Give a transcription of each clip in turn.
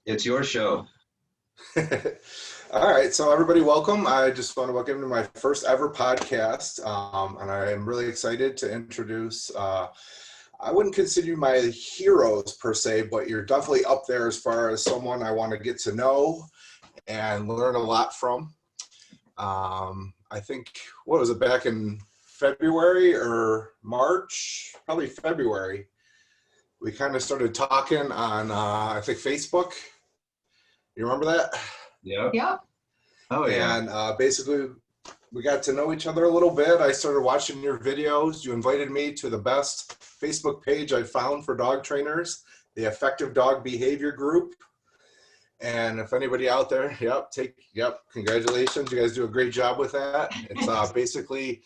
It's your show. All right, so everybody, welcome. I just want to welcome you to my first ever podcast, and I am really excited to introduce. I wouldn't consider you my heroes per se, but you're definitely up there as far as someone I want to get to know and learn a lot from. I think, what was it, back in February or March? Probably February. We kind of started talking on, I think, Facebook. You remember that? Yep. Yep. Oh yeah. And basically, we got to know each other a little bit. I started watching your videos. You invited me to the best Facebook page I found for dog trainers, the Effective Dog Behavior Group. And if anybody out there, congratulations. You guys do a great job with that. It's basically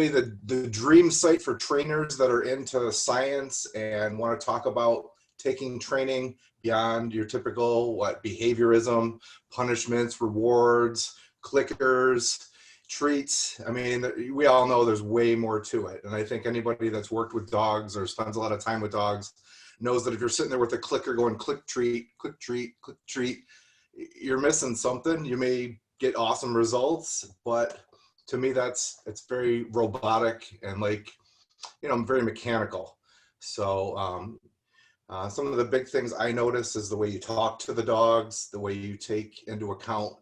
the dream site for trainers that are into science and want to talk about taking training beyond your typical behaviorism, punishments, rewards, clickers, treats. I mean, we all know there's way more to it. And I think anybody that's worked with dogs or spends a lot of time with dogs knows that if you're sitting there with a clicker going click treat, click treat, click treat, you're missing something. You may get awesome results, but to me, it's very robotic and very mechanical. So some of the big things I notice is the way you talk to the dogs, the way you take into account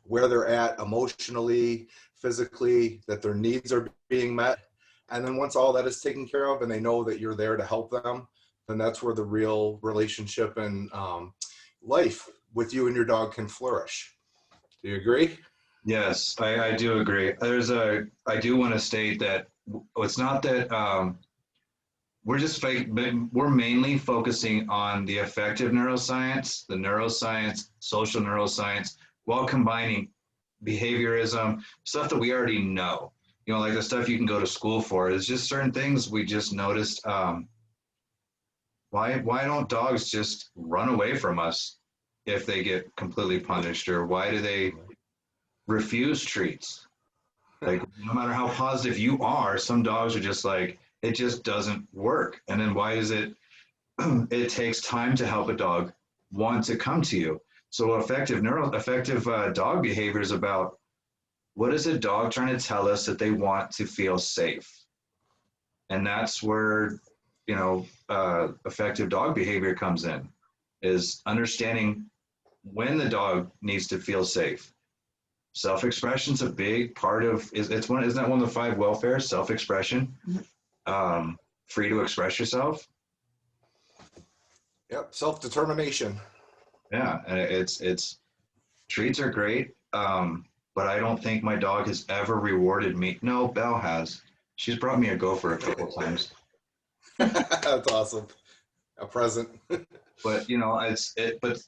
where they're at emotionally, physically, that their needs are being met. And then once all that is taken care of and they know that you're there to help them, then that's where the real relationship and life with you and your dog can flourish. Do you agree? Yes, I do agree. I do want to state that it's not that we're mainly focusing on the affective neuroscience, the neuroscience, social neuroscience, while combining behaviorism, stuff that we already know. You know, like the stuff you can go to school for. It's just certain things we just noticed. Why don't dogs just run away from us if they get completely punished, or why do they refuse treats? Like, no matter how positive you are, some dogs are just like, it just doesn't work. And then why is it? It takes time to help a dog want to come to you. So effective dog behavior is about, what is a dog trying to tell us that they want to feel safe? And that's where, effective dog behavior comes in, is understanding when the dog needs to feel safe. Self-expression is a big part of, isn't that one of the 5 welfares? Self-expression, free to express yourself. Yep, self-determination. Yeah, and it's treats are great, but I don't think my dog has ever rewarded me. No, Belle has. She's brought me a gopher a couple times. That's awesome. A present. But but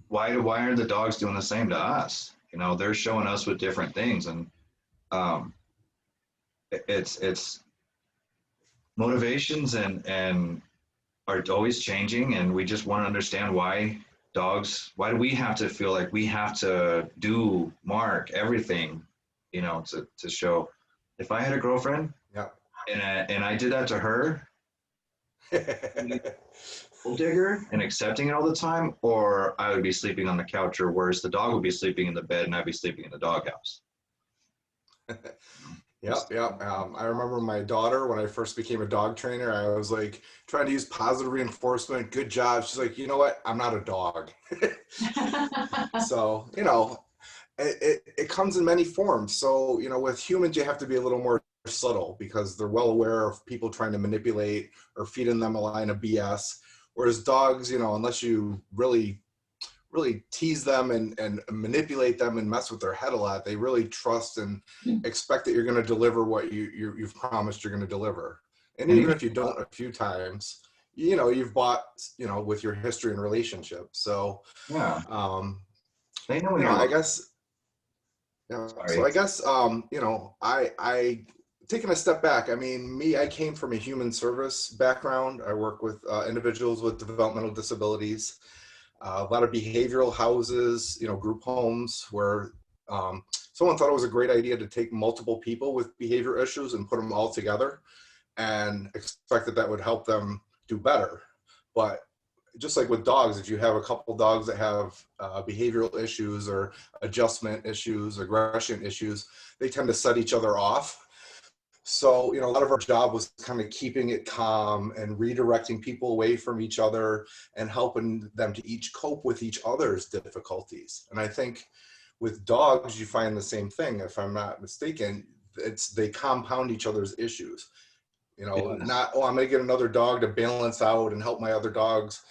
why are the dogs doing the same to us? They're showing us with different things, and it's motivations and are always changing, and we just want to understand why do we have to feel like we have to do everything, to show. If I had a girlfriend, yeah, and I did that to her, gold digger and accepting it all the time, or I would be sleeping on the couch, or worse, the dog would be sleeping in the bed and I'd be sleeping in the doghouse. Yep. I remember my daughter, when I first became a dog trainer, I was like trying to use positive reinforcement. Good job. She's like, you know what? I'm not a dog. So, it comes in many forms. So, with humans, you have to be a little more subtle because they're well aware of people trying to manipulate or feeding them a line of BS. Whereas dogs, unless you really tease them and manipulate them and mess with their head a lot, they really trust and expect that you're going to deliver what you've promised you're going to deliver. And even if you don't a few times, you've bought, with your history and relationship. So, yeah, they know. I guess. Yeah. So I guess, I taking a step back. I mean, I came from a human service background. I work with individuals with developmental disabilities. A lot of behavioral houses, group homes where someone thought it was a great idea to take multiple people with behavior issues and put them all together and expect that would help them do better. But just like with dogs, if you have a couple dogs that have behavioral issues or adjustment issues, aggression issues, they tend to set each other off. So, a lot of our job was kind of keeping it calm and redirecting people away from each other and helping them to each cope with each other's difficulties. And I think with dogs, you find the same thing, if I'm not mistaken. They compound each other's issues. Yes. Not, oh, I'm going to get another dog to balance out and help my other dogs,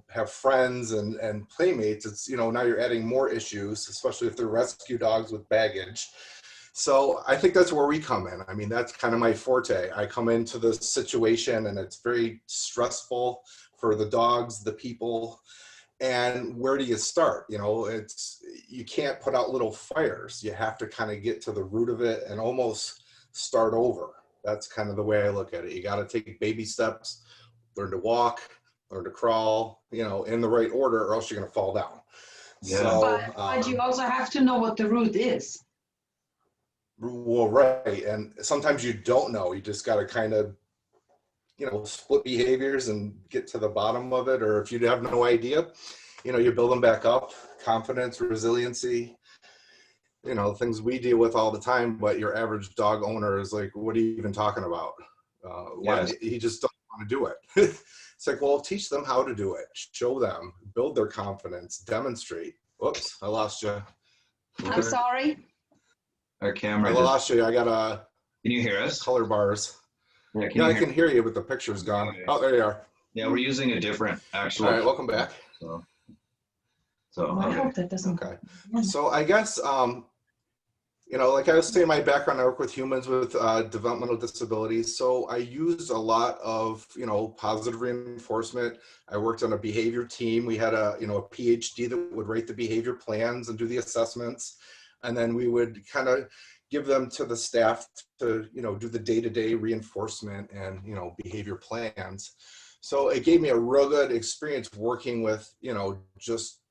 have friends and playmates. It's, now you're adding more issues, especially if they're rescue dogs with baggage. So I think that's where we come in. I mean, that's kind of my forte. I come into this situation and it's very stressful for the dogs, the people. And where do you start? You can't put out little fires. You have to kind of get to the root of it and almost start over. That's kind of the way I look at it. You got to take baby steps, learn to walk, learn to crawl, in the right order, or else you're going to fall down. Yeah. So, but you also have to know what the root is. well, right. And sometimes you don't know. You just got to kind of, split behaviors and get to the bottom of it. Or if you have no idea, you build them back up, confidence, resiliency, things we deal with all the time. But your average dog owner is like, what are you even talking about? Yes. He just doesn't want to do it. It's like, well, teach them how to do it. Show them, build their confidence, demonstrate. Whoops, I lost you. I'm sorry. Our camera. I lost you. I got Can you hear us? color bars. Yeah, I can hear you, but the picture's gone. Okay. Oh, there you are. Yeah, we're using a different actual. All right, welcome back. So I okay. hope that doesn't. Okay. So I guess, like I was saying, my background, I work with humans with developmental disabilities. So I used a lot of, positive reinforcement. I worked on a behavior team. We had a PhD that would write the behavior plans and do the assessments. And then we would kind of give them to the staff to, do the day-to-day reinforcement and, behavior plans. So it gave me a real good experience working with, just,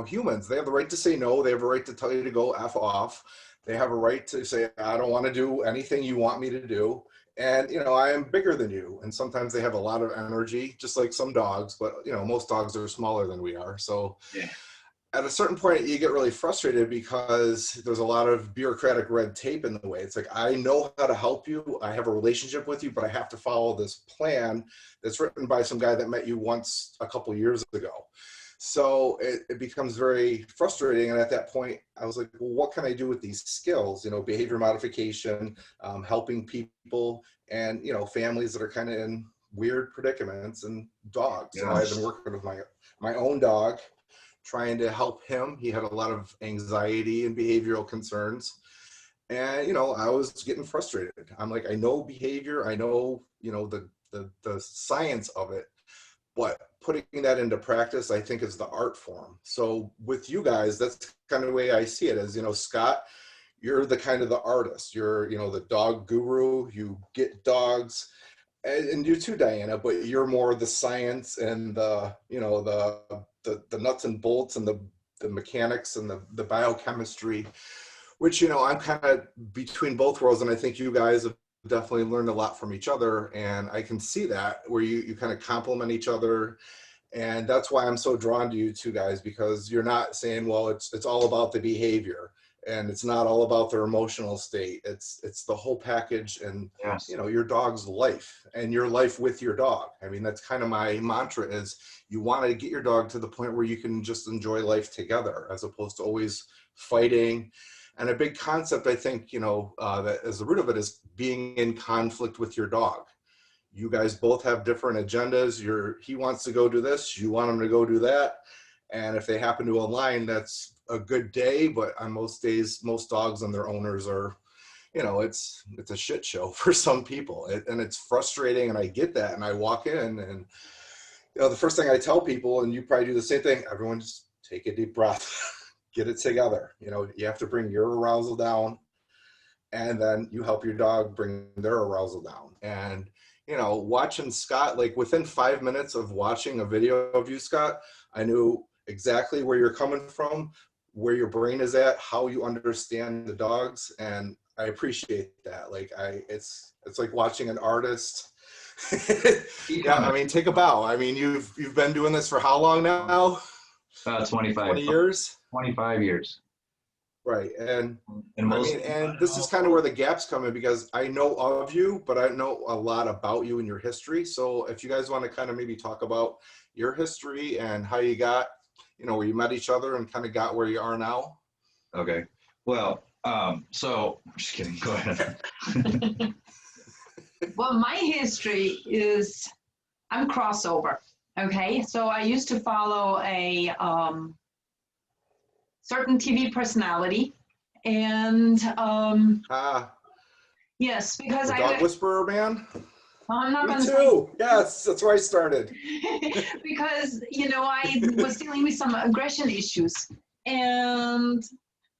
humans. They have the right to say no. They have a right to tell you to go F off. They have a right to say, I don't want to do anything you want me to do. And, I am bigger than you. And sometimes they have a lot of energy, just like some dogs, but, most dogs are smaller than we are. So Yeah. At a certain point, you get really frustrated because there's a lot of bureaucratic red tape in the way. It's like, I know how to help you. I have a relationship with you, but I have to follow this plan that's written by some guy that met you once a couple years ago. So it becomes very frustrating. And at that point, I was like, well, what can I do with these skills? Behavior modification, helping people and, families that are kind of in weird predicaments and dogs. Yes. So I've been working with my own dog, trying to help him. He had a lot of anxiety and behavioral concerns. And, I was getting frustrated. I'm like, I know behavior, I know, the science of it, but putting that into practice, I think is the art form. So with you guys, that's kind of the way I see it as, Scott, you're the kind of the artist, you're, the dog guru, you get dogs, and you too, Diana, but you're more the science and the nuts and bolts and the mechanics and the biochemistry, which, I'm kind of between both worlds. And I think you guys have definitely learned a lot from each other. And I can see that where you kind of complement each other. And that's why I'm so drawn to you two guys, because you're not saying, well, it's all about the behavior and it's not all about their emotional state. It's the whole package and, Yes. your dog's life and your life with your dog. I mean, that's kind of my mantra is you want to get your dog to the point where you can just enjoy life together as opposed to always fighting. And a big concept, I think, that as the root of it is being in conflict with your dog. You guys both have different agendas. He wants to go do this. You want him to go do that. And if they happen to align, that's a good day. But on most days, most dogs and their owners are, it's a shit show for some people. And it's frustrating. And I get that. And I walk in and, the first thing I tell people, and you probably do the same thing, everyone just take a deep breath, get it together. You have to bring your arousal down and then you help your dog bring their arousal down. And, watching Scott, like within 5 minutes of watching a video of you, Scott, I knew exactly where you're coming from, where your brain is at, how you understand the dogs. And I appreciate that. Like it's like watching an artist Yeah, I mean, take a bow. I mean, you've been doing this for how long now? About 25, 20 years? 25 years. Right. And And I most, mean, and this is kind of where the gaps come in because I know of you, but I know a lot about you and your history. So if you guys want to kind of maybe talk about your history and how you got, where you met each other and kind of got where you are now. okay. Well, so just kidding. Go ahead. Well, my history is I'm crossover. Okay, so I used to follow a certain TV personality, and yes, because The Dog Whisperer Man. I'm not Me going to say too. Yes, that's where I started. because I was dealing with some aggression issues, and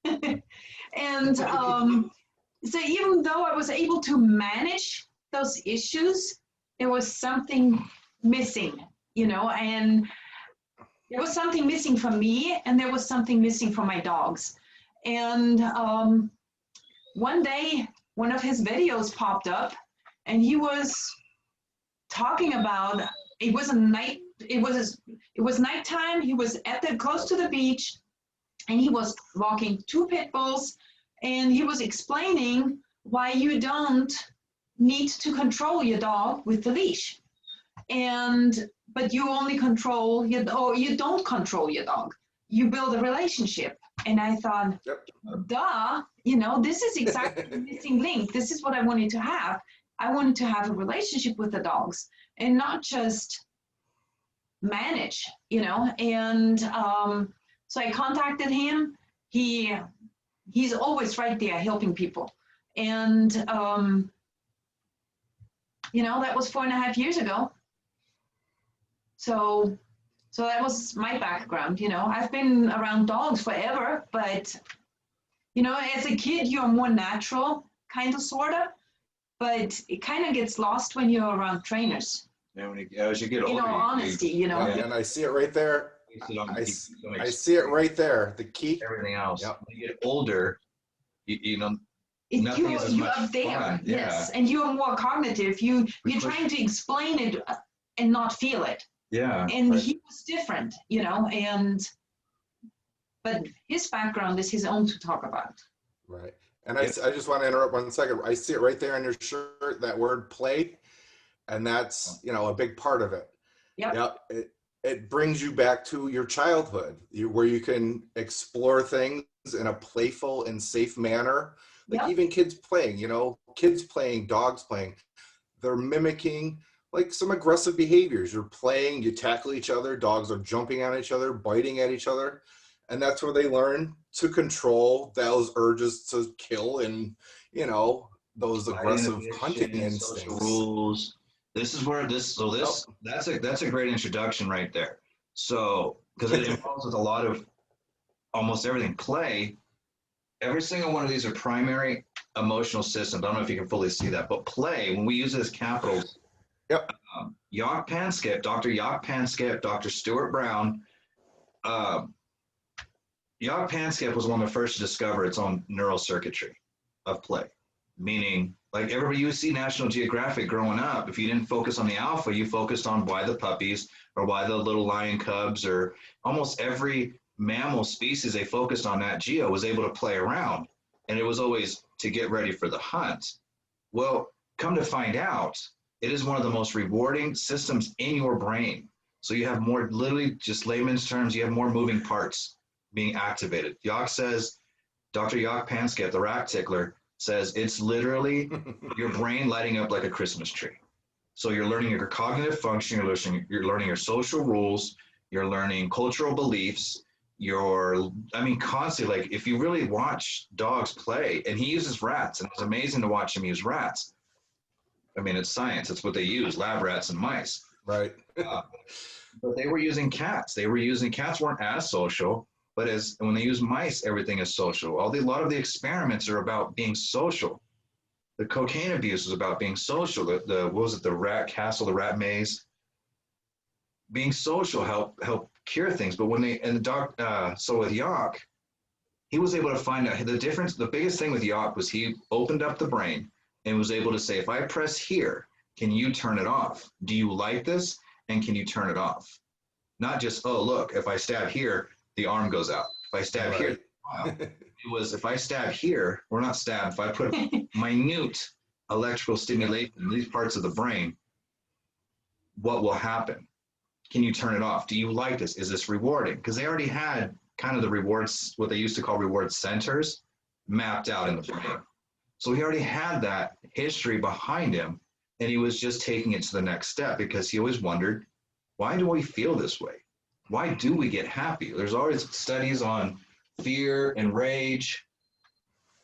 and so even though I was able to manage those issues, there was something missing, and there was something missing for me, and there was something missing for my dogs. And one day, one of his videos popped up, and he was talking about it was nighttime. He was close to the beach, and he was walking two pit bulls, and he was explaining why you don't need to control your dog with the leash, but you only control you don't control your dog. You build a relationship. And I thought, Yep. duh, this is exactly the missing link. This is what I wanted to have. I wanted to have a relationship with the dogs and not just manage, and so I contacted him. He's always right there helping people. And, that was 4.5 years ago. So that was my background. I've been around dogs forever, but, as a kid, you're more natural, kind of, sort of, but it kind of gets lost when you're around trainers. Yeah, as you get older, In all honesty, Yeah, and I see it right there. I see it right there. The key. Everything else. Yep. When you get older, nothing is as much up there, fun. yes, and you're more cognitive. You're trying to explain it and not feel it. Yeah. And right. he was different, but his background is his own to talk about. Right. And I just want to interrupt 1 second. I see it right there on your shirt, that word play. And that's, a big part of it. Yep. It brings you back to your childhood where you can explore things in a playful and safe manner. Like Yep. even kids playing, kids playing, dogs playing, they're mimicking like some aggressive behaviors. You're playing, you tackle each other, dogs are jumping on each other, biting at each other. And that's where they learn to control those urges to kill and, those aggressive hunting instincts. Social rules. This is where that's a great introduction right there. So, because it involves with a lot of almost everything. Play, every single one of these are primary emotional systems. I don't know if you can fully see that, but play, when we use it as capitals, Yep. Jock Panskip, Dr. Jock Panskip, Dr. Stuart Brown, Jock Panskip was one of the first to discover its own neural circuitry of play, meaning like everybody you see National Geographic growing up, if you didn't focus on the alpha, you focused on why the puppies or why the little lion cubs or almost every mammal species they focused on that geo was able to play around. And it was always to get ready for the hunt. Well, come to find out, it is one of the most rewarding systems in your brain. So you have more, literally just layman's terms, you have more moving parts being activated. Jock says, Dr. Jock Panskip, the rat tickler, says it's literally your brain lighting up like a Christmas tree. So you're learning your cognitive function, you're learning your social rules, you're learning cultural beliefs, constantly, like if you really watch dogs play, and he uses rats, and it's amazing to watch him use rats. I mean, it's science, it's what they use, lab rats and mice. Right. But they were using cats. Cats weren't as social, but when they use mice, everything is social. A lot of the experiments are about being social. The cocaine abuse was about being social. The rat castle, the rat maze. Being social help cure things. But so with Jock, he was able to find out the difference. The biggest thing with Jock was he opened up the brain and was able to say, if I press here, Can you turn it off? Do you like this? And can you turn it off? Not just, oh, look, if I stab here, the arm goes out. If I stab here, wow. It was, if I stab here, or not stab, if I put minute electrical stimulation in these parts of the brain, what will happen? Can you turn it off? Do you like this? Is this rewarding? Because they already had kind of the rewards, what they used to call reward centers, mapped out in the brain. So he already had that history behind him, and he was just taking it to the next step because he always wondered, why do we feel this way? Why do we get happy? There's always studies on fear and rage,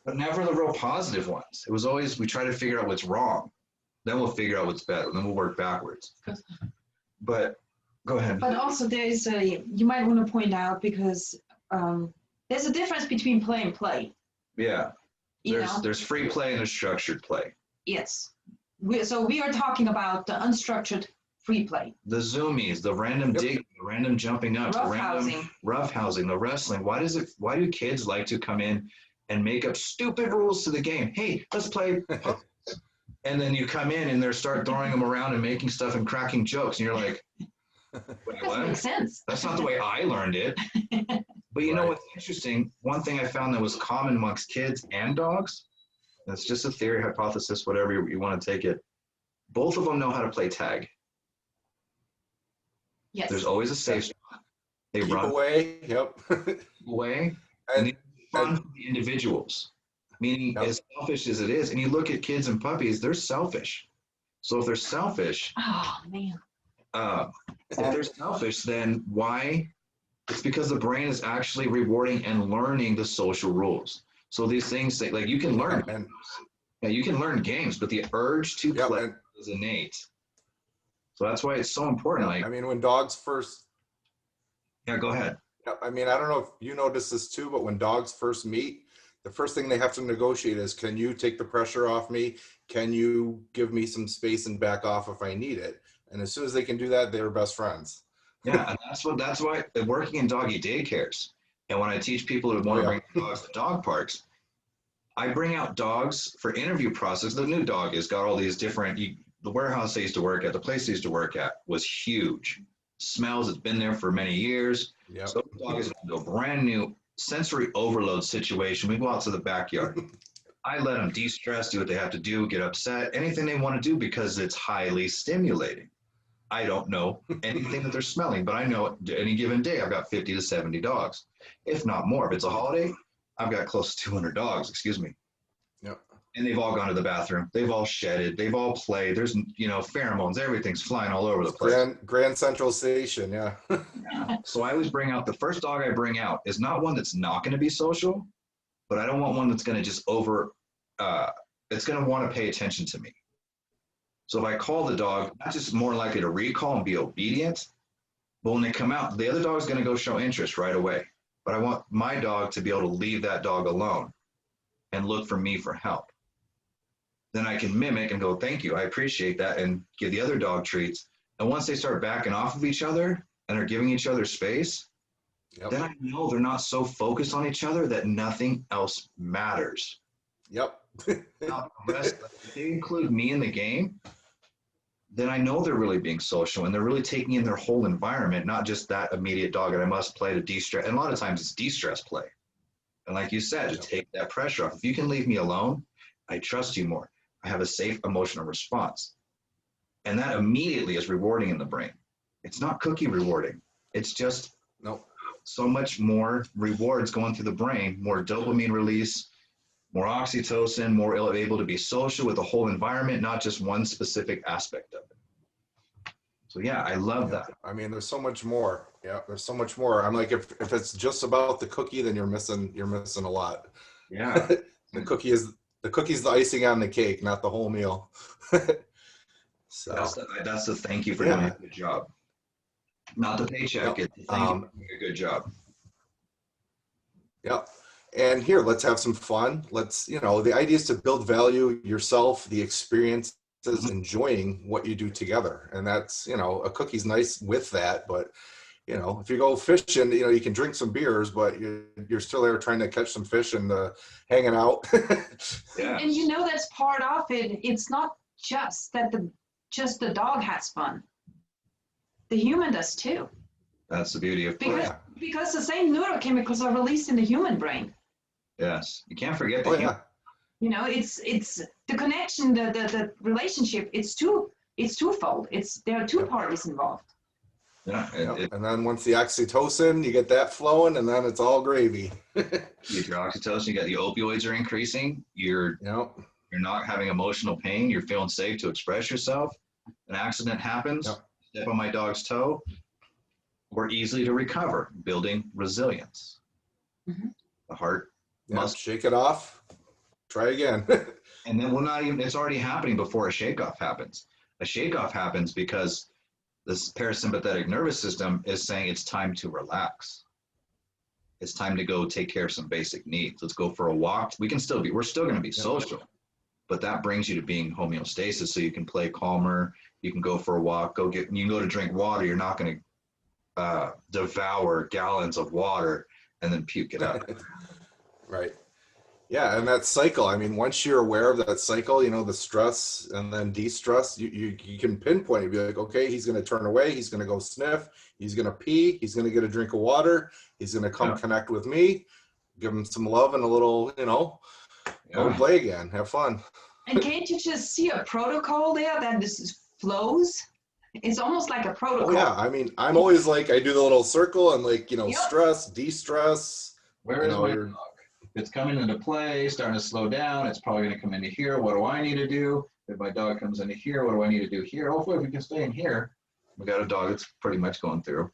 but never the real positive ones. It was always, we try to figure out what's wrong. Then we'll figure out what's better. Then we'll work backwards. But go ahead. But also there's you might want to point out, because there's a difference between play and play. Yeah. There's free play and there's structured play. Yes. So we are talking about the unstructured free play. The zoomies, the random digging, the random jumping up, the random roughhousing, the wrestling. Why do kids like to come in and make up stupid rules to the game? Hey, let's play. And then you come in and they start throwing them around and making stuff and cracking jokes. And you're like, wait, Doesn't make sense. That's not the way I learned it. But you know what's interesting? One thing I found that was common amongst kids and dogs, that's just a theory, hypothesis, whatever you want to take it. Both of them know how to play tag. Yes. There's always a safe spot. They Keep run away. Yep. away. And it's fun for the individuals. Meaning, as selfish as it is, and you look at kids and puppies, they're selfish. So if they're selfish, oh man. if they're selfish, then why? It's because the brain is actually rewarding and learning the social rules. So these things, like you can learn, you can learn games, but the urge to play is innate. So that's why it's so important. Like, I mean, when dogs first. Yeah, go ahead. I mean, I don't know if you notice this too, but when dogs first meet, the first thing they have to negotiate is, can you take the pressure off me? Can you give me some space and back off if I need it? And as soon as they can do that, they're best friends. Yeah, and that's why working in doggy daycares, and when I teach people who want to bring dogs to dog parks, I bring out dogs for interview process. The new dog has got all these different, the warehouse I used to work at, the place I used to work at was huge. Smells, it's been there for many years. Yep. So the dog is into a brand new sensory overload situation. We go out to the backyard. I let them de-stress, do what they have to do, get upset, anything they want to do because it's highly stimulating. I don't know anything that they're smelling, but I know any given day I've got 50 to 70 dogs, if not more. If it's a holiday, I've got close to 200 dogs, excuse me. Yep. And they've all gone to the bathroom. They've all shedded. They've all played. There's, pheromones. Everything's flying all over the place. Grand Central Station, yeah. So I always bring out, the first dog I bring out is not one that's not going to be social, but I don't want one that's going to just it's going to want to pay attention to me. So if I call the dog, not just more likely to recall and be obedient, but when they come out, the other dog's going to go show interest right away. But I want my dog to be able to leave that dog alone and look for me for help. Then I can mimic and go, thank you, I appreciate that, and give the other dog treats. And once they start backing off of each other and are giving each other space, then I know they're not so focused on each other that nothing else matters. Yep. Now, the rest, if they include me in the game, then I know they're really being social and they're really taking in their whole environment, not just that immediate dog that I must play to de-stress. And a lot of times it's de-stress play. And like you said, to take that pressure off. If you can leave me alone, I trust you more. I have a safe emotional response. And that immediately is rewarding in the brain. It's not cookie rewarding. It's just so much more rewards going through the brain, more dopamine release, more oxytocin, more able to be social with the whole environment, not just one specific aspect of it. So yeah, I love that. I mean, there's so much more. Yeah, there's so much more. I'm like, if it's just about the cookie, then you're missing a lot. Yeah. The cookie's the icing on the cake, not the whole meal. So that's the thank you for doing a good job. Not the paycheck, it's the thank you for doing a good job. Yep. And here, let's have some fun. Let's, the idea is to build value yourself, the experience is enjoying what you do together. And that's, a cookie's nice with that, but if you go fishing, you can drink some beers, but you're still there trying to catch some fish and hanging out. Yeah. And that's part of it. It's not just that the just the dog has fun. The human does too. That's the beauty of play. Because the same neurochemicals are released in the human brain. Yes, you can't forget the Oh, human. yeah. You know, it's the connection, the relationship. It's twofold. There are two parties involved. Yeah, Yep. And then once the oxytocin, you get that flowing, and then it's all gravy. you get your oxytocin, you got the opioids are increasing. You're not having emotional pain. You're feeling safe to express yourself. An accident happens. Yep. Step on my dog's toe. We're easily to recover, building resilience. Mm-hmm. The heart must shake it off. Try again. And then it's already happening before a shake-off happens. A shake-off happens because this parasympathetic nervous system is saying it's time to relax. It's time to go take care of some basic needs. Let's go for a walk. We're still going to be social, but that brings you to being homeostasis, so you can play calmer. You can go for a walk, you can go to drink water. You're not going to devour gallons of water and then puke it up. Right. Yeah, and that cycle, I mean, once you're aware of that cycle, you know, the stress and then de-stress, you can pinpoint it. Be like, okay, he's going to turn away, he's going to go sniff, he's going to pee, he's going to get a drink of water, he's going to come connect with me, give him some love and a little, you know, go play again, have fun. And can't you just see a protocol there that this flows? It's almost like a protocol. Oh, yeah. I mean, I'm always like, I do the little circle and like, you know, stress, de-stress. Where is my dog? If it's coming into play, starting to slow down, it's probably going to come into here. What do I need to do? If my dog comes into here, what do I need to do here? Hopefully, if we can stay in here, we got a dog that's pretty much going through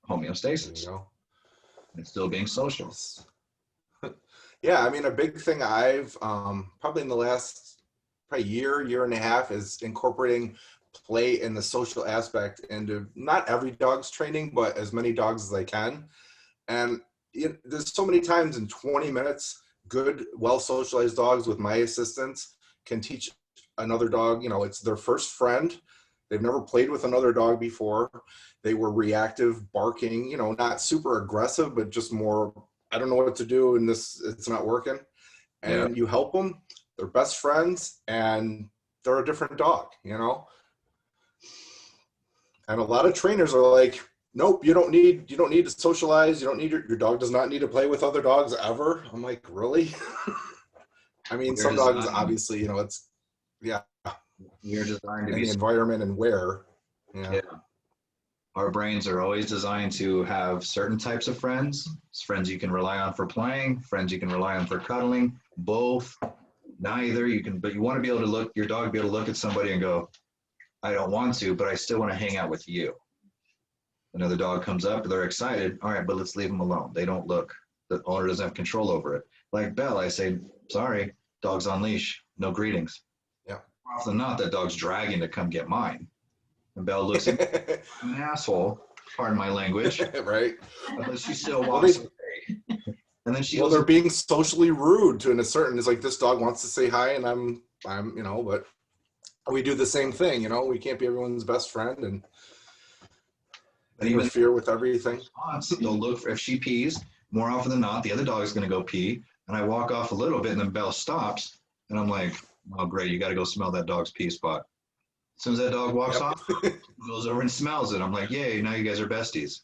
homeostasis. And still being social. Yeah, I mean, a big thing I've probably in the last year and a half is incorporating play in the social aspect into not every dog's training, but as many dogs as I can. And there's so many times in 20 minutes, good, well-socialized dogs with my assistance can teach another dog, you know, it's their first friend. They've never played with another dog before. They were reactive, barking, you know, not super aggressive, but just more, I don't know what to do and it's not working. And you help them, they're best friends, and they're a different dog, you know? And a lot of trainers are like, nope, you don't need to socialize. You don't need your dog does not need to play with other dogs ever. I'm like, really? I mean, some dogs obviously, you know, it's You're designed to be the environment and where. Yeah. Our brains are always designed to have certain types of friends. It's friends you can rely on for playing, friends you can rely on for cuddling, both, neither. But you want to be able to look, your dog be able to look at somebody and go, I don't want to, but I still want to hang out with you. Another dog comes up, they're excited. All right, but let's leave them alone. They don't look. The owner doesn't have control over it. Like Belle, I say, sorry, dog's on leash, no greetings. Yeah. More often than not, that dog's dragging to come get mine. And Belle looks at me, I'm an asshole, pardon my language. Right. But she still walks away. And then they're being socially rude to it's like this dog wants to say hi and I'm, you know, but we do the same thing, you know, we can't be everyone's best friend and interfere with everything. They'll look for, if she pees, more often than not, the other dog is going to go pee. And I walk off a little bit and then Belle stops. And I'm like, oh, great, you got to go smell that dog's pee spot. As soon as that dog walks off, goes over and smells it. I'm like, yay, now you guys are besties.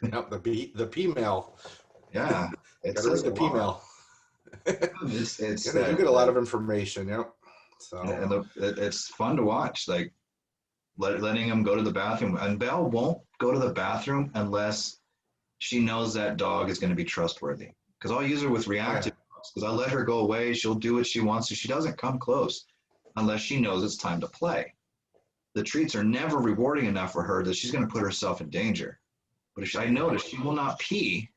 Yep, the P-mail. Yeah. Gotta read the P-mail. You get a lot of information, yep. So. And it's fun to watch, like letting them go to the bathroom. And Belle won't go to the bathroom unless she knows that dog is going to be trustworthy. Because I'll use her with reactive dogs. Because I'll let her go away. She'll do what she wants to. She doesn't come close unless she knows it's time to play. The treats are never rewarding enough for her that she's going to put herself in danger. But if I notice, she will not pee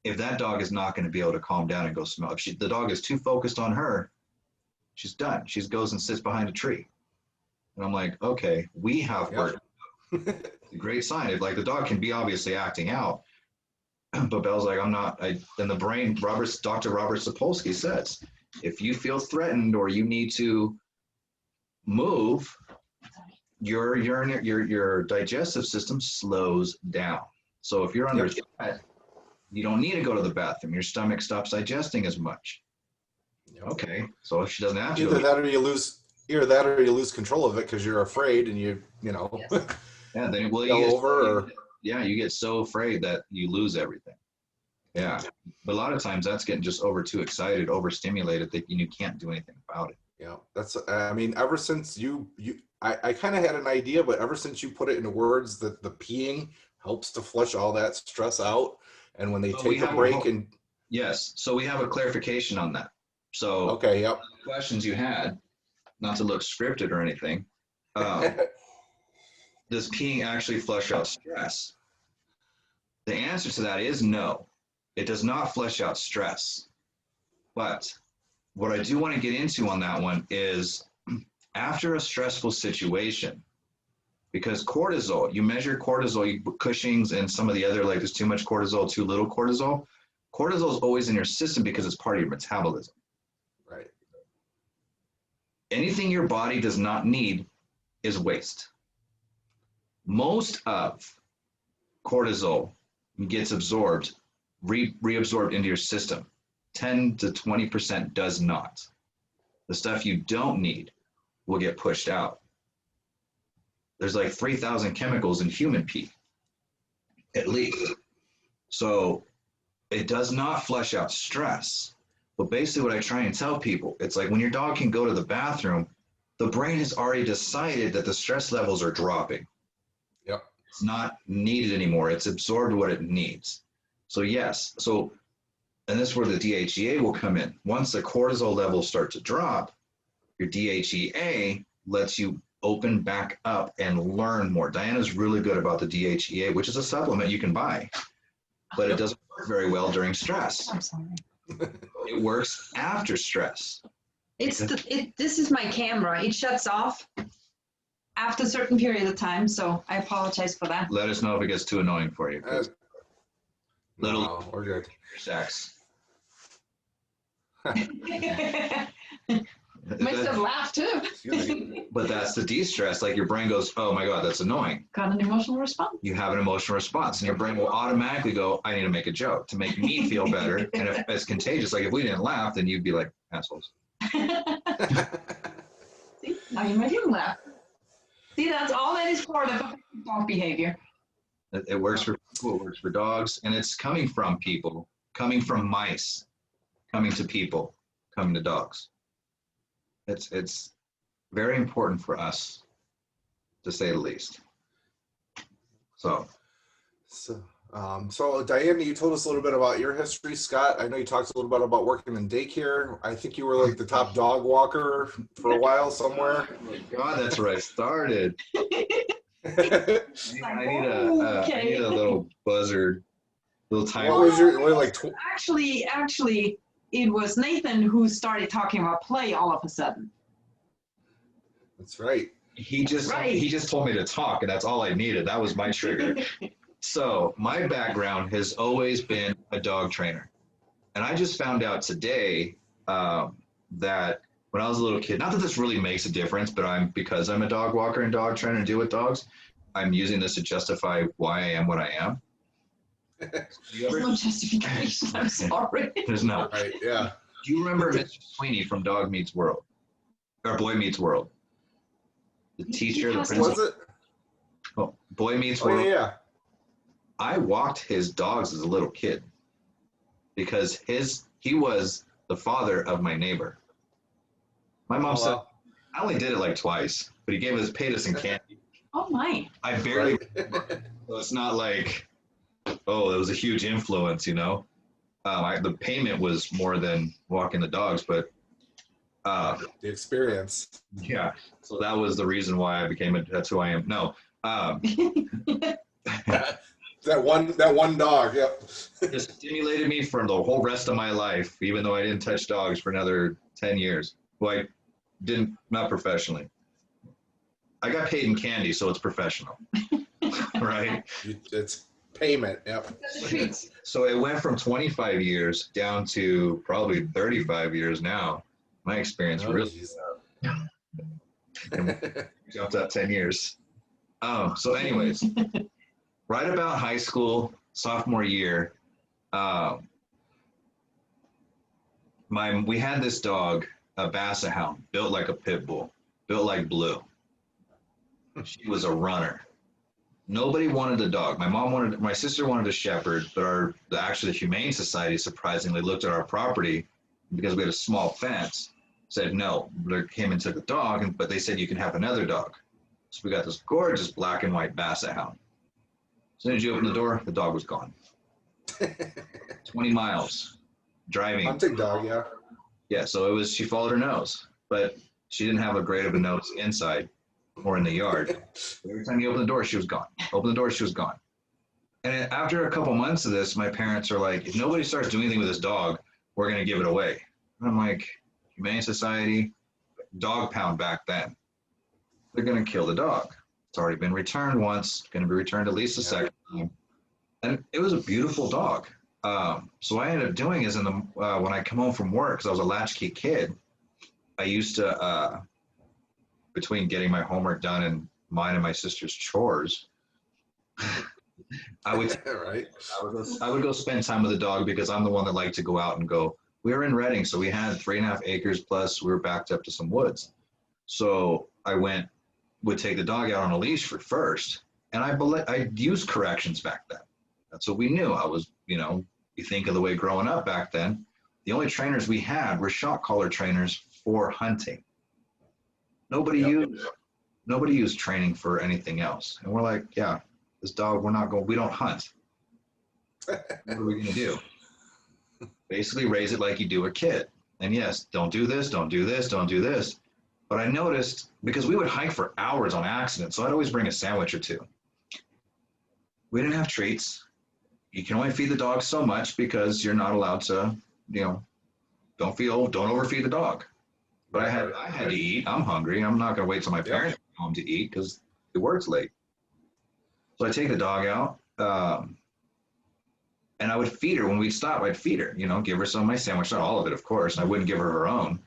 if that dog is not going to be able to calm down and go smell. If the dog is too focused on her, she's done. She goes and sits behind a tree. And I'm like, okay, we have work. It's a great sign. Like the dog can be obviously acting out, but Belle's like, I'm not. In the brain, Dr. Robert Sapolsky says, if you feel threatened or you need to move, your digestive system slows down. So if you're under threat, you don't need to go to the bathroom. Your stomach stops digesting as much. Okay, so if she doesn't have to, either that or you lose Either that or you lose control of it because you're afraid and Yes. Yeah, then well, fell over or yeah, you get so afraid that you lose everything. Yeah, but a lot of times that's getting just too excited, overstimulated that you can't do anything about it. that's, I mean, ever since I kind of had an idea, but ever since you put it into words that the peeing helps to flush all that stress out. And when they So we take a have break and yes, so we have a clarification on that. So okay, yep. the questions you had, not to look scripted or anything, um, does peeing actually flush out stress? The answer to that is no. It does not flush out stress. But what I do want to get into on that one is after a stressful situation, because cortisol, you measure cortisol, Cushing's and some of the other, like there's too much cortisol, too little cortisol. Cortisol is always in your system because it's part of your metabolism. Right. Anything your body does not need is waste. Most of cortisol gets absorbed, reabsorbed into your system. 10 to 20% does not. The stuff you don't need will get pushed out. There's like 3,000 chemicals in human pee, at least. So it does not flush out stress. But basically what I try and tell people, it's like when your dog can go to the bathroom, the brain has already decided that the stress levels are dropping. Yep. It's not needed anymore. It's absorbed what it needs. So yes, and this is where the DHEA will come in. Once the cortisol levels start to drop, your DHEA lets you open back up and learn more. Diana's really good about the DHEA, which is a supplement you can buy, but it doesn't work very well during stress. I'm sorry. It works after stress. This is my camera. It shuts off after a certain period of time, so I apologize for that. Let us know if it gets too annoying for you. No, we're good. Sex. Makes them laugh too. But that's the de-stress. Like your brain goes, oh my God, that's annoying. Got an emotional response. You have an emotional response and your brain will automatically go, I need to make a joke to make me feel better. And if it's contagious, like if we didn't laugh, then you'd be like, assholes. See, now you made him laugh. See, that's all that is part of dog behavior. It works for people, it works for dogs, and it's coming from people, coming from mice, coming to people, coming to dogs. It's very important for us, to say the least. So Diana, you told us a little bit about your history. Scott, I know you talked a little bit about working in daycare. I think you were like the top dog walker for a while somewhere. oh my God, that's where I started. I need a little buzzard, little timer. What was your Actually, it was Nathan who started talking about play all of a sudden. That's right. He just told me to talk, and that's all I needed. That was my trigger. So my background has always been a dog trainer, and I just found out today that when I was a little kid, not that this really makes a difference, but because I'm a dog walker and dog trainer and deal with dogs, I'm using this to justify why I am what I am. There's no justification. I'm sorry. There's no. Right, yeah. Do you remember Mr. Sweeney from Dog Meets World? Or Boy Meets World? The teacher, the principal. Was it? Oh, Boy Meets Oh, World. yeah. I walked his dogs as a little kid because he was the father of my neighbor. My mom said, I only did it like twice, but he paid us in candy. Oh my. I barely remember. So it's not like, oh, it was a huge influence, you know. The payment was more than walking the dogs, but the experience. yeah. So that was the reason why that's who I am. No. That one dog, yep. It stimulated me for the whole rest of my life, even though I didn't touch dogs for another 10 years. Well, I didn't, not professionally. I got paid in candy, so it's professional, right? It's payment, yep. So it went from 25 years down to probably 35 years now. My experience really jumped up 10 years. So anyways, right about high school, sophomore year, we had this dog, a Basset Hound, built like a pit bull. built like Blue. She was a runner. Nobody wanted the dog. My sister wanted a shepherd, but actually the Humane Society surprisingly looked at our property because we had a small fence, said no. They came and took the dog, but they said you can have another dog. So we got this gorgeous black and white Basset Hound. As soon as you open the door, the dog was gone. 20 miles driving. Hunting dog, yeah. Yeah, so she followed her nose, but she didn't have a great of a nose inside or in the yard. Every time you open the door, she was gone. Open the door, she was gone. And after a couple months of this, my parents are like, if nobody starts doing anything with this dog, we're going to give it away. And I'm like, Humane Society, dog pound back then. They're going to kill the dog. It's already been returned once, going to be returned at least a second time. And it was a beautiful dog. So what I ended up doing is when I come home from work, because I was a latchkey kid, I used to, between getting my homework done and mine and my sister's chores, I would go spend time with the dog because I'm the one that liked to go out and go. We were in Reading, so we had 3.5 acres plus we were backed up to some woods. So I would take the dog out on a leash first, and I used corrections back then. That's what we knew. I was, you think of the way growing up back then, the only trainers we had were shock collar trainers for hunting. Nobody used training for anything else. And we're like, yeah, this dog, we don't hunt. What are we going to do? Basically raise it like you do a kid. And yes, don't do this, don't do this, don't do this. But I noticed, because we would hike for hours on accident, so I'd always bring a sandwich or two. We didn't have treats. You can only feed the dog so much because you're not allowed to, don't overfeed the dog. But I had to eat. I'm hungry. I'm not going to wait till my parents come home to eat because it works late. So I take the dog out, and I would feed her. When we'd stop, I'd feed her, give her some of my sandwich, not all of it, of course. And I wouldn't give her her own.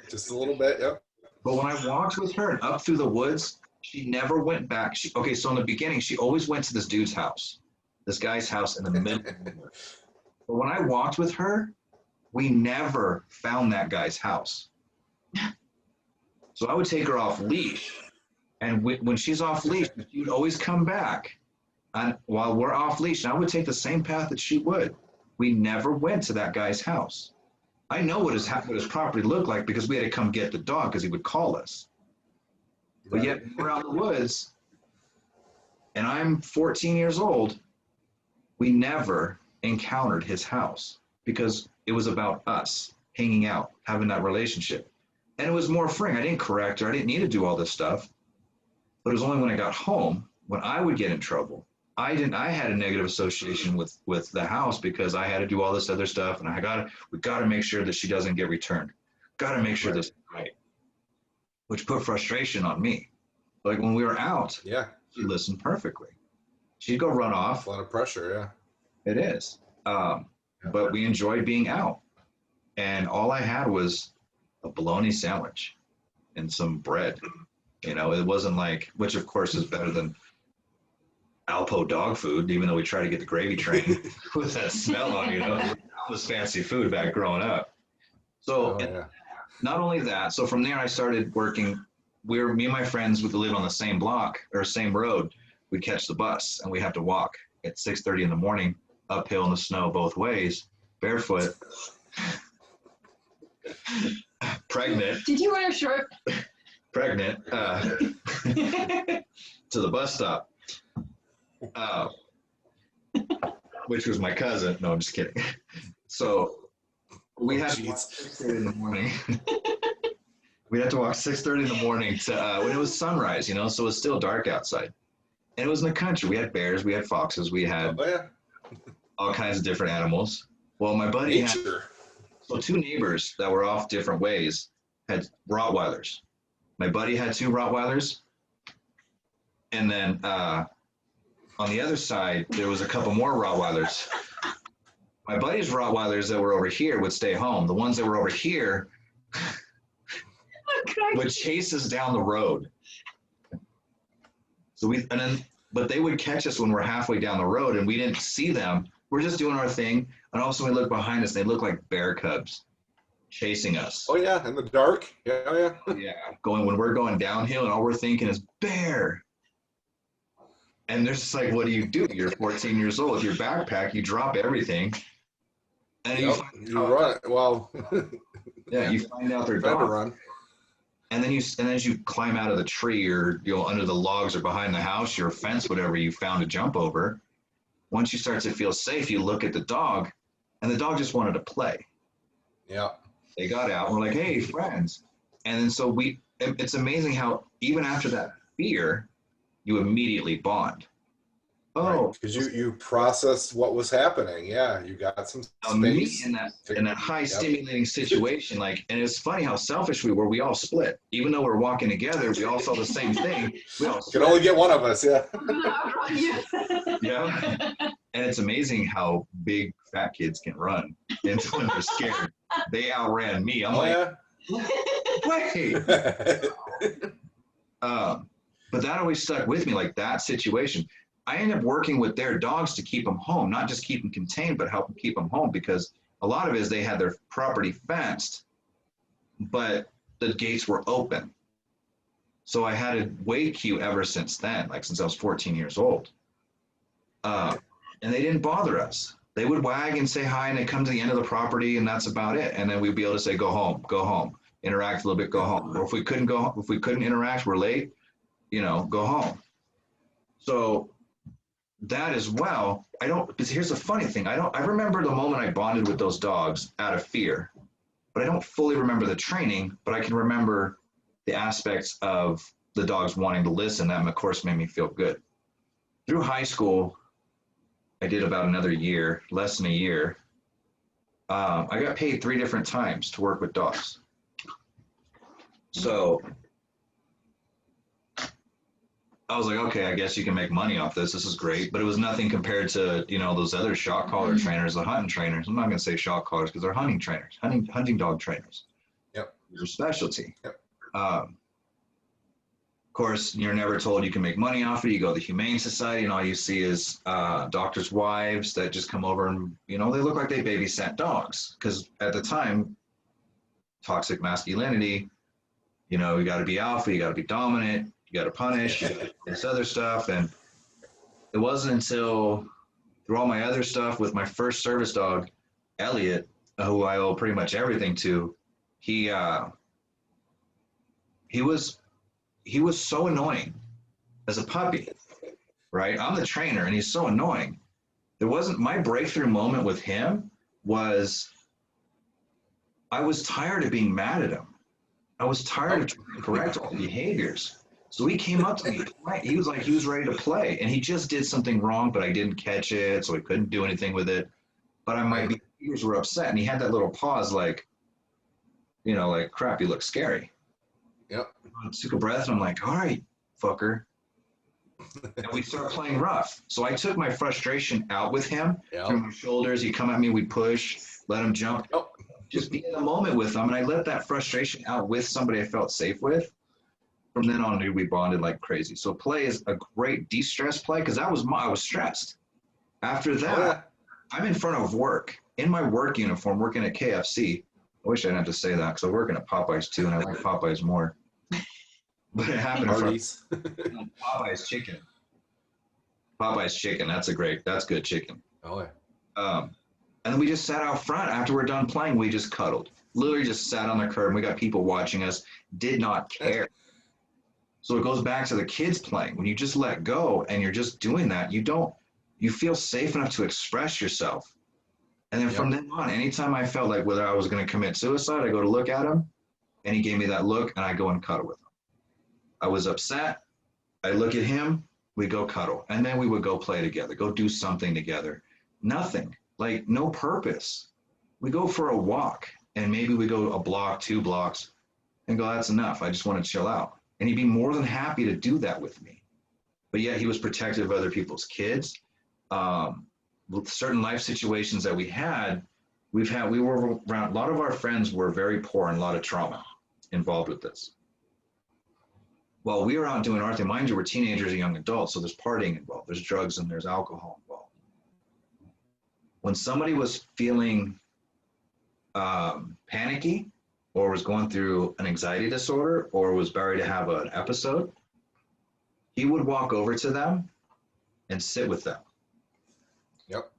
Just a little bit, yep. But when I walked with her and up through the woods, she never went back. So in the beginning, she always went to this dude's house, this guy's house in the middle of the woods. But when I walked with her, we never found that guy's house. So I would take her off leash. And when she's off leash, she would always come back. And while we're off leash, and I would take the same path that she would. We never went to that guy's house. I know what his property looked like because we had to come get the dog because he would call us. But yet we're out in the woods, and I'm 14 years old. We never encountered his house because it was about us hanging out, having that relationship. And it was more freeing. I didn't correct her. I didn't need to do all this stuff. But it was only when I got home, when I would get in trouble. I had a negative association with the house because I had to do all this other stuff, and we got to make sure that she doesn't get returned. Got to make sure this is right, which put frustration on me. Like when we were out, she listened perfectly. She'd go run off. A lot of pressure, yeah. It is, but we enjoyed being out, and all I had was a bologna sandwich and some bread. It wasn't which of course is better than Alpo dog food, even though we try to get the gravy train with that smell on, that was fancy food back growing up. So not only that, so from there I started working. Me and my friends would live on the same block or same road. We'd catch the bus and we have to walk at 6:30 in the morning, uphill in the snow both ways, barefoot, pregnant. Did you wear a shirt? Pregnant, to the bus stop. Which was my cousin. No, I'm just kidding. So we had to walk 6:30 in the morning. We had to walk 6:30 in the morning to when it was sunrise, so it was still dark outside. And it was in the country. We had bears, we had foxes, we had all kinds of different animals. Well, my buddy had two neighbors that were off different ways had Rottweilers. My buddy had 2 Rottweilers. And then on the other side, there was a couple more Rottweilers. My buddy's Rottweilers that were over here would stay home. The ones that were over here would chase us down the road. But they would catch us when we're halfway down the road and we didn't see them. We're just doing our thing. And all of a sudden we look behind us and they look like bear cubs chasing us. Oh yeah, in the dark. Yeah, yeah. Yeah, when we're going downhill, and all we're thinking is bear. And there's just like, what do? You're 14 years old with your backpack, you drop everything, and Yep, you run. Well, yeah, you find out they're trying to dogs. run. And then as you climb out of the tree or under the logs or behind the house, your fence, whatever you found to jump over, once you start to feel safe, you look at the dog, and the dog just wanted to play. Yeah. They got out, and we're like, hey, friends. And then so it's amazing how even after that fear, you immediately bond. Oh, because you processed what was happening. Yeah, you got some space in that high stimulating situation, like, and it's funny how selfish we were. We all split, even though we're walking together. We all saw the same thing. We all can only get one of us. Yeah. Yeah. And it's amazing how big fat kids can run. And when they're scared, they outran me. I'm wait. But that always stuck with me, like that situation. I ended up working with their dogs to keep them home, not just keep them contained, but help them keep them home, because a lot of it is they had their property fenced, but the gates were open. So I had a wait queue ever since then, like since I was 14 years old. And they didn't bother us. They would wag and say hi, and they come to the end of the property, and that's about it. And then we'd be able to say, go home, interact a little bit, go home. Or if we couldn't interact, we're late, go home. So that as well, because here's the funny thing, I remember the moment I bonded with those dogs out of fear, but I don't fully remember the training, but I can remember the aspects of the dogs wanting to listen. That, of course, made me feel good. Through high school, I did about another year, less than a year. I got paid 3 different times to work with dogs. So I was like, okay, I guess you can make money off this. This is great. But it was nothing compared to, those other shock collar trainers, the hunting trainers. I'm not going to say shock collars because they're hunting trainers, hunting dog trainers. Yep. Your specialty. Yep. Of course, you're never told you can make money off it. You go to the Humane Society, and all you see is doctors' wives that just come over and, they look like they babysat dogs. Because at the time, toxic masculinity, you got to be alpha, you got to be dominant, you got to punish, you gotta do this other stuff. And it wasn't until through all my other stuff with my first service dog, Elliot, who I owe pretty much everything to, he was so annoying as a puppy, right? I'm the trainer, and he's so annoying. My breakthrough moment with him was I was tired of being mad at him. I was tired of trying to correct all the behaviors. So he came up to me. He was ready to play, and he just did something wrong, but I didn't catch it, so I couldn't do anything with it. But my behaviors were upset, and he had that little pause, like, like, crap, you look scary. Yep. I took a breath, and I'm like, all right, fucker. And we start playing rough. So I took my frustration out with him through my shoulders. He'd come at me, we'd push, let him jump. Just be in the moment with him, and I let that frustration out with somebody I felt safe with. From then on, we bonded like crazy. So play is a great de-stress play, because I was stressed. After that, I'm in front of work, in my work uniform, working at KFC. I wish I didn't have to say that, because I'm working at Popeyes too, and I like Popeyes more. But it happened in front of Popeyes chicken. Popeyes chicken, that's good chicken. Oh yeah. And then we just sat out front after we're done playing. We just cuddled. Literally just sat on the curb, and we got people watching us, did not care. So it goes back to the kids playing. When you just let go and you're just doing that, you feel safe enough to express yourself. And then from then on, anytime I felt like whether I was going to commit suicide, I go to look at him, and he gave me that look, and I go and cuddle with him. I was upset. I look at him, we go cuddle. And then we would go play together, go do something together. Nothing, like no purpose. We go for a walk, and maybe we go a block, 2 blocks, and go, that's enough. I just want to chill out. And he'd be more than happy to do that with me. But yet he was protective of other people's kids. With certain life situations that we were around, a lot of our friends were very poor and a lot of trauma involved with this. Well, we were out doing our thing. Mind you, we're teenagers and young adults, so there's partying involved. There's drugs and there's alcohol involved. When somebody was feeling panicky or was going through an anxiety disorder or was ready to have an episode, he would walk over to them and sit with them. Yep.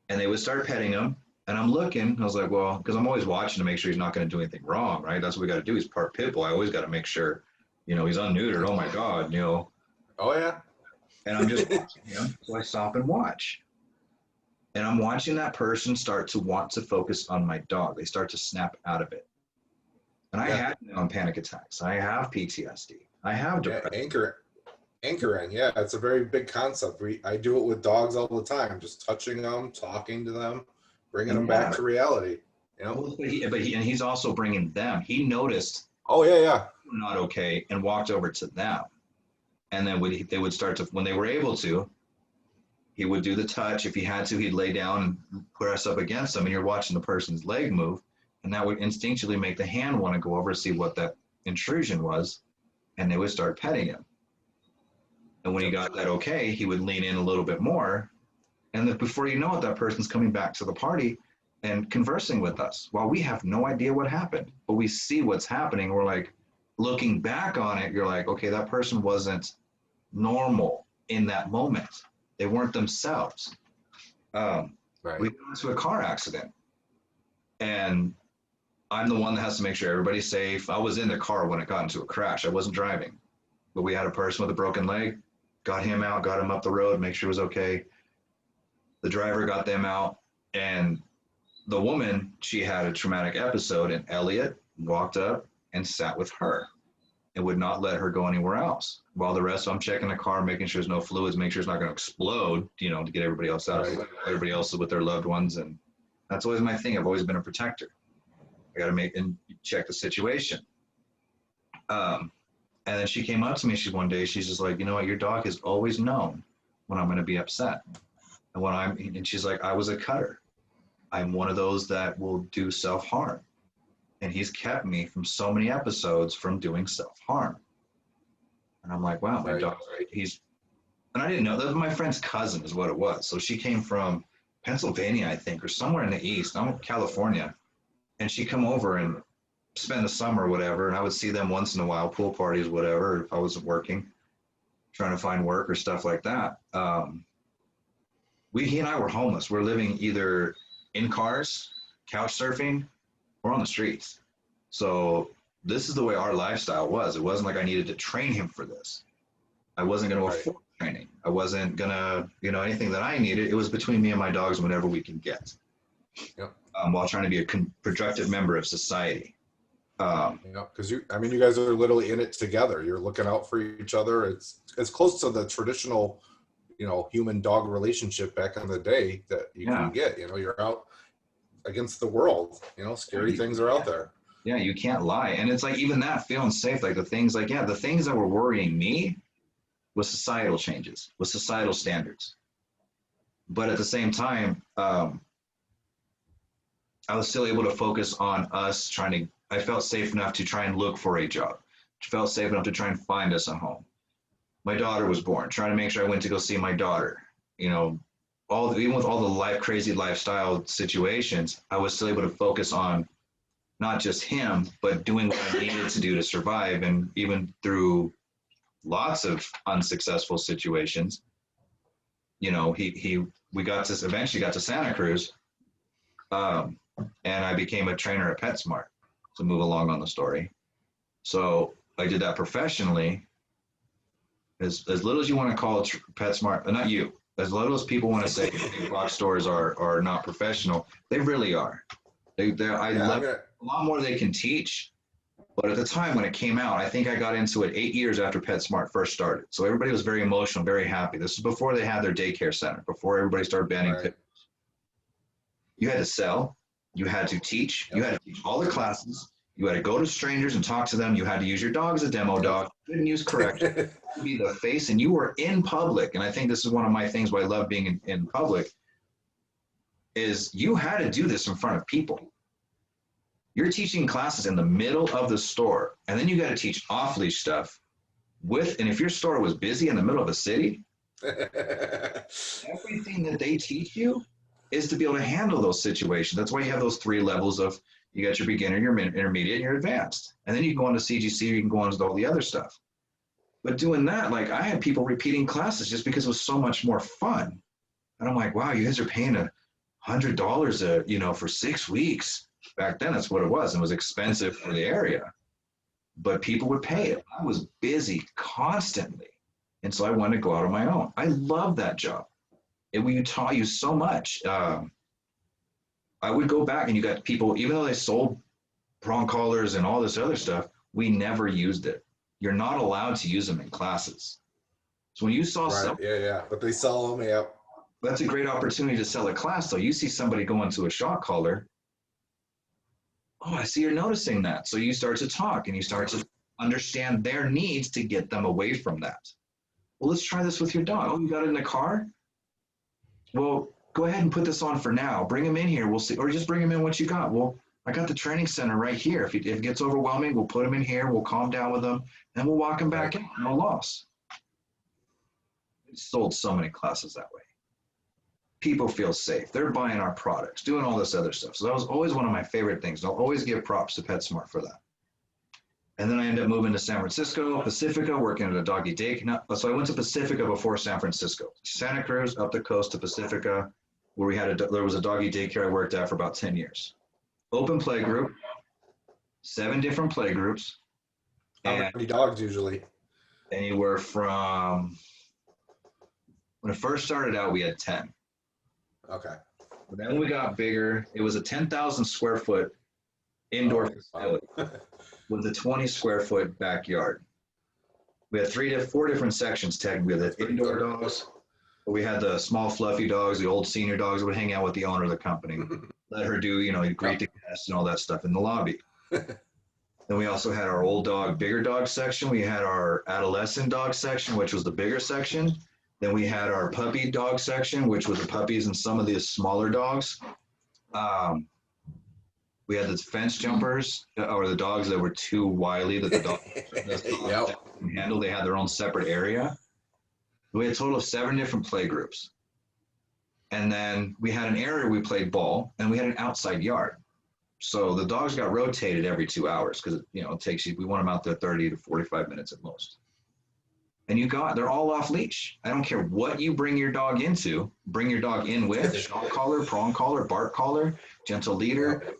And they would start petting him. And I'm looking, I was like, well, because I'm always watching to make sure he's not going to do anything wrong, right? That's what we got to do. He's part pit bull. I always got to make sure, he's unneutered. Oh my God, Oh yeah. And I'm just watching him. So I stop and watch. And I'm watching that person start to want to focus on my dog. They start to snap out of it. And I had panic attacks. I have PTSD. I have depression. Anchoring. Yeah, it's a very big concept. I do it with dogs all the time, just touching them, talking to them, bringing them back to reality. Well, but he's also bringing them. He noticed. Oh yeah. Not okay, and walked over to them. And then they would start to, when they were able to, he would do the touch. If he had to, he'd lay down and put us up against him, and you're watching the person's leg move, and that would instinctually make the hand want to go over to see what that intrusion was, and they would start petting him. And when he got that okay, he would lean in a little bit more, and then before you know it, that person's coming back to the party and conversing with us. While we have no idea what happened, but we see what's happening. We're like, looking back on it, you're like, okay, that person wasn't normal in that moment. They weren't themselves. Right. We got into a car accident, and I'm the one that has to make sure everybody's safe. I was in the car when it got into a crash. I wasn't driving, but we had a person with a broken leg, got him out, got him up the road, make sure it was okay. The driver got them out, and the woman, she had a traumatic episode, and Elliot walked up and sat with her and would not let her go anywhere else. While the rest, I'm checking the car, making sure there's no fluids, make sure it's not going to explode, to get everybody else out. Right. Everybody else is with their loved ones. And that's always my thing. I've always been a protector. I got to make and check the situation. And then she came up to me, one day, she's just like, you know what, your dog has always known when I'm going to be upset. And she's like, I was a cutter. I'm one of those that will do self-harm. And he's kept me from so many episodes from doing self-harm. And I'm like, wow, my dog's right. And I didn't know, that was my friend's cousin is what it was. So she came from Pennsylvania, I think, or somewhere in the East. I'm in California. And she'd come over and spend the summer or whatever. And I would see them once in a while, pool parties, whatever, if I wasn't working, trying to find work or stuff like that. He and I were homeless. We're living either in cars, couch surfing, or on the streets. So this is the way our lifestyle was. It wasn't like I needed to train him for this. I wasn't going to afford training. I wasn't going to, anything that I needed. It was between me and my dogs, whatever we can get. Yep. While trying to be a productive member of society. Because you guys are literally in it together. You're looking out for each other. It's close to the traditional, human dog relationship back in the day that you can get. You're out against the world. Scary things are out there. Yeah, you can't lie. And it's like even that feeling safe, like the things that were worrying me was societal changes, was societal standards. But at the same time, I was still able to focus on us I felt safe enough to try and look for a job. Felt safe enough to try and find us a home. My daughter was born, trying to make sure I went to go see my daughter. Even with all the crazy lifestyle situations, I was still able to focus on not just him, but doing what I needed to do to survive. And even through lots of unsuccessful situations, we eventually got to Santa Cruz, and I became a trainer at PetSmart to move along on the story. So I did that professionally. As little as you want to call it PetSmart, not you, as little as people want to say big box stores are not professional, they really are. A lot more they can teach. But at the time when it came out, I think I got into it 8 years after PetSmart first started. So everybody was very emotional, very happy. This is before they had their daycare center, before everybody started banning pit bulls. You had to sell, you had to teach, you had to teach all the classes, you had to go to strangers and talk to them, you had to use your dog as a demo dog, you couldn't use correction, you had to be the face, and you were in public. And I think this is one of my things why I love being in public, is you had to do this in front of people. You're teaching classes in the middle of the store, and then you got to teach off-leash stuff and if your store was busy in the middle of a city, everything that they teach you is to be able to handle those situations. That's why you have those 3 levels of, you got your beginner, your intermediate, and your advanced. And then you can go on to CGC, you can go on to all the other stuff. But doing that, like I had people repeating classes just because it was so much more fun. And I'm like, wow, you guys are paying $100 for 6 weeks. Back then, that's what it was. It was expensive for the area, but people would pay it. I was busy constantly. And so I wanted to go out on my own. I love that job. We taught you so much. I would go back and you got people, even though they sold prong collars and all this other stuff, we never used it. You're not allowed to use them in classes. So when you saw Right. Yeah. But they sell them. Yeah. That's a great opportunity to sell a class. So you see somebody going to a shock collar. Oh, I see you're noticing that. So you start to talk and you start to understand their needs to get them away from that. Well, let's try this with your dog. Oh, you got it in the car? Well, go ahead and put this on for now. Bring him in here. We'll see. Or just bring him in what you got. Well, I got the training center right here. If it gets overwhelming, we'll put him in here. We'll calm down with him and we'll walk him back in. No loss. We sold so many classes that way. People feel safe. They're buying our products, doing all this other stuff. So that was always one of my favorite things. I'll always give props to PetSmart for that. And then I ended up moving to San Francisco, Pacifica, working at a doggy daycare. So I went to Pacifica before San Francisco. Santa Cruz, up the coast to Pacifica, where there was a doggy daycare I worked at for about 10 years. Open play group, 7 different play groups. How many dogs usually? Anywhere from, when it first started out, we had 10. Okay. But then we got bigger. It was a 10,000 square foot indoor facility with a 20 square foot backyard. We had 4 different sections technically. We had the indoor dogs, but we had the small fluffy dogs, the old senior dogs that would hang out with the owner of the company. Let her do, greet the guests and all that stuff in the lobby. Then we also had our old dog, bigger dog section. We had our adolescent dog section, which was the bigger section. Then we had our puppy dog section, which was the puppies and some of the smaller dogs. We had the fence jumpers, or the dogs that were too wily that the dogs couldn't handle. They had their own separate area. We had a total of 7 different play groups. And then we had an area we played ball, and we had an outside yard. So the dogs got rotated every 2 hours because it takes you. We want them out there 30 to 45 minutes at most. And they're all off leash. I don't care what you bring your dog into. Bring your dog in with shock collar, prong collar, bark collar, gentle leader,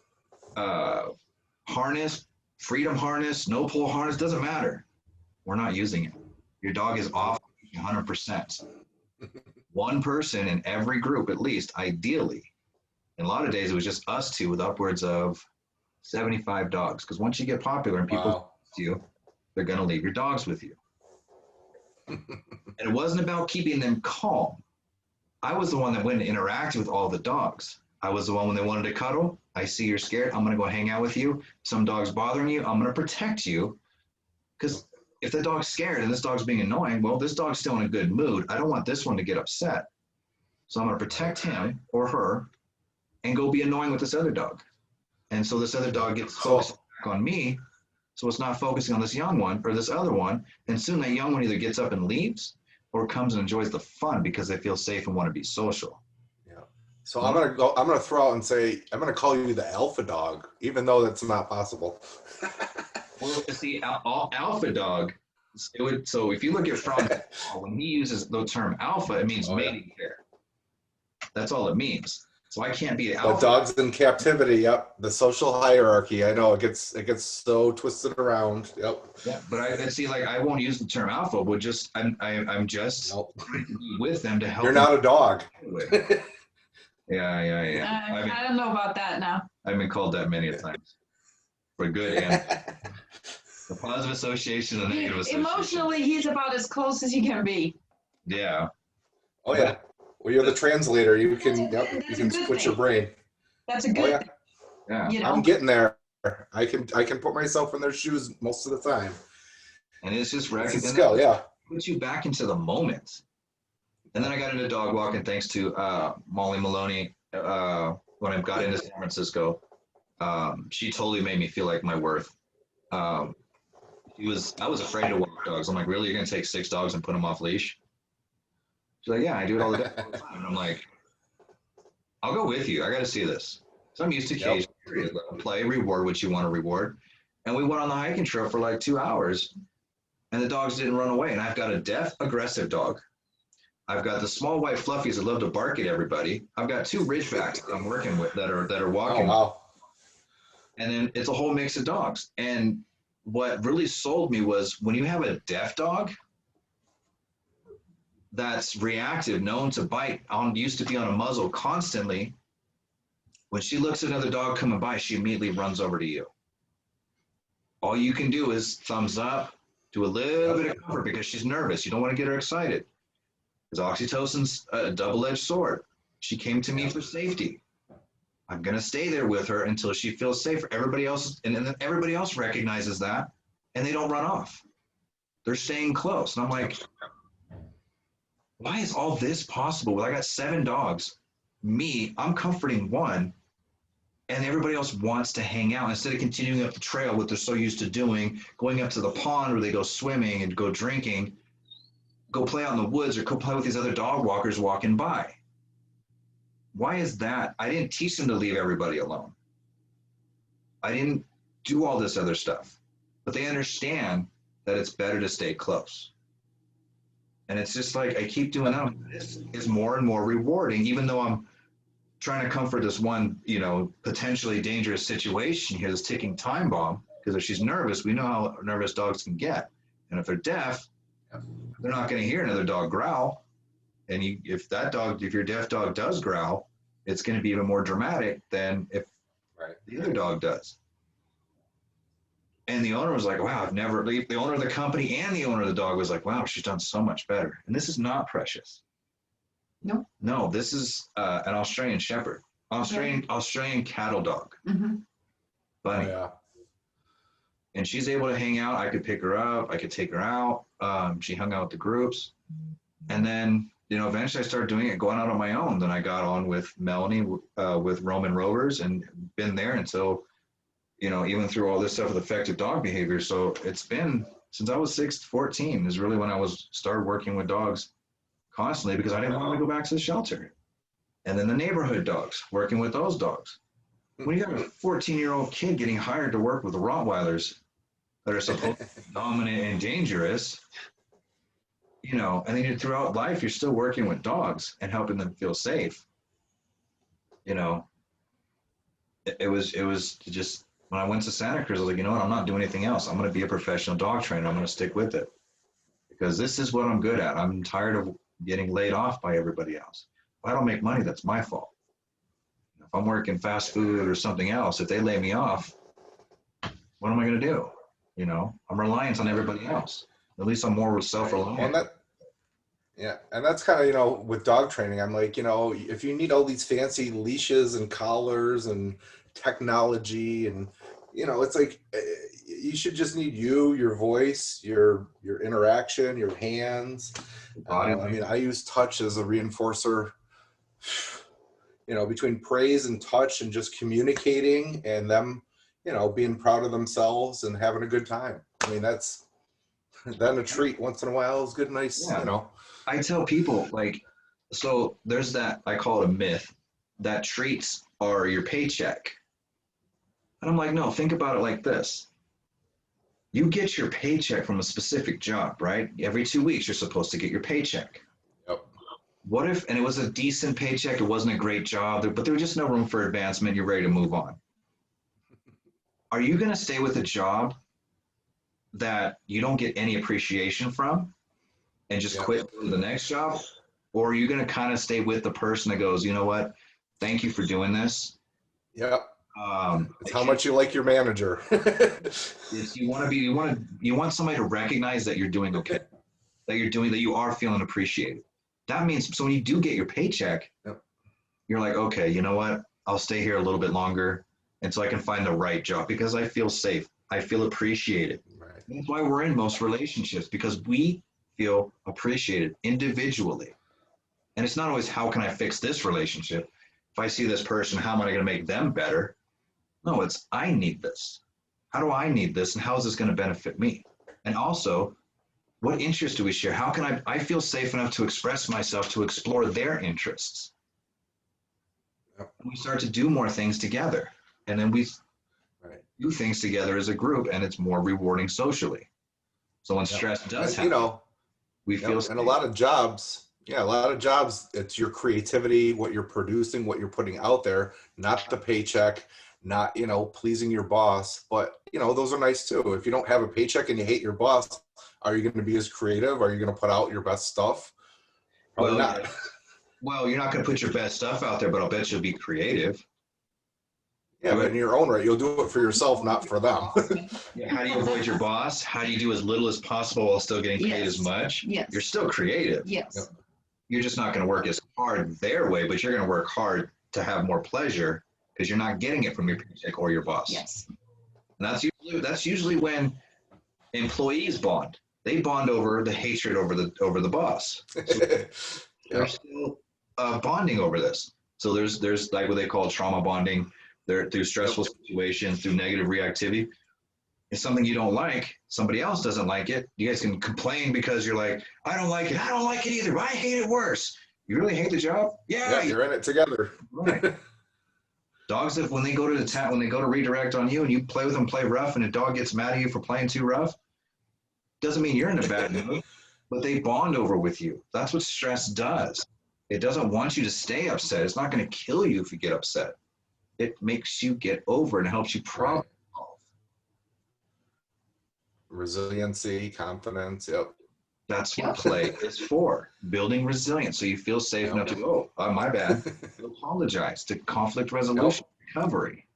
harness, freedom harness, no pull harness. Doesn't matter. We're not using it. Your dog is off 100%. One person in every group, at least, ideally. And a lot of days it was just us 2 with upwards of 75 dogs. Because once you get popular and people see you, they're going to leave your dogs with you. And it wasn't about keeping them calm. I was the one that went and interacted with all the dogs. I was the one when they wanted to cuddle. I see you're scared. I'm going to go hang out with you. Some dog's bothering you. I'm going to protect you. Because if the dog's scared and this dog's being annoying, well, this dog's still in a good mood. I don't want this one to get upset. So I'm going to protect him or her and go be annoying with this other dog. And so this other dog gets focused back on me. So it's not focusing on this young one or this other one. And soon that young one either gets up and leaves or comes and enjoys the fun because they feel safe and want to be social. Yeah. So I'm going to throw out and say, I'm going to call you the alpha dog, even though that's not possible. Well, see, alpha dog, so if you look at Franz, when he uses the term alpha, it means mating pair. That's all it means. So I can't be an alpha. The dogs in captivity, yep. The social hierarchy, I know it gets so twisted around. Yep. Yeah, but I won't use the term alpha, but I'm just with them to help. You're not a dog. Yeah. I don't know about that now. I've been called that many a times. For good and the positive association and negative association. Emotionally, he's about as close as he can be. Yeah. Oh yeah. Well, you're the translator. You can switch your brain. That's a good thing. Yeah. I'm getting there. I can put myself in their shoes most of the time. And it's just skill, puts you back into the moment. And then I got into dog walking thanks to Molly Maloney when I got into San Francisco. She totally made me feel like my worth. I was afraid to walk dogs. I'm like, really? You're going to take 6 dogs and put them off leash? She's like, yeah, I do it all the time. And I'm like, I'll go with you. I got to see this. So I'm used to cage play, reward what you want to reward. And we went on the hiking trail for like 2 hours, and the dogs didn't run away. And I've got a deaf, aggressive dog. I've got the small white fluffies that love to bark at everybody. I've got 2 Ridgebacks that I'm working with that are walking. Oh, wow. And then it's a whole mix of dogs. And what really sold me was when you have a deaf dog that's reactive, known to bite, used to be on a muzzle constantly, when she looks at another dog coming by, she immediately runs over to you. All you can do is thumbs up, do a little bit of comfort because she's nervous. You don't want to get her excited. Because oxytocin's a double-edged sword. She came to me for safety. I'm going to stay there with her until she feels safe. Everybody else, and then everybody else recognizes that, and they don't run off. They're staying close. And I'm like, why is all this possible? Well, I got 7 dogs. I'm comforting 1, and everybody else wants to hang out instead of continuing up the trail, what they're so used to doing, going up to the pond where they go swimming and go drinking, go play out in the woods or go play with these other dog walkers walking by. Why is that? I didn't teach them to leave everybody alone. I didn't do all this other stuff, but they understand that it's better to stay close. And it's just like, I keep doing that. This is more and more rewarding, even though I'm trying to comfort this one, potentially dangerous situation here, this ticking time bomb, because if she's nervous, we know how nervous dogs can get. And if they're deaf, they're not going to hear another dog growl. And if your deaf dog does growl, it's going to be even more dramatic than if the other dog does. And the owner was like, wow, the owner of the company and the owner of the dog was like, wow, she's done so much better. And this is not Precious. No, this is an Australian Shepherd, Australian cattle dog. Mm-hmm. Bunny. Oh, yeah. And she's able to hang out. I could pick her up. I could take her out. She hung out with the groups. And then, eventually I started doing it, going out on my own. Then I got on with Melanie, with Roman Rovers, and been there until, even through all this stuff with effective dog behavior. So it's been, since I was 14 is really when I started working with dogs constantly, because I didn't want to go back to the shelter. And then the neighborhood dogs, working with those dogs. When you got a 14-year-old kid getting hired to work with the Rottweilers that are supposed to be dominant and dangerous, and then throughout life, you're still working with dogs and helping them feel safe. It was just, when I went to Santa Cruz, I was like, you know what, I'm not doing anything else. I'm going to be a professional dog trainer. I'm going to stick with it because this is what I'm good at. I'm tired of getting laid off by everybody else. If I don't make money, that's my fault. If I'm working fast food or something else, if they lay me off, what am I going to do? I'm reliant on everybody else. At least I'm more self-reliant. And that's kind of, with dog training, I'm like, if you need all these fancy leashes and collars and technology and, it's like, you should just need your voice, your interaction, your hands. I use touch as a reinforcer, between praise and touch and just communicating and them, being proud of themselves and having a good time. That's then a treat once in a while is good, nice, I tell people, so there's that, I call it a myth, that treats are your paycheck. And I'm like, no, think about it like this. You get your paycheck from a specific job, right? Every 2 weeks, you're supposed to get your paycheck. Yep. What if, and it was a decent paycheck, it wasn't a great job, but there was just no room for advancement, you're ready to move on. Are you going to stay with a job that you don't get any appreciation from and just quit to the next job? Or are you going to kind of stay with the person that goes, you know what, thank you for doing this? Yep. It's how much you like your manager. You want somebody to recognize that you're doing okay, that you are feeling appreciated. That means, so when you do get your paycheck, you're like, okay, you know what, I'll stay here a little bit longer until I can find the right job because I feel safe. I feel appreciated. Right. That's why we're in most relationships, because we feel appreciated individually. And it's not always, how can I fix this relationship? If I see this person, how am I going to make them better? No, it's, I need this. How do I need this? And how is this going to benefit me? And also, what interests do we share? How can I feel safe enough to express myself, to explore their interests? And we start to do more things together. And then we Right. do things together as a group, and it's more rewarding socially. So when stress does And, happen, we feel and a lot of jobs, it's your creativity, what you're producing, what you're putting out there, not the paycheck, not, pleasing your boss. But, those are nice too. If you don't have a paycheck and you hate your boss, are you going to be as creative? Are you going to put out your best stuff? Probably well, not. yeah. Well, you're not going to put your best stuff out there, but I'll bet you'll be creative. Yeah, but in your own right, you'll do it for yourself, not for them. Yeah, how do you avoid your boss? How do you do as little as possible while still getting paid as much? Yes. You're still creative. Yes. You're just not going to work as hard their way, but you're going to work hard to have more pleasure because you're not getting it from your paycheck or your boss. Yes. And that's usually when employees bond. They bond over the hatred over the boss. So they're still bonding over this. So there's like what they call trauma bonding. Through stressful situations, through negative reactivity. If something you don't like, somebody else doesn't like it, you guys can complain because you're like, I don't like it. I don't like it either. But I hate it worse. You really hate the job? Yeah. You're in it together. Right. Dogs, when they go to redirect on you and you play with them, play rough, and a dog gets mad at you for playing too rough, doesn't mean you're in a bad mood, but they bond over with you. That's what stress does. It doesn't want you to stay upset. It's not going to kill you if you get upset. It makes you get over and helps you problem solve. Resiliency, confidence. Yep. That's what play is for, building resilience. So you feel safe enough to go, oh, my bad. To apologize, to conflict resolution, recovery.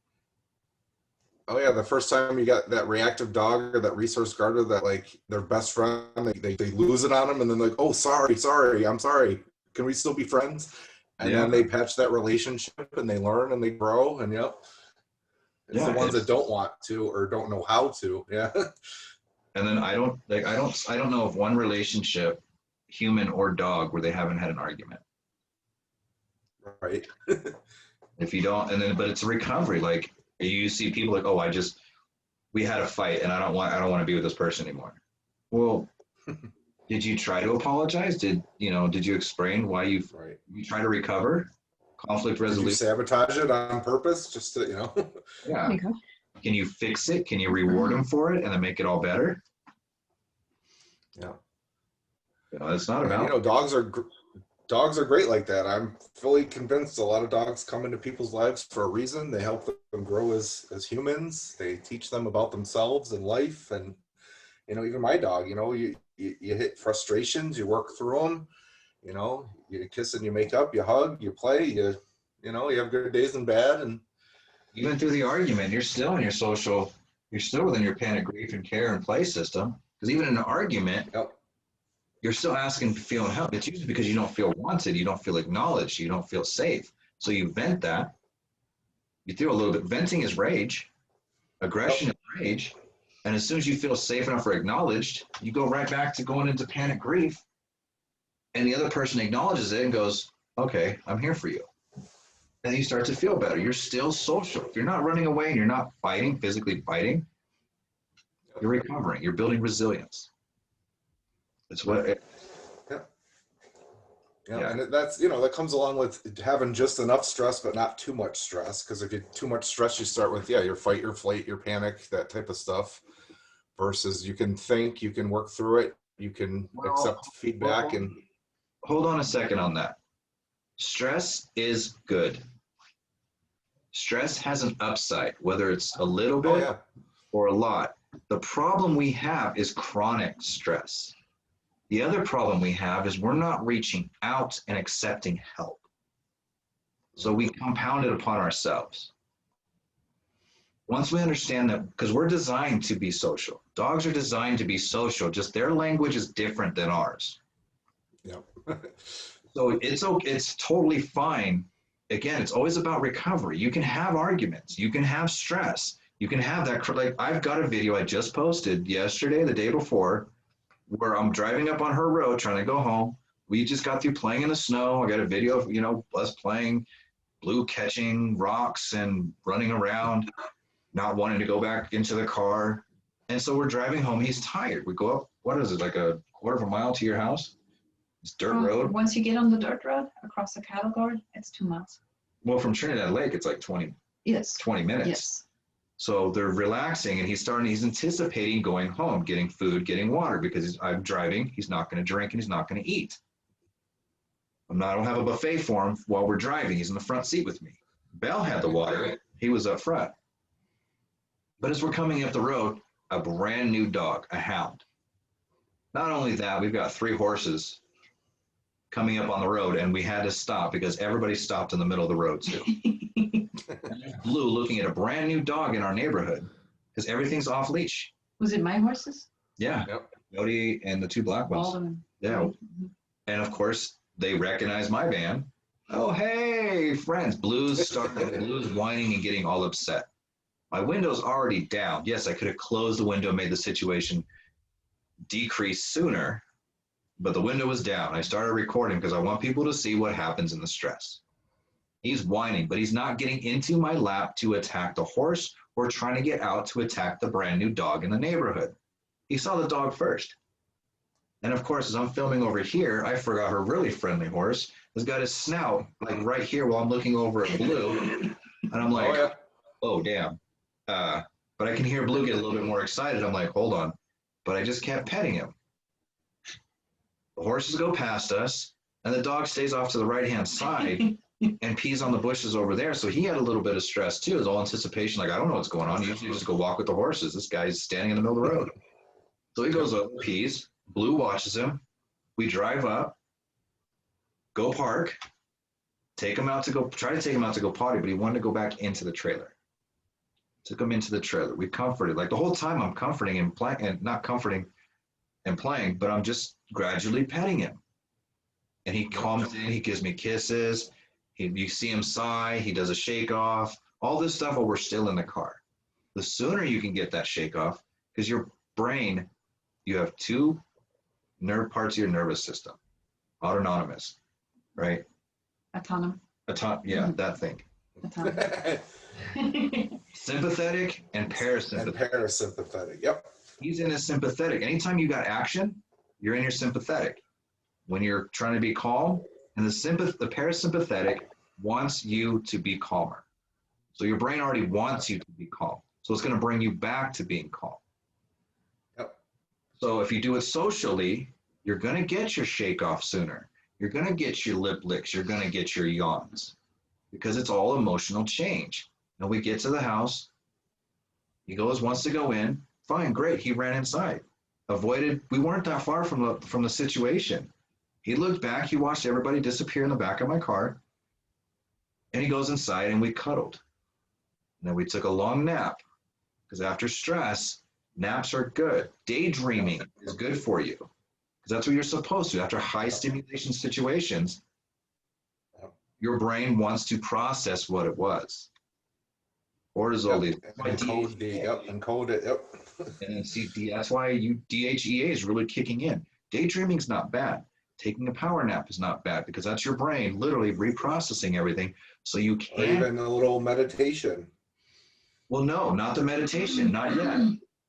Oh yeah, the first time you got that reactive dog or that resource guarder that like their best friend, they lose it on them and then like, oh, sorry, I'm sorry. Can we still be friends? And then they patch that relationship and they learn and they grow and it's the ones that don't want to or don't know how to. Yeah. And then I don't know of one relationship, human or dog, where they haven't had an argument. Right. If you don't, but it's a recovery. Like you see people like, oh, we had a fight and I don't want to be with this person anymore. Well, did you try to apologize? Did you explain why you try to recover? Conflict resolution. Did you sabotage it on purpose just to, Yeah. Can you fix it? Can you reward them for it and then make it all better? Yeah. It's not about. Dogs are great like that. I'm fully convinced a lot of dogs come into people's lives for a reason. They help them grow as humans. They teach them about themselves and life. And, even my dog, you hit frustrations, you work through them, you kiss and you make up, you hug, you play, you have good days and bad. And even through the argument, you're still in your social, you're still within your panic, grief, and care and play system. Because even in an argument, you're still asking, feeling help. It's usually because you don't feel wanted, you don't feel acknowledged, you don't feel safe. So you vent that. You feel a little bit. Venting is rage. Aggression is rage. And as soon as you feel safe enough or acknowledged, you go right back to going into panic, grief. And the other person acknowledges it and goes, okay, I'm here for you. And you start to feel better. You're still social. If you're not running away and you're not fighting, physically fighting, you're recovering. You're building resilience. It's what. And that's, that comes along with having just enough stress, but not too much stress. Because if you too much stress, you start with, your fight, your flight, your panic, that type of stuff. Versus you can think, you can work through it, you can accept feedback. And hold on a second on that. Stress is good. Stress has an upside, whether it's a little bit or a lot. The problem we have is chronic stress. The other problem we have is we're not reaching out and accepting help. So we compound it upon ourselves. Once we understand that, because we're designed to be social. Dogs are designed to be social, just their language is different than ours. So it's totally fine. Again, it's always about recovery. You can have arguments. You can have stress. You can have that. Like I've got a video I just posted yesterday, the day before, where I'm driving up on her road trying to go home. We just got through playing in the snow. I got a video of, us playing blue, catching rocks and running around, not wanting to go back into the car. And so we're driving home. He's tired. We go up, what is it, like a quarter of a mile to your house? It's dirt road. Once you get on the dirt road across the cattle guard, it's 2 miles. Well, from Trinidad Lake, it's like 20 Yes. 20 minutes. Yes. So they're relaxing, and he's anticipating going home, getting food, getting water, because I'm driving. He's not going to drink, and he's not going to eat. I don't have a buffet for him while we're driving. He's in the front seat with me. Belle had the water. He was up front. But as we're coming up the road, a brand new dog, a hound. Not only that, we've got 3 horses coming up on the road, and we had to stop because everybody stopped in the middle of the road too. Blue looking at a brand new dog in our neighborhood because everything's off leash. Was it my horses? Yeah. Yep. Jody and the 2 black ones. All of them. Yeah. Mm-hmm. And of course, they recognize my van. Oh, hey, friends. Blue's whining and getting all upset. My window's already down. Yes, I could have closed the window and made the situation decrease sooner, but the window was down. I started recording because I want people to see what happens in the stress. He's whining, but he's not getting into my lap to attack the horse or trying to get out to attack the brand new dog in the neighborhood. He saw the dog first. And of course, as I'm filming over here, I forgot her really friendly horse has got his snout like right here while I'm looking over at Blue. And I'm like, oh, damn. But I can hear Blue get a little bit more excited. I'm like, hold on. But I just kept petting him. The horses go past us, and the dog stays off to the right-hand side and pees on the bushes over there. So he had a little bit of stress too. It was all anticipation, like, I don't know what's going on. Usually just go walk with the horses. This guy's standing in the middle of the road. So he goes up, pees. Blue watches him. We drive up, go park, try to take him out to go potty, but he wanted to go back into the trailer. Took him into the trailer. We comforted. Like the whole time I'm comforting and playing, and not comforting and playing, but I'm just gradually petting him. And he calms in, he gives me kisses. You see him sigh, he does a shake off, all this stuff while we're still in the car. The sooner you can get that shake off, because your brain, you have 2 nerve parts of your nervous system. Autonomous, right? Autonomous. That thing. Autonomous. Sympathetic and parasympathetic. And parasympathetic, yep. He's in his sympathetic. Anytime you got action, you're in your sympathetic. When you're trying to be calm, and the parasympathetic wants you to be calmer. So your brain already wants you to be calm. So it's going to bring you back to being calm. Yep. So if you do it socially, you're going to get your shake off sooner. You're going to get your lip licks. You're going to get your yawns because it's all emotional change. And we get to the house. He wants to go in. Fine, great. He ran inside. We weren't that far from the situation. He looked back. He watched everybody disappear in the back of my car. And he goes inside and we cuddled. And then we took a long nap because after stress, naps are good. Daydreaming is good for you because that's what you're supposed to. After high stimulation situations, your brain wants to process what it was. Cortisol, encode it, yep. And then see, that's why DHEA is really kicking in. Daydreaming is not bad. Taking a power nap is not bad because that's your brain literally reprocessing everything so you can. Or even a little meditation. Well, no, not the meditation, not yet.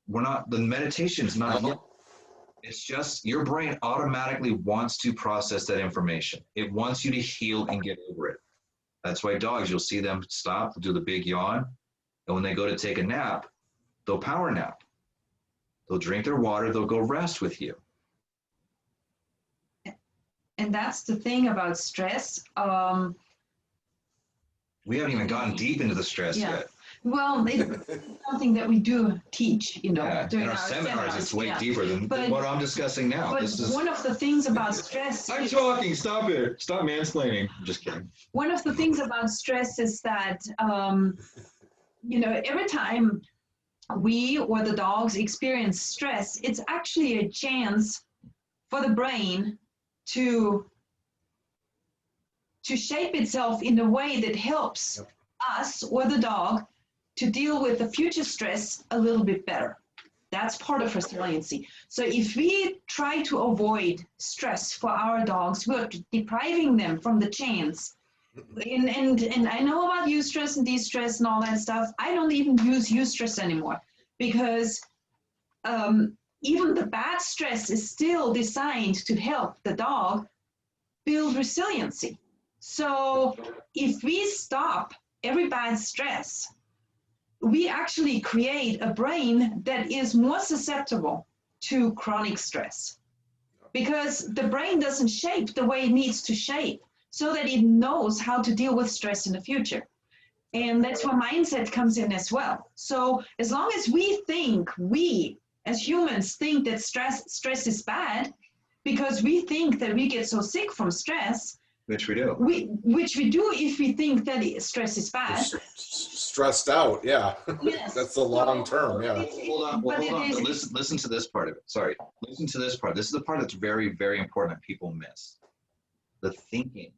The meditation's not yet. It's just your brain automatically wants to process that information. It wants you to heal and get over it. That's why dogs, you'll see them stop, do the big yawn. And when they go to take a nap, they'll power nap. They'll drink their water, they'll go rest with you. And that's the thing about stress. We haven't even gotten deep into the stress yet. Well, it's something that we do teach, Yeah, during in our seminars, it's way deeper than what I'm discussing now. But one of the things about stress. I'm talking, stop it. Stop mansplaining. I'm just kidding. One of the things about stress is that, every time we or the dogs experience stress, it's actually a chance for the brain to shape itself in a way that helps us or the dog to deal with the future stress a little bit better. That's part of resiliency. So if we try to avoid stress for our dogs, we're depriving them from the chance. And I know about eustress and de-stress and all that stuff. I don't even use eustress anymore because even the bad stress is still designed to help the dog build resiliency. So if we stop every bad stress, we actually create a brain that is more susceptible to chronic stress, because the brain doesn't shape the way it needs to shape so that it knows how to deal with stress in the future. And that's where mindset comes in as well. So as long as we as humans think that stress is bad, because we think that we get so sick from stress, Which we do. Which we do if we think that stress is bad. Stressed out, yeah. Yes. That's the long term, yeah. Hold on. But listen to this part of it. Sorry. Listen to this part. This is the part that's very, very important that people miss. The thinking.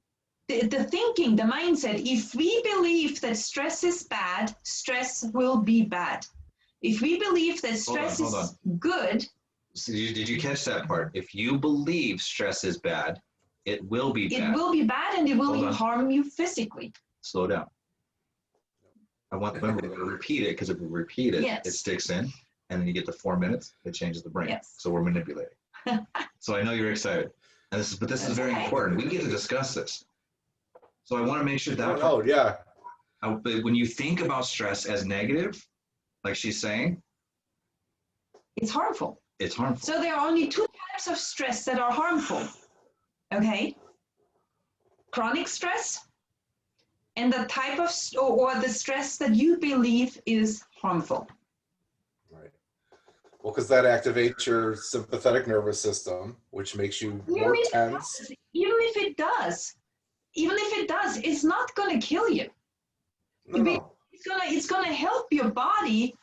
The thinking, the mindset. If we believe that stress is bad, stress will be bad. If we believe that stress is good. So did you catch that part? If you believe stress is bad, it will be bad. It will be bad, and it will harm you physically. Slow down. I want to repeat it, because if we repeat it, it sticks in, and then you get to 4 minutes, it changes the brain. Yes. So we're manipulating. So I know you're excited, and this is very important. We get to discuss this. So I want to make sure that when you think about stress as negative, like she's saying, it's harmful. It's harmful. So there are only 2 types of stress that are harmful. Okay? Chronic stress, and the type of, or the stress that you believe is harmful. Right. Well, because that activates your sympathetic nervous system, which makes you more tense. Even if it does, it's not going to kill you. No. It's going to help your body.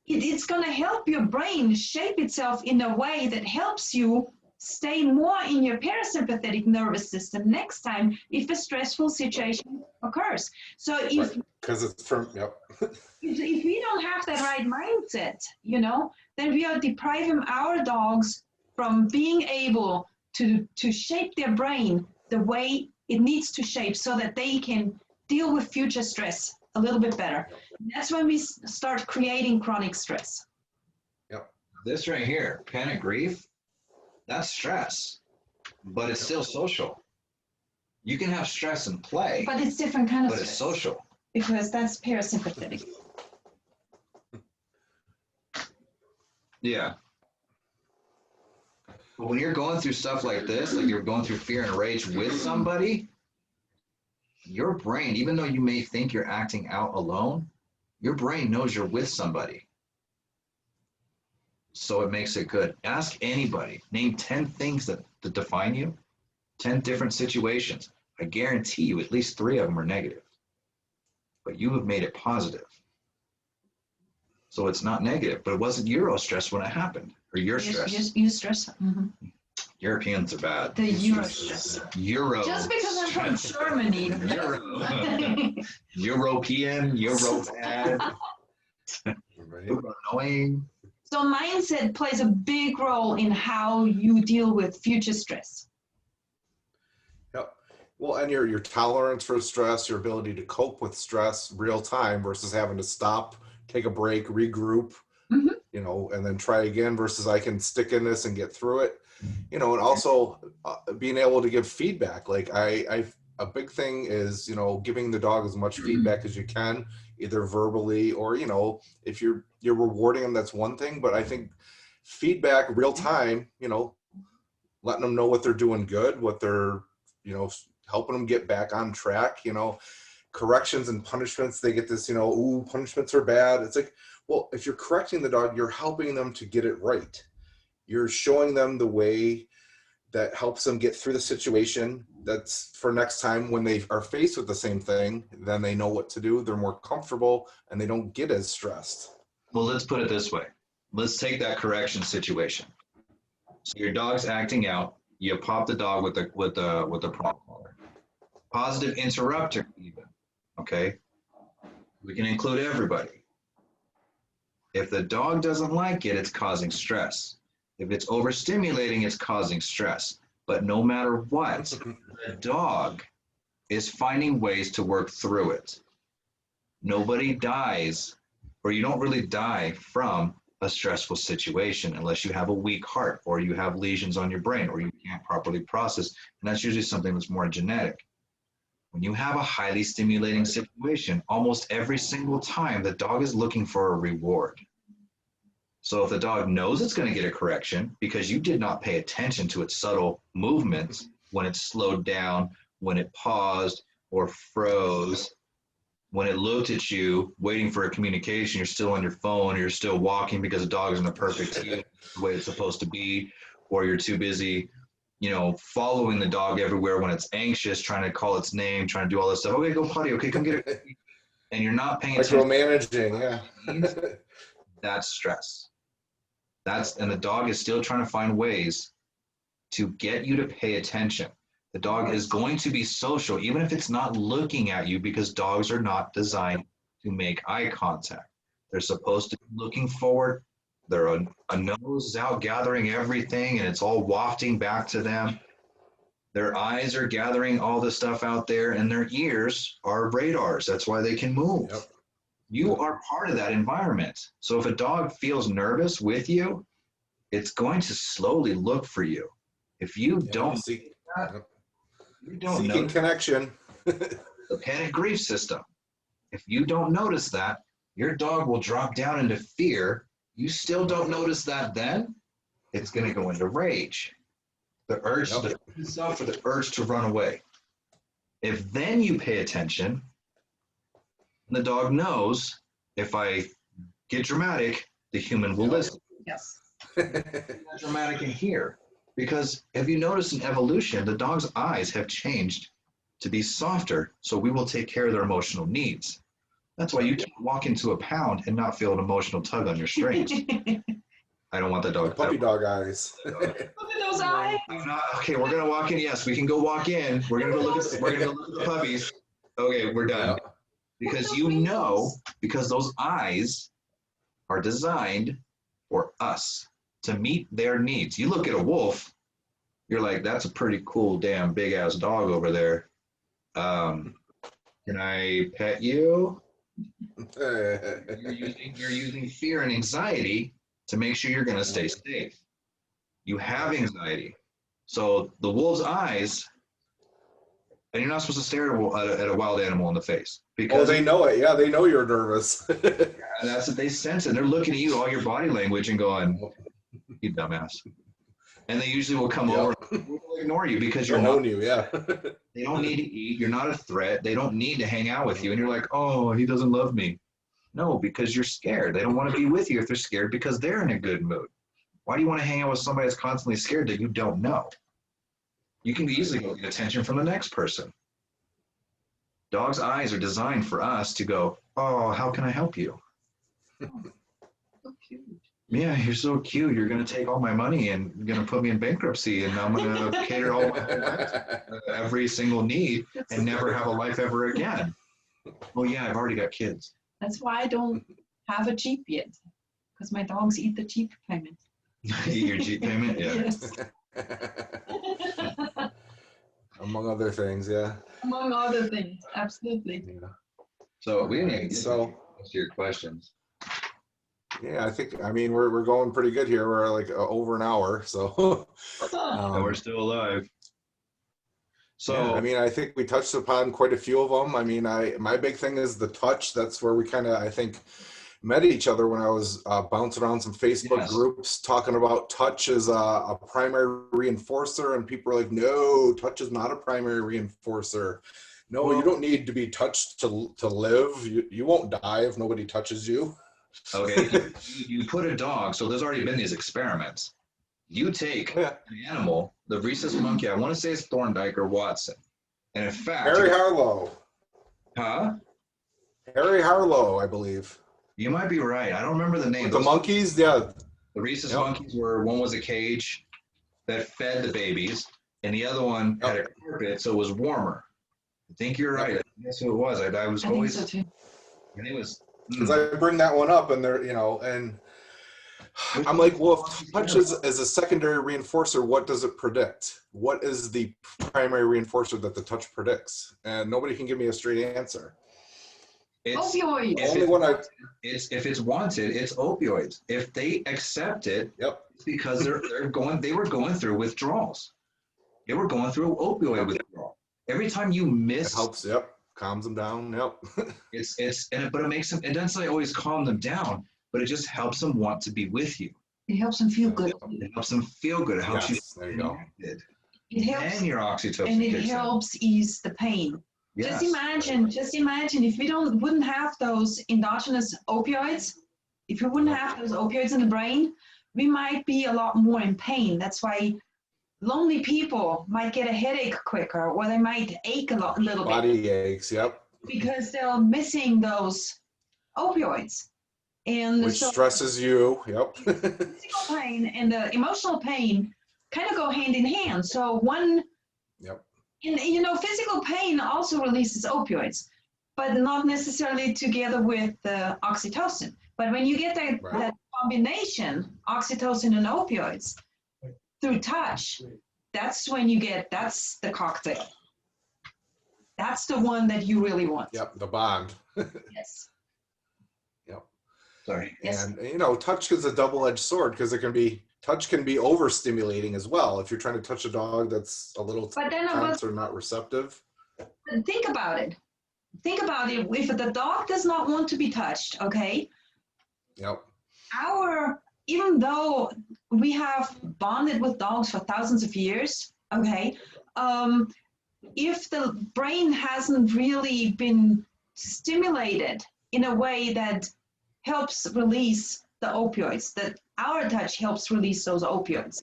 It's going to help your brain shape itself in a way that helps you stay more in your parasympathetic nervous system next time if a stressful situation occurs. So because it's from if we don't have that right mindset, then we are depriving our dogs from being able to shape their brain the way it needs to shape, so that they can deal with future stress a little bit better. And that's when we start creating chronic stress. Yep. This right here, panic grief, that's stress, but it's still social. You can have stress and play, but it's different kind of stress. But it's social. Because that's parasympathetic. Yeah. But when you're going through stuff like this, like you're going through fear and rage with somebody, your brain, even though you may think you're acting out alone, your brain knows you're with somebody. So it makes it good. Ask anybody, name 10 things that define you, 10 different situations. I guarantee you at least 3 of them are negative, but you have made it positive. So it's not negative, but it wasn't Euro stress when it happened, or your stress. You stress. Mm-hmm. Europeans are bad. The Euro stress. Euro. Just because I'm from Germany. Euro. European, Euro bad. Super annoying. So mindset plays a big role in how you deal with future stress. Yep. Well, and your tolerance for stress, your ability to cope with stress real time versus having to stop, take a break, regroup, and then try again, versus I can stick in this and get through it, and also being able to give feedback. Like a big thing is, giving the dog as much feedback as you can, either verbally or, if you're rewarding them, that's one thing. But I think feedback real time, letting them know what they're doing good, what they're, helping them get back on track, corrections and punishments. They get this, ooh, punishments are bad. It's like, well, if you're correcting the dog, you're helping them to get it right. You're showing them the way that helps them get through the situation. That's for next time when they are faced with the same thing, then they know what to do. They're more comfortable and they don't get as stressed. Well, let's put it this way. Let's take that correction situation. So your dog's acting out. You pop the dog with the prong collar. Positive interrupter even, okay? We can include everybody. If the dog doesn't like it, it's causing stress. If it's overstimulating, it's causing stress. But no matter what, the dog is finding ways to work through it. Nobody dies, or you don't really die from a stressful situation unless you have a weak heart, or you have lesions on your brain, or you can't properly process. And that's usually something that's more genetic. When you have a highly stimulating situation, almost every single time the dog is looking for a reward. So if the dog knows it's going to get a correction because you did not pay attention to its subtle movements, when it slowed down, when it paused or froze, when it looked at you waiting for a communication, you're still on your phone, or you're still walking because the dog is in the perfect the way it's supposed to be, or you're too busy, you know, following the dog everywhere when it's anxious, trying to call its name, trying to do all this stuff. Okay, go potty. Okay, come get it. And you're not paying attention. Micromanaging, yeah. That's stress. And the dog is still trying to find ways to get you to pay attention. The dog is going to be social, even if it's not looking at you, because dogs are not designed to make eye contact. They're supposed to be looking forward. A nose is out gathering everything, and it's all wafting back to them. Their eyes are gathering all the stuff out there, and their ears are radars. That's why they can move. Yep. You are part of that environment. So if a dog feels nervous with you, it's going to slowly look for you. If you don't see that, you don't seeking connection. The panic grief system. If you don't notice that, your dog will drop down into fear. You still don't notice that then, it's going to go into rage. The urge to defend itself, or the urge to run away. If then you pay attention, the dog knows, if I get dramatic, the human will listen. Yes. Dramatic in here. Because have you noticed in evolution, the dog's eyes have changed to be softer, so we will take care of their emotional needs. That's why you can't walk into a pound and not feel an emotional tug on your strings. I don't want the dog. Puppy dog eyes. Look at those eyes. Okay, we're gonna walk in. Yes, we can go walk in. We're gonna go look at the puppies. Okay, we're done. Yeah. Because because those eyes are designed for us to meet their needs. You look at a wolf, you're like, that's a pretty cool, damn big ass dog over there. Can I pet you? You're using fear and anxiety to make sure you're going to stay safe. You have anxiety. So the wolf's eyes, and you're not supposed to stare at a wild animal in the face. Because they know it. Yeah, they know you're nervous. And that's what they sense. And they're looking at you, all your body language, and going, you dumbass. And they usually will come over and will ignore you because you're not. They don't need to eat. You're not a threat. They don't need to hang out with you. And you're like, oh, he doesn't love me. No, because you're scared. They don't want to be with you if they're scared because they're in a good mood. Why do you want to hang out with somebody that's constantly scared that you don't know? You can easily go get attention from the next person. Dogs' eyes are designed for us to go, oh, how can I help you? So cute. Yeah, you're so cute. You're going to take all my money and you're going to put me in bankruptcy, and I'm going to cater all my every single need and never have a life ever again. Oh, yeah, I've already got kids. That's why I don't have a Jeep yet, because my dogs eat the Jeep payment. Eat your Jeep payment? Yeah. Yes. Among other things, yeah. Among other things, absolutely. Yeah. So we didn't even get to your questions. Yeah, I mean, we're going pretty good here. We're like over an hour, so. And we're still alive. So, yeah, I mean, I think we touched upon quite a few of them. I mean, my big thing is the touch. That's where we kind of, I think, met each other when I was bouncing around some Facebook groups talking about touch as a primary reinforcer, and people are like, no, touch is not a primary reinforcer. No, you don't need to be touched to live. You won't die if nobody touches you. Okay, you put a dog, so there's already been these experiments. You take an animal, the rhesus monkey, I want to say it's Thorndike or Watson. And in fact... Harry Harlow. Huh? Harry Harlow, I believe. You might be right. I don't remember the name. The monkeys, yeah. The rhesus monkeys one was a cage that fed the babies, and the other one had a carpet, so it was warmer. I think you're right. That's who it was. I was always... think so too. And it was... Because I bring that one up, and they're, and I'm like, well, if touch is as a secondary reinforcer, what does it predict? What is the primary reinforcer that the touch predicts? And nobody can give me a straight answer. Opioids. If it's wanted, it's opioids. If they accept it, it's because they were going through withdrawals. They were going through opioid withdrawal. Every time you It miss, helps. Yep. Calms them down. Yep. but it makes them, it doesn't necessarily always calm them down, but it just helps them want to be with you. It helps them feel good. It helps them feel good. It helps Yes, there you go. connected. It helps, Then your oxytocin and it kicks in. helps ease the pain. Yes. Just imagine if we wouldn't have those endogenous opioids, if we wouldn't have those opioids in the brain, we might be a lot more in pain. That's why lonely people might get a headache quicker, or they might ache a little bit. Body aches. Yep. Because they're missing those opioids. And Which so stresses you. Yep. physical pain and the emotional pain kind of go hand in hand. So one, Yep. and physical pain also releases opioids, but not necessarily together with oxytocin. But when you get that combination, oxytocin and opioids, through touch, that's the cocktail. That's the one that you really want. Yep. The bond. Yes. Yep. Sorry. Yes. And touch is a double-edged sword because touch can be overstimulating as well. If you're trying to touch a dog that's a little tense or not receptive. Think about it. If the dog does not want to be touched, okay? Yep. Even though we have bonded with dogs for thousands of years, okay, if the brain hasn't really been stimulated in a way that helps release the opioids, that our touch helps release those opioids,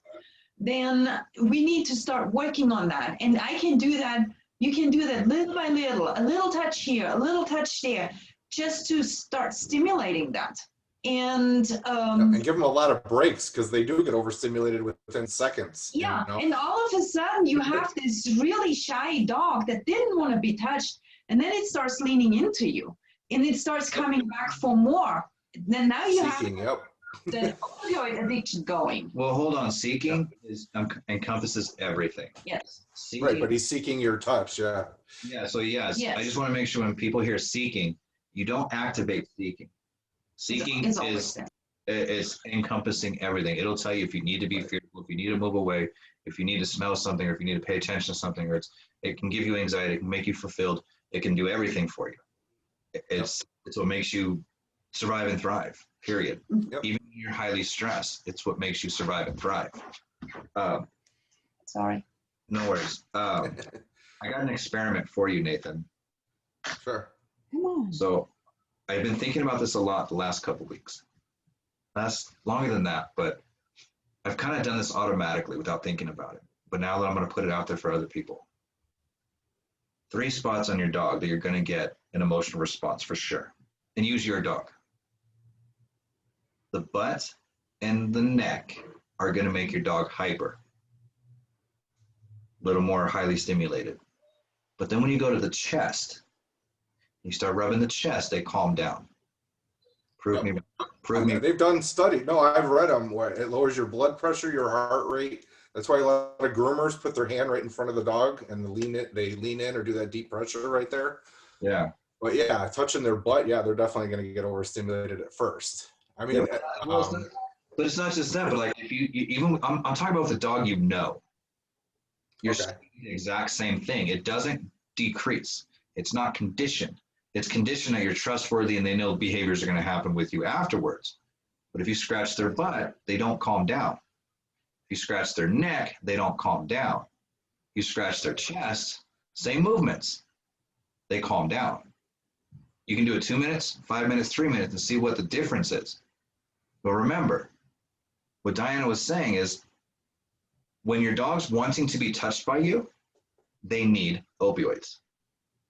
then we need to start working on that. And I can do that. You can do that little by little, a little touch here, a little touch there, just to start stimulating that. And give them a lot of breaks because they do get overstimulated within seconds. Yeah, and all of a sudden you have this really shy dog that didn't want to be touched, and then it starts leaning into you, and it starts coming back for more. Then now you Seeking, have the opioid addiction going. Well, hold on. Seeking encompasses everything. Yes. Seeking, right, but he's seeking your touch. Yeah. Yeah. So yes, Yes. I just want to make sure when people hear seeking, you don't activate seeking. Seeking is encompassing everything. It'll tell you if you need to be fearful, if you need to move away, if you need to smell something, or if you need to pay attention to something, or it can give you anxiety, it can make you fulfilled, it can do everything for you. It's what makes you survive and thrive, period. Yep. Even when you're highly stressed, it's what makes you survive and thrive. Sorry. No worries. I got an experiment for you, Nathan. Sure. Come on. So I've been thinking about this a lot the last couple of weeks. That's longer than that, but I've kind of done this automatically without thinking about it. But now that I'm going to put it out there for other people. 3 spots on your dog that you're going to get an emotional response for sure. And use your dog. The butt and the neck are going to make your dog hyper. A little more highly stimulated. But then when you go to the chest, you start rubbing the chest, they calm down. Prove me. They've done study. No, I've read them where it lowers your blood pressure, your heart rate. That's why a lot of groomers put their hand right in front of the dog and they lean in or do that deep pressure right there. Yeah. But yeah, touching their butt, yeah, they're definitely going to get overstimulated at first. I mean, but it's not just that. But like, if you even, I'm talking about the dog you know. You're saying the exact same thing. It doesn't decrease. It's not conditioned. It's conditioned that you're trustworthy and they know behaviors are going to happen with you afterwards. But if you scratch their butt, they don't calm down. If you scratch their neck, they don't calm down. You scratch their chest, same movements. They calm down. You can do it 2 minutes, 5 minutes, 3 minutes and see what the difference is. But remember, what Diana was saying is when your dog's wanting to be touched by you, they need opioids.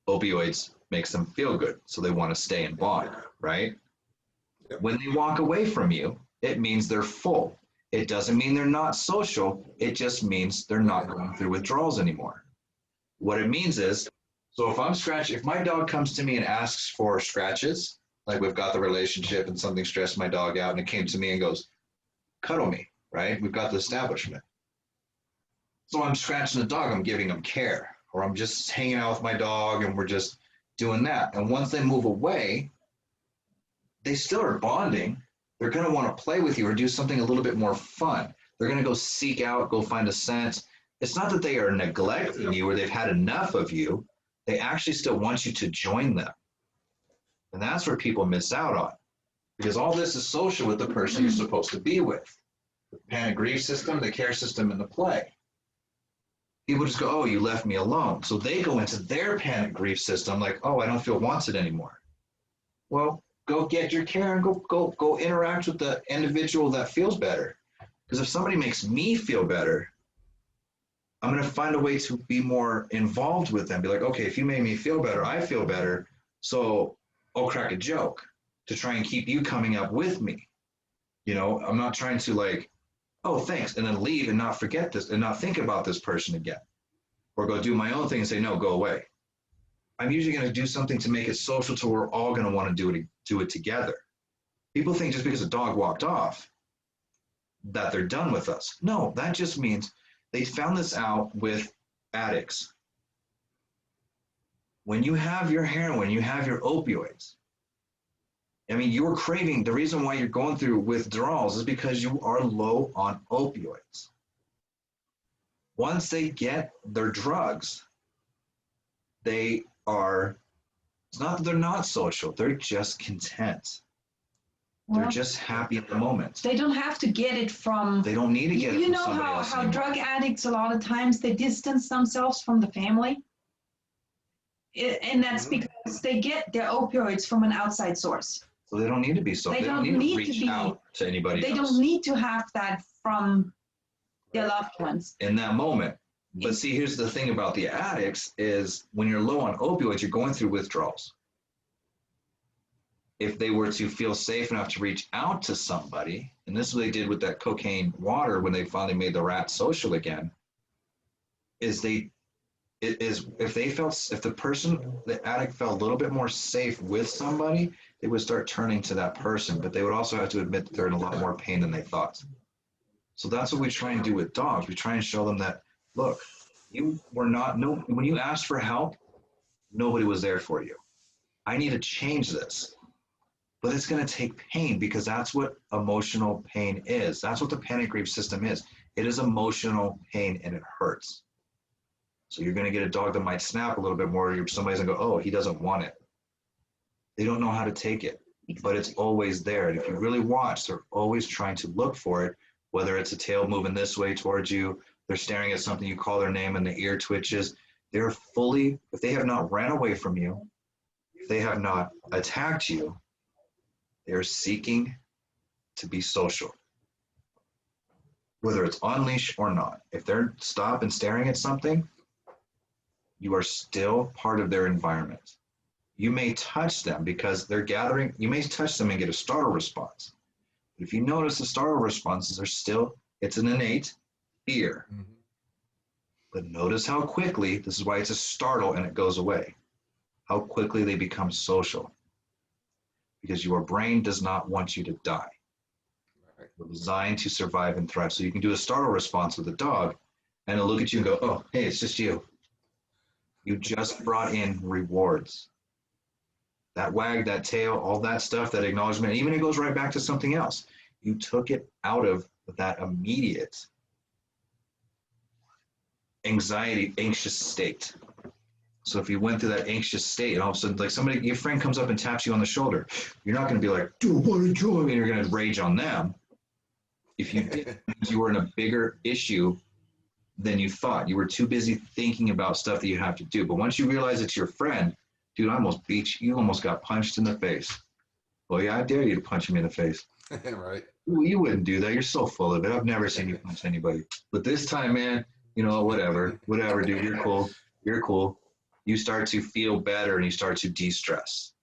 Opioids makes them feel good, so they want to stay in bond, right? Yep. When they walk away from you, it means they're full. It doesn't mean they're not social. It just means they're not going through withdrawals anymore. What it means is, so if my dog comes to me and asks for scratches, like we've got the relationship and something stressed my dog out and it came to me and goes, cuddle me, right? We've got the establishment. So I'm scratching the dog, I'm giving them care, or I'm just hanging out with my dog and we're just doing that. And once they move away, they still are bonding. They're going to want to play with you or do something a little bit more fun. They're going to go seek out, go find a scent, it's not that they are neglecting you or they've had enough of you. They actually still want you to join them. And that's where people miss out on, because all this is social with the person you're supposed to be with. The panic grief system, the care system, and the play. People just go, oh, you left me alone. So they go into their panic grief system like, oh, I don't feel wanted anymore. Well, go get your care and go interact with the individual that feels better. Because if somebody makes me feel better, I'm going to find a way to be more involved with them. Be like, okay, if you made me feel better, I feel better. So I'll crack a joke to try and keep you coming up with me. You know, I'm not trying to like, oh, thanks, and then leave and not forget this and not think about this person again. Or go do my own thing and say, no, go away. I'm usually going to do something to make it social to where we're all going to want to do it together. People think just because a dog walked off that they're done with us. No, that just means they found this out with addicts. When you have your heroin, you have your opioids. I mean, you're craving, the reason why you're going through withdrawals is because you are low on opioids. Once they get their drugs, they are, it's not that they're not social, they're just content. They're Well, just happy at the moment. they don't have to get it from. They don't need to get it You from know somebody else how anymore. drug addicts a lot of times they distance themselves from the family, and that's because they get their opioids from an outside source. So they don't need to be so. They They don't don't need to need to reach be- out to anybody They else don't need to have that from their loved ones. in that moment. But see, here's the thing about the addicts is when you're low on opioids, you're going through withdrawals. If they were to feel safe enough to reach out to somebody, and this is what they did with that cocaine water when they finally made the rats social again, is if the addict felt a little bit more safe with somebody, they would start turning to that person, but they would also have to admit that they're in a lot more pain than they thought. So that's what we try and do with dogs. We try and show them that, look, when you asked for help, nobody was there for you. I need to change this. But it's going to take pain, because that's what emotional pain is. That's what the panic grief system is. It is emotional pain and it hurts. So you're going to get a dog that might snap a little bit more. Somebody's going to go, oh, he doesn't want it. They don't know how to take it, but it's always there. And if you really watch, they're always trying to look for it, whether it's a tail moving this way towards you, they're staring at something, you call their name and the ear twitches. They're fully, if they have not ran away from you, if they have not attacked you, they're seeking to be social. Whether it's on leash or not, if they're stopped and staring at something, you are still part of their environment. You may touch them because they're gathering, you may touch them and get a startle response. But if you notice the startle responses are still, it's an innate fear. Mm-hmm. But notice how quickly, this is why it's a startle and it goes away, how quickly they become social. Because your brain does not want you to die. Right. We're designed to survive and thrive. So you can do a startle response with a dog and it'll look at you and go, oh, hey, it's just you. You just brought in rewards. That wag, that tail, all that stuff, that acknowledgement, even it goes right back to something else. You took it out of that immediate anxiety, anxious state. So if you went through that anxious state and all of a sudden, like your friend comes up and taps you on the shoulder, you're not going to be like, do you want to join? And you're going to rage on them. If you did, you were in a bigger issue than you thought. You were too busy thinking about stuff that you have to do. But once you realize it's your friend, dude, I almost beat you. You almost got punched in the face. Well, yeah, I dare you to punch me in the face. Right. Well, you wouldn't do that. You're so full of it. I've never seen you punch anybody. But this time, man, whatever, dude, you're cool. You're cool. You start to feel better and you start to de-stress.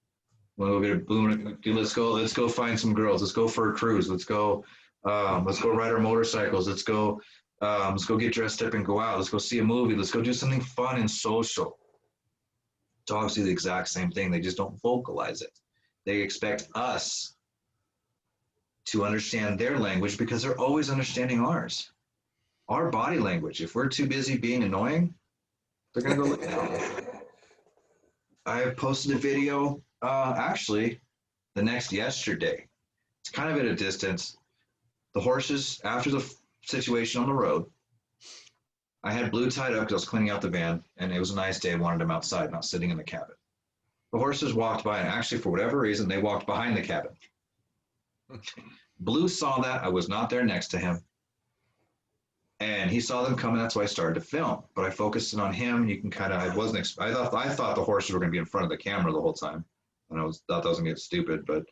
We'll get a boom. Let's go find some girls. Let's go for a cruise. Let's go ride our motorcycles. Let's go get dressed up and go out. Let's go see a movie. Let's go do something fun and social. Dogs do the exact same thing. They just don't vocalize it. They expect us to understand their language because they're always understanding ours. Our body language, if we're too busy being annoying, they're going to go look down. I have posted a video, actually, yesterday. It's kind of at a distance. The horses, after the situation on the road, I had Blue tied up because I was cleaning out the van, and it was a nice day. I wanted him outside, not sitting in the cabin. The horses walked by, and actually, for whatever reason, they walked behind the cabin. Blue saw that. I was not there next to him. And he saw them coming. That's why I started to film. But I focused in on him. And you can kind of, I thought the horses were going to be in front of the camera the whole time. And thought that was going to get stupid. But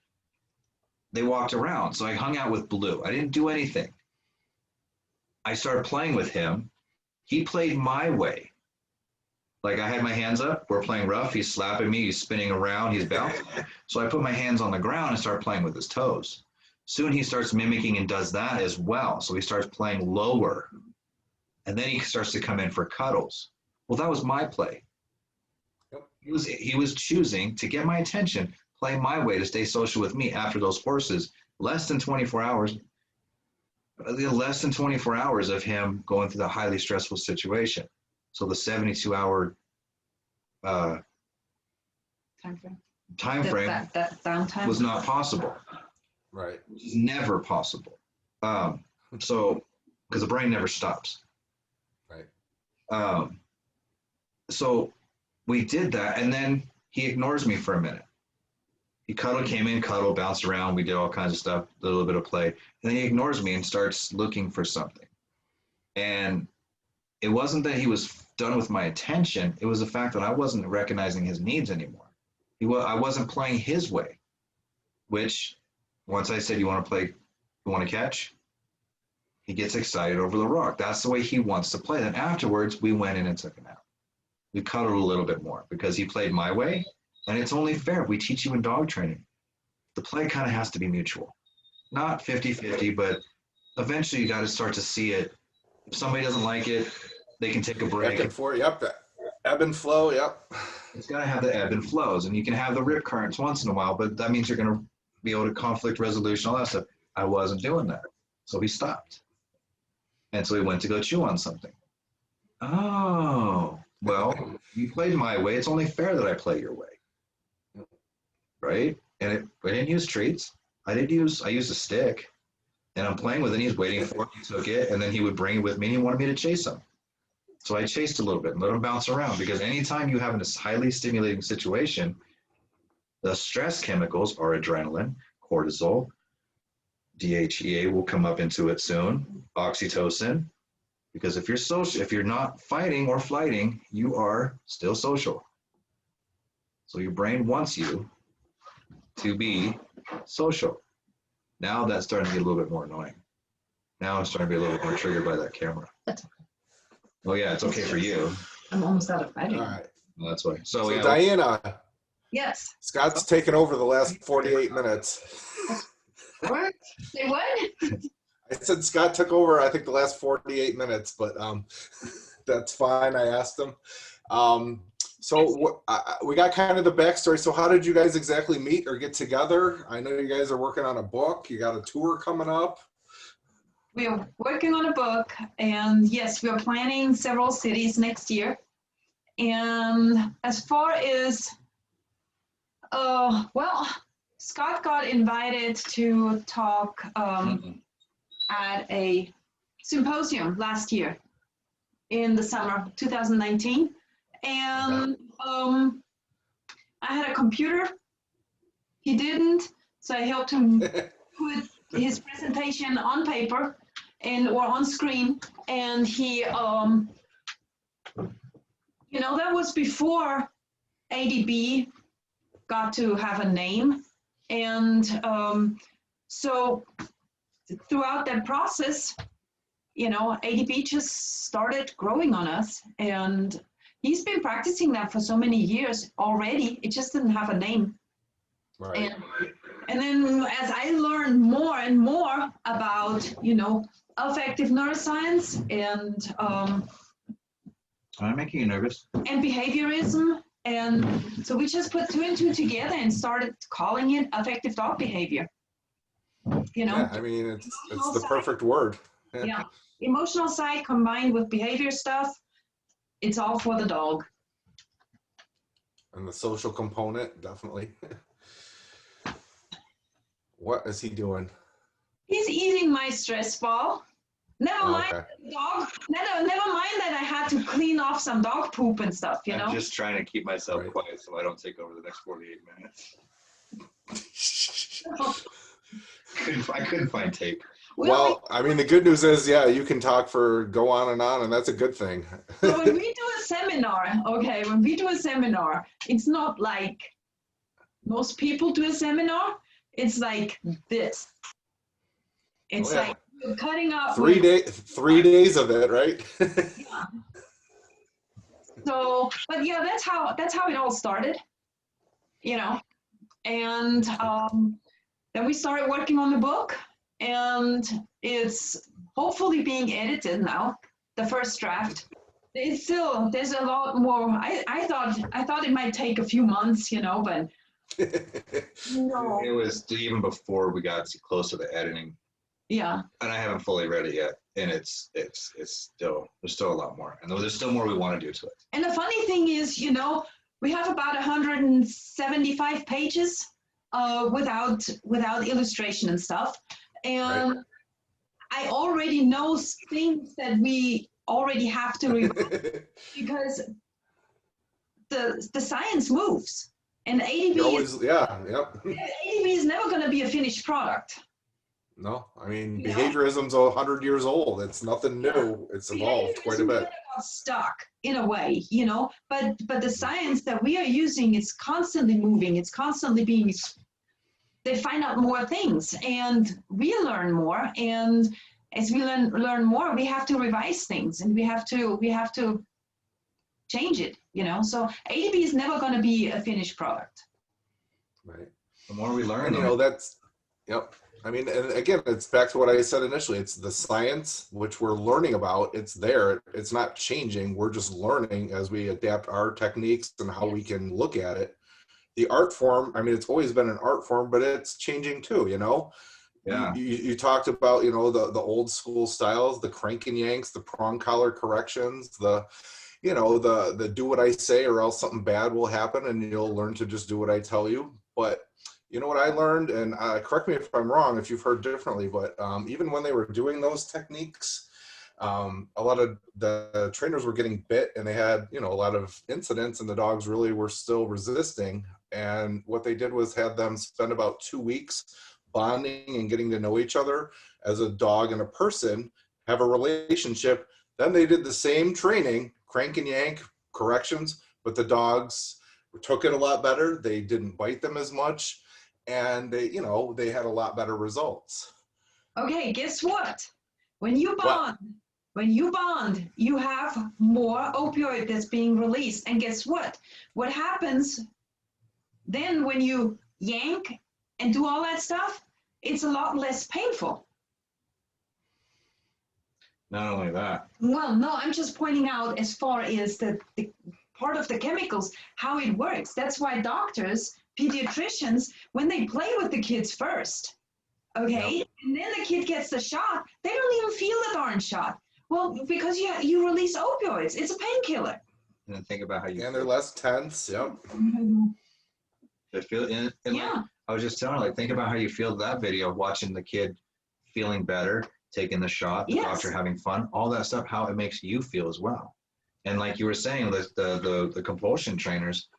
they walked around. So I hung out with Blue. I didn't do anything. I started playing with him. He played my way. Like I had my hands up. We're playing rough. He's slapping me. He's spinning around. He's bouncing. So I put my hands on the ground and start playing with his toes. Soon he starts mimicking and does that as well. So he starts playing lower. And then he starts to come in for cuddles. Well, that was my play. Yep. He was choosing to get my attention, play my way to stay social with me after those horses. Less than 24 hours of him going through the highly stressful situation. So the 72-hour Time frame that downtime was not possible. Right. Which is never possible. So, because the brain never stops. Right. So we did that, and then he ignores me for a minute. He came in, bounced around. We did all kinds of stuff, a little bit of play. And then he ignores me and starts looking for something. And it wasn't that he was done with my attention. It was the fact that I wasn't recognizing his needs anymore. I wasn't playing his way, which once I said, you want to catch? He gets excited over the rock. That's the way he wants to play. Then afterwards, we went in and took him out. We cuddled a little bit more because he played my way. And it's only fair. We teach you in dog training. The play kind of has to be mutual. Not 50-50, but eventually you got to start to see it. If somebody doesn't like it, they can take a break. Ebb and flow, yep. Ebb and flow, yep. It's got to have the ebb and flows. And you can have the rip currents once in a while, but that means you're going to be able to conflict resolution, all that stuff. I wasn't doing that. So he stopped. And so he went to go chew on something. Oh, well, you played my way. It's only fair that I play your way. Right? And I didn't use treats. I used a stick. And I'm playing with it. And he's waiting for it. He took it. And then he would bring it with me. And he wanted me to chase him. So I chased a little bit and let him bounce around. Because anytime you have this highly stimulating situation, the stress chemicals are adrenaline, cortisol, DHEA will come up into it soon, oxytocin. Because if you're not fighting or flighting, you are still social. So your brain wants you to be social. Now that's starting to get a little bit more annoying. Now I'm starting to be a little bit more triggered by that camera. That's okay. Oh yeah, it's okay for you. I'm almost out of fighting. All right. Well, that's why. So yeah, Diana, Yes. Scott's taken over the last 48 minutes. What? Say what? I said Scott took over, I think, the last 48 minutes, but that's fine. I asked him. So we got kind of the backstory. So how did you guys exactly meet or get together? I know you guys are working on a book. You got a tour coming up. We are working on a book, and yes, we are planning several cities next year. And as far as, well, Scott got invited to talk at a symposium last year in the summer of 2019. And I had a computer. He didn't, so I helped him put his presentation on paper or on screen. And he, that was before ADB got to have a name. And so throughout that process, ADB just started growing on us. And he's been practicing that for so many years already. It just didn't have a name. Right. And then as I learned more and more about, affective neuroscience and I'm making you nervous. And behaviorism. And so we just put 2 and 2 together and started calling it affective dog behavior. Yeah, I mean, it's the perfect word. Yeah. Emotional side combined with behavior stuff, it's all for the dog. And the social component, definitely. What is he doing? He's eating my stress ball. Never Oh, mind okay. dog. Never mind that I had to clean off some dog poop and stuff. You know. I'm just trying to keep myself Right. quiet so I don't take over the next 48 minutes. I couldn't find tape. Well, I mean, the good news is, yeah, you can talk for go on, and that's a good thing. So when we do a seminar, okay, when we do a seminar, it's not like most people do a seminar. It's like this. It's Oh, yeah. like you're cutting up 3 days of it, right? yeah. So, but yeah, that's how it all started, you know. And then we started working on the book, and it's hopefully being edited now. The first draft. It's still there's a lot more. I thought it might take a few months, you know, but no. It was even before we got close to the editing, Yeah. and I haven't fully read it yet. And it's still there's still a lot more, and there's still more we want to do to it. And the funny thing is, you know, we have about 175 pages without illustration and stuff, and Right. I already know things that we already have to revise because the science moves, and You always, yeah, yep. ADB is never going to be a finished product. No, I mean, Yeah. behaviorism's 100 years old. It's nothing new. It's evolved quite a bit. Got stuck in a way, you know, but the science that we are using is constantly moving. It's constantly being. They find out more things, and we learn more. And as we learn more, we have to revise things, and we have to change it, you know. So ADB is never going to be a finished product. Right. The more we learn, And, you know, that's, yep. I mean, and again, it's back to what I said initially. It's the science, which we're learning about. It's there. It's not changing. We're just learning as we adapt our techniques and how we can look at it. The art form, I mean, it's always been an art form, but it's changing too, you know? yeah. You talked about, you know, the old school styles, the crank and yanks, the prong collar corrections, the, you know, the do what I say or else something bad will happen and you'll learn to just do what I tell you. But you know what I learned, and correct me if I'm wrong, if you've heard differently, but even when they were doing those techniques, a lot of the trainers were getting bit and they had, you know, a lot of incidents and the dogs really were still resisting. And what they did was have them spend about 2 weeks bonding and getting to know each other as a dog and a person, have a relationship. Then they did the same training, crank and yank, corrections, but the dogs took it a lot better. They didn't bite them as much. And they, you know, they had a lot better results. Okay, guess what? When you bond, you have more opioid that's being released. And guess what? What happens then when you yank and do all that stuff? It's a lot less painful. Not only that. Well, no, I'm just pointing out as far as the part of the chemicals, how it works. That's why doctors, pediatricians, when they play with the kids first, okay, Yep. and then the kid gets the shot, they don't even feel the darn shot. Well, because you release opioids. It's a painkiller. And then think about how you And they're less tense. Yep. feel. And Yeah. like, I was just telling her, like, think about how you feel that video of watching the kid feeling better, taking the shot, the Yes. doctor having fun, all that stuff, how it makes you feel as well. And like you were saying, the compulsion trainers,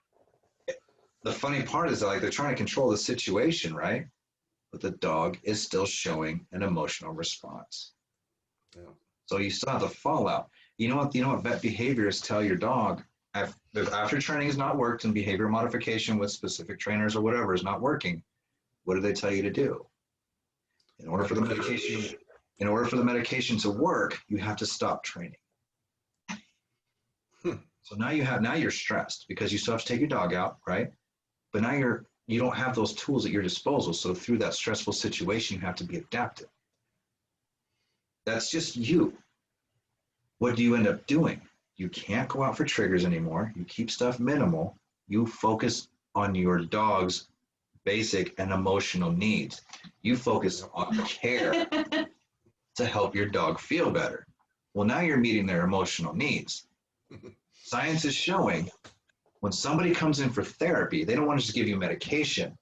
the funny part is that, like, they're trying to control the situation, right? But the dog is still showing an emotional response. Yeah. So you still have the fallout. You know what vet behaviors tell your dog after training has not worked and behavior modification with specific trainers or whatever is not working. What do they tell you to do? In order for the medication to work, you have to stop training. So now you're stressed because you still have to take your dog out, right? But now you don't have those tools at your disposal. So through that stressful situation, you have to be adaptive. That's just you. What do you end up doing? You can't go out for triggers anymore. You keep stuff minimal. You focus on your dog's basic and emotional needs. You focus on care to help your dog feel better. Well, now you're meeting their emotional needs. Science is showing when somebody comes in for therapy, they don't want to just give you medication.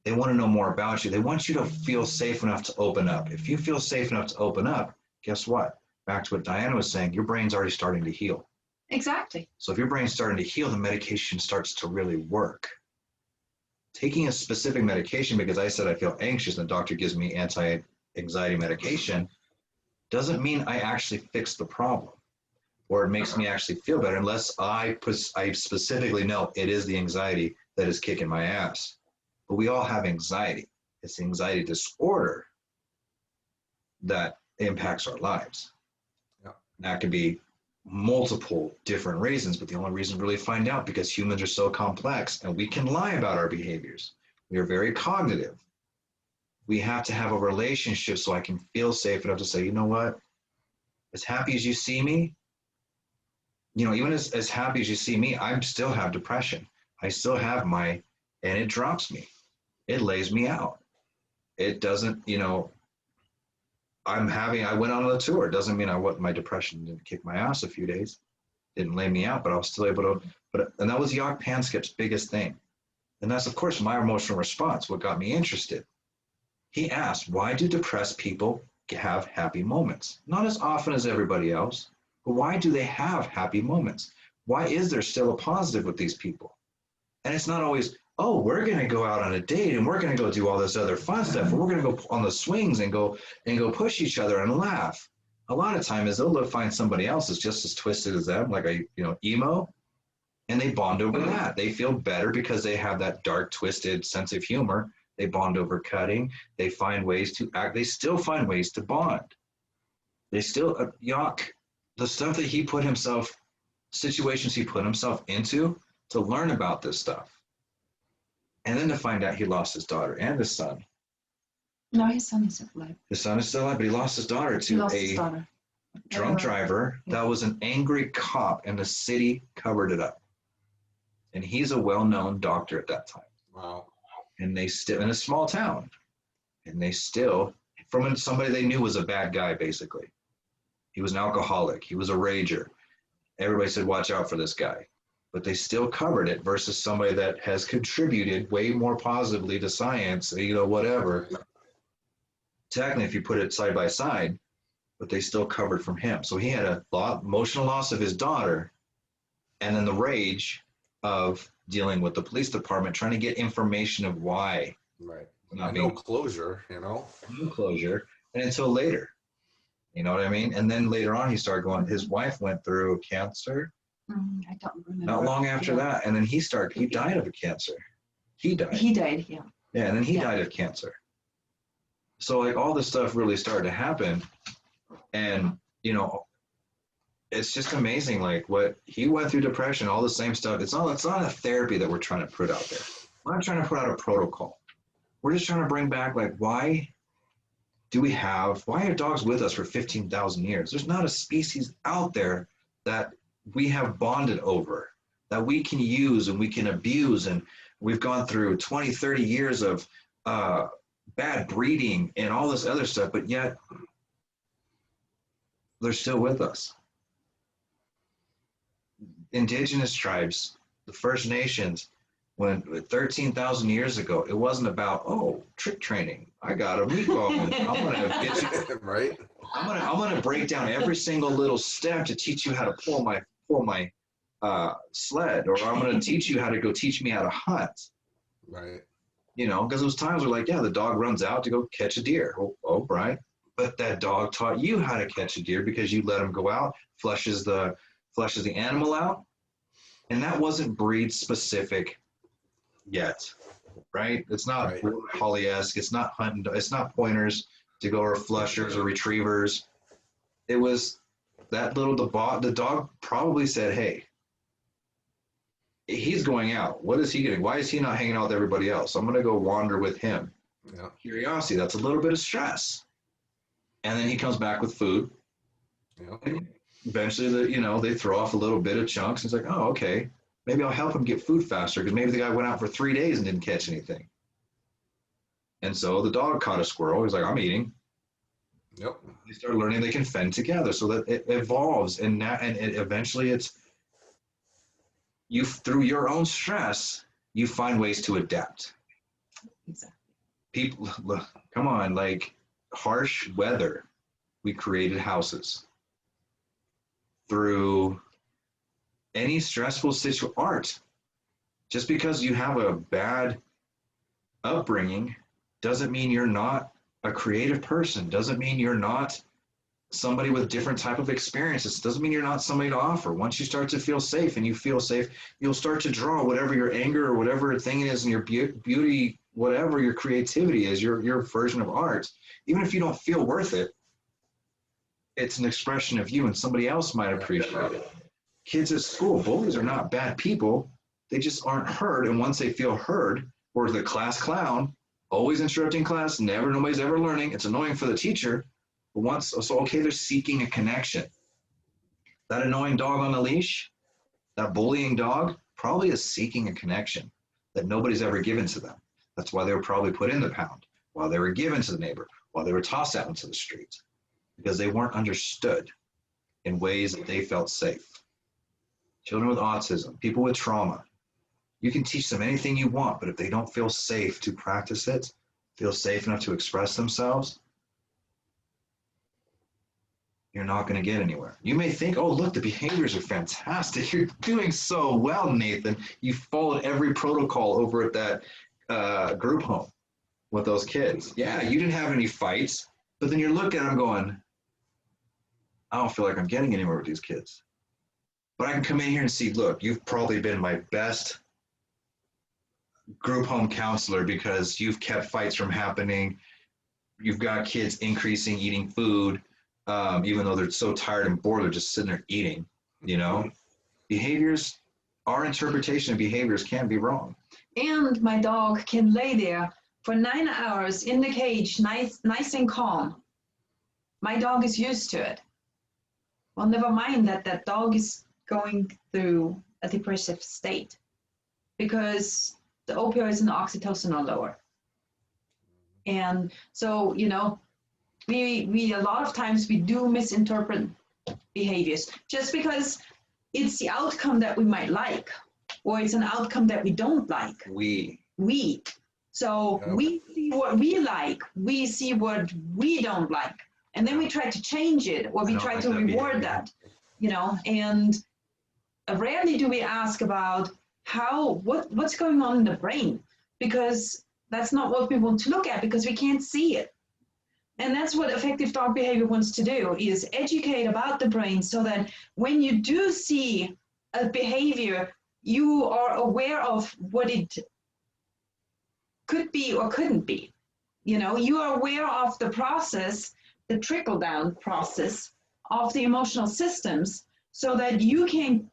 They want to know more about you. They want you to feel safe enough to open up. If you feel safe enough to open up, guess what? Back to what Diana was saying, your brain's already starting to heal. Exactly. So if your brain's starting to heal, the medication starts to really work. Taking a specific medication because I said I feel anxious and the doctor gives me anti-anxiety medication doesn't mean I actually fix the problem or it makes me actually feel better unless I specifically know it is the anxiety that is kicking my ass. But we all have anxiety. It's the anxiety disorder that impacts our lives. Yeah. That could be multiple different reasons, but the only reason to really find out because humans are so complex and we can lie about our behaviors. We are very cognitive. We have to have a relationship so I can feel safe enough to say, you know what, as happy as you see me, you know, even as happy as you see me, I still have depression. I still have and it drops me. It lays me out. It doesn't, you know, I went on a tour. It doesn't mean my depression didn't kick my ass a few days, didn't lay me out, but I was still able to, and that was Jock Panskip's biggest thing. And that's, of course, my emotional response, what got me interested. He asked, why do depressed people have happy moments? Not as often as everybody else, but why do they have happy moments? Why is there still a positive with these people? And it's not always, oh, we're going to go out on a date and we're going to go do all this other fun stuff. And we're going to go on the swings and go push each other and laugh. A lot of times they'll find somebody else that's just as twisted as them, like emo, and they bond over that. They feel better because they have that dark, twisted sense of humor. They bond over cutting. They find ways to act. They still find ways to bond. They still, the stuff that situations he put himself into to learn about this stuff. And then to find out he lost his daughter and his son. No, his son is alive. His son is still alive, but he lost his daughter to a drunk driver that was an angry cop, and the city covered it up. And he's a well-known doctor at that time. Wow. And they still, in a small town, and they still, from somebody they knew was a bad guy, basically. He was an alcoholic. He was a rager. Everybody said, watch out for this guy. But they still covered it versus somebody that has contributed way more positively to science, whatever. Technically, if you put it side by side, but they still covered from him. So he had a emotional loss of his daughter, and then the rage of dealing with the police department, trying to get information of why. Right. No closure, No closure, and until later. You know what I mean? And then later on, he started going, his wife went through cancer. I don't remember. Not long after that. And then he died of a cancer. He died, yeah. Yeah, and then he died of cancer. So like all this stuff really started to happen. And, it's just amazing, like what he went through, depression, all the same stuff. It's not a therapy that we're trying to put out there. We're not trying to put out a protocol. We're just trying to bring back, like, why are dogs with us for 15,000 years? There's not a species out there that we have bonded over, that we can use and we can abuse. And we've gone through 20, 30 years of bad breeding and all this other stuff, but yet they're still with us. Indigenous tribes, the First Nations, when 13,000 years ago, it wasn't about, trick training. I got a meatball. I'm gonna get you right. I'm gonna break down every single little step to teach you how to pull my sled, or I'm gonna teach you how to go teach me how to hunt. Right. Because those times were like, the dog runs out to go catch a deer. Oh, right. But that dog taught you how to catch a deer because you let him go out, flushes the animal out, and that wasn't breed specific yet, right? It's not right. collie-esque. It's not hunting. It's not pointers to go, or flushers or retrievers. It was that the dog probably said, hey, he's going out. What is he getting? Why is he not hanging out with everybody else? I'm going to go wander with him. Yeah. Curiosity, that's a little bit of stress. And then he comes back with food. Yeah. And eventually, they throw off a little bit of chunks. And it's like, oh, okay, maybe I'll help him get food faster because maybe the guy went out for 3 days and didn't catch anything. And so the dog caught a squirrel. He's like, I'm eating. Yep. They start learning they can fend together, so that it evolves. And eventually it's, through your own stress, you find ways to adapt. Exactly. People, come on, like harsh weather. we created houses. Through any stressful situation, art. Just because you have a bad upbringing doesn't mean you're not a creative person, doesn't mean you're not somebody with different type of experiences, doesn't mean you're not somebody to offer. Once you start to feel safe and you feel safe, you'll start to draw whatever your anger or whatever thing it is in your beauty, whatever your creativity is, your version of art. Even if you don't feel worth it, it's an expression of you and somebody else might appreciate it. Kids at school, bullies are not bad people. They just aren't heard. And once they feel heard, or the class clown, always interrupting class, nobody's ever learning. It's annoying for the teacher. But okay, they're seeking a connection. That annoying dog on the leash, that bullying dog, probably is seeking a connection that nobody's ever given to them. That's why they were probably put in the pound, while they were given to the neighbor, while they were tossed out into the street, because they weren't understood in ways that they felt safe. Children with autism, people with trauma, you can teach them anything you want, but if they don't feel safe to practice it, feel safe enough to express themselves, you're not going to get anywhere. You may think, oh, look, the behaviors are fantastic. You're doing so well, Nathan. You followed every protocol over at that group home with those kids. Yeah, you didn't have any fights, but then you're looking at them going, I don't feel like I'm getting anywhere with these kids. But I can come in here and see, look, you've probably been my best group home counselor because you've kept fights from happening. You've got kids increasing eating food, even though they're so tired and bored, they're just sitting there eating, you know? Behaviors, our interpretation of behaviors can be wrong. And my dog can lay there for 9 hours in the cage, nice and calm. My dog is used to it. Well, never mind that dog is going through a depressive state because the opioids and the oxytocin are lower. And so, you know, we a lot of times we do misinterpret behaviors just because it's the outcome that we might like, or it's an outcome that we don't like. So we see what we like, we see what we don't like, and then we try to change it, or we try to reward that, you know, and rarely do we ask about what's going on in the brain, because that's not what we want to look at, because we can't see it. And that's what effective dog behavior wants to do, is educate about the brain so that when you do see a behavior, you are aware of what it could be or couldn't be. You know, you are aware of the process, the trickle-down process of the emotional systems, so that you can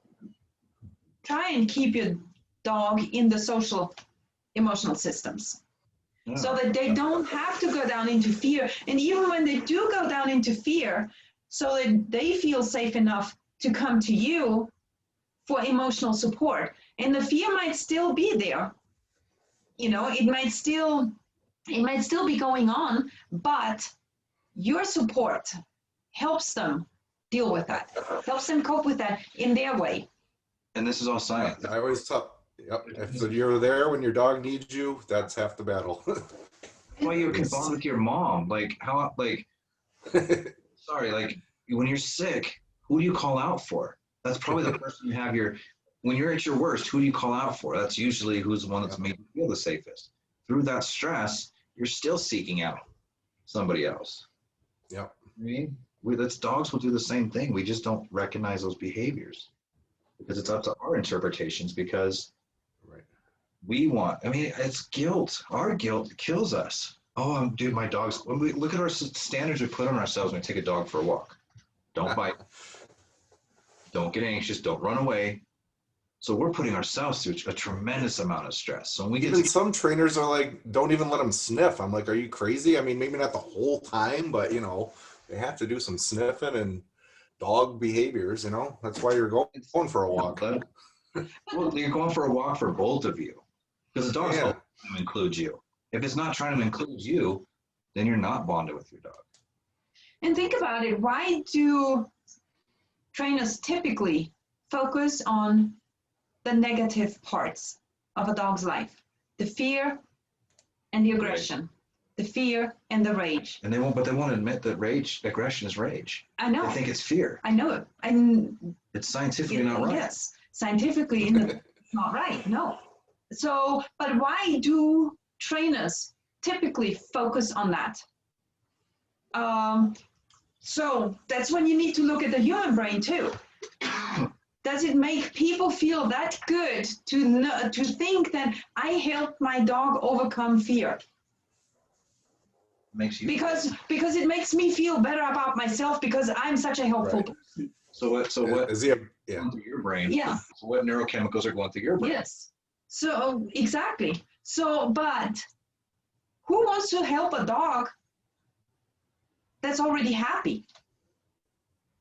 try and keep your dog in the social emotional systems. Yeah. So that they don't have to go down into fear. And even when they do go down into fear, so that they feel safe enough to come to you for emotional support. And the fear might still be there. You know, it might still be going on, but your support helps them deal with that, helps them cope with that in their way. And this is all science. I always tell, yep, if you're there when your dog needs you, that's half the battle. Well, you can bond with your mom. Like, how, like, sorry, like, when you're sick, who do you call out for? That's probably the person you have when you're at your worst, who do you call out for? That's usually who's the one that's made you feel the safest. Through that stress, you're still seeking out somebody else. Yep. I mean, dogs will do the same thing. We just don't recognize those behaviors because it's up to our interpretations, because it's guilt. Our guilt kills us. Oh, dude, my dog's, when we look at our standards we put on ourselves when we take a dog for a walk. Don't bite. Don't get anxious. Don't run away. So we're putting ourselves through a tremendous amount of stress. So when we get some trainers are like, don't even let them sniff. I'm like, are you crazy? I mean, maybe not the whole time, but you know, they have to do some sniffing and dog behaviors, you know. That's why you're going for a walk. Well, you're going for a walk for both of you, because the dog's trying to include you. If it's not trying to include you, then you're not bonded with your dog. And think about it. Why do trainers typically focus on the negative parts of a dog's life? The fear and the aggression. the fear and the rage. And they won't admit that aggression is rage. I know. They think it's fear. I know it. It's scientifically not right. Yes, scientifically, it's not right. No. So, but why do trainers typically focus on that? So that's when you need to look at the human brain too. Does it make people feel that good to think that I helped my dog overcome fear? Makes you because it makes me feel better about myself because I'm such a helpful person. So what is he going through your brain? Yeah. So what neurochemicals are going through your brain? Yes. So exactly. So, but who wants to help a dog that's already happy?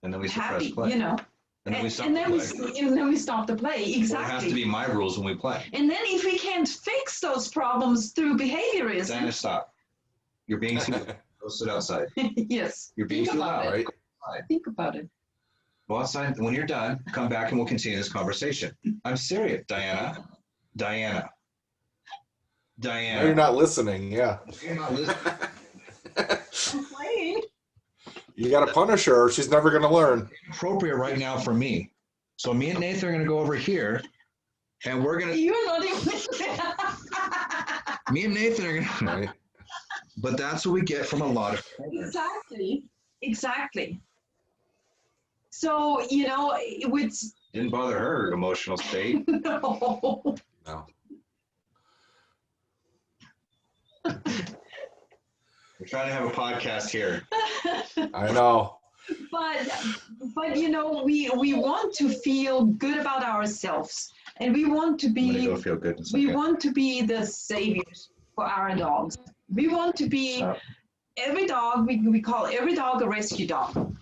And then we suppress Happy, play. you know. And then we stop and the play. then we stop the play. Well, Exactly. it has to be my rules when we play. And then if we can't fix those problems through behaviorism, Diana, stop. You're being too loud. Go sit outside. yes. You're being Think too about loud. it. Right? Think about it. Go outside. When you're done, come back and we'll continue this conversation. I'm serious, Diana. Diana. Now you're not listening. Yeah. You're not listening. I'm playing. You got to punish her, or she's never going to learn. Appropriate right now for me. So me and Nathan are going to go over here, and we're going to. You're not even. Me and Nathan are going to. Right. But that's what we get from a lot of. Exactly. Exactly. So, you know, with Didn't bother her emotional state. no. No. We're trying to have a podcast here. I know. But you know, we want to feel good about ourselves, and we want to I'm gonna be go feel good in a we second. want to be the saviors for our dogs. We want to be Stop. every dog. We call every dog a rescue dog.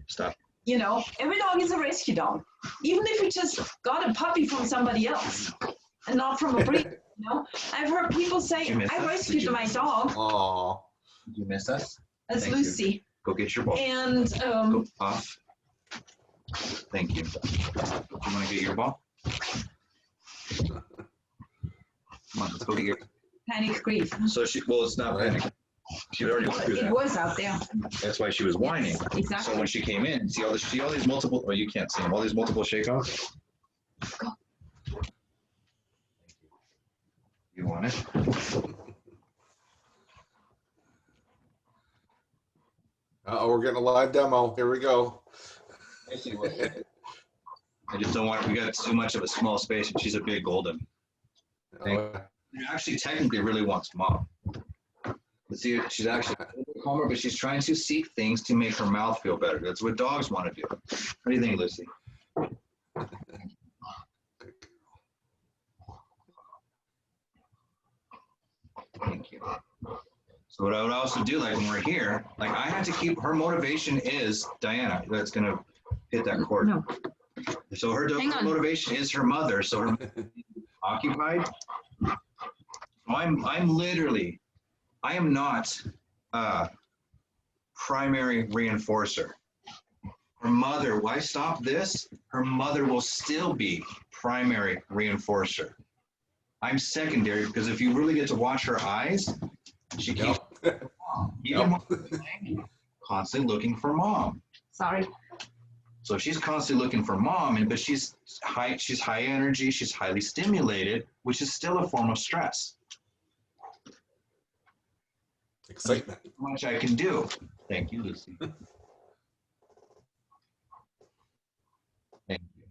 Stop. You know, every dog is a rescue dog, even if you just got a puppy from somebody else and not from a breed. You know, I've heard people say, Did you miss "I us? rescued Did you my miss dog." Oh. Did you miss us? That's Thank you. Lucy, Go get your ball. and Go off. Thank you. You want to get your ball? Come on, let's go get your. panic grief. So well, it's not panic. She already went through It that. was out there. That's why she was whining. Yes, exactly. So when she came in, see all these multiple. Oh, you can't see them. All these multiple shake-offs. You want it? We're getting a live demo. Here we go. I just don't want. We got too much of a small space, and she's a big golden. She actually technically really wants mom. But see, she's actually a little bit calmer, but she's trying to seek things to make her mouth feel better. That's what dogs want to do. What do you think, Lucy? Thank you. So what I would also do, like when we're here, like I had to keep, her motivation is Diana. That's going to hit that chord. No. So her Hang on. motivation is her mother. So her occupied. I'm literally, I am not a primary reinforcer. Her mother, why stop this? Her mother will still be primary reinforcer. I'm secondary because if you really get to watch her eyes, she keeps even constantly looking for mom. Sorry. So she's constantly looking for mom, but she's high energy, she's highly stimulated, which is still a form of stress. Excitement. How much I can do. Thank you, Lucy. Thank you.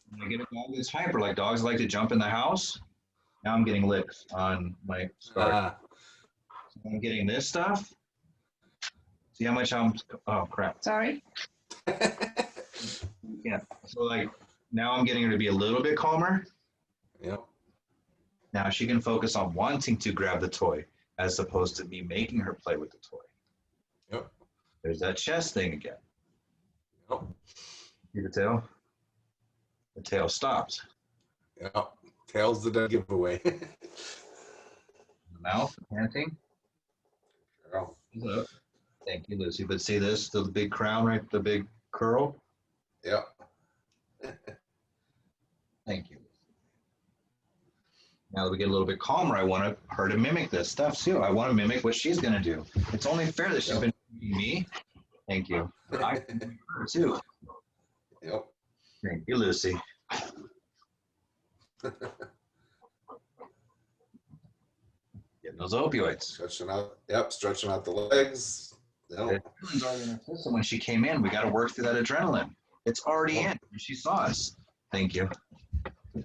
When I get a dog that's hyper, like dogs like to jump in the house, now I'm getting licks on my scarf. So I'm getting this stuff. See how much oh crap. Sorry. Yeah. So like now I'm getting her to be a little bit calmer. Yep. Now she can focus on wanting to grab the toy as opposed to me making her play with the toy. Yep. There's that chest thing again. Yep. See the tail? The tail stops. Yep. Tail's the dead giveaway. The mouth, panting. Girl. Look. Thank you, Lucy. But see this, the big crown, right? The big curl. Yep. Thank you. Now that we get a little bit calmer, I want her to mimic this stuff too. I want to mimic what she's going to do. It's only fair that she's been mimicking me. Thank you. But I can mimic her too. Yep. Thank you, Lucy. Getting those opioids. Stretching out. Yep. Stretching out the legs. Yep. Adrenaline's already in her system. When she came in, we got to work through that adrenaline. It's already in. She saw us. Thank you. You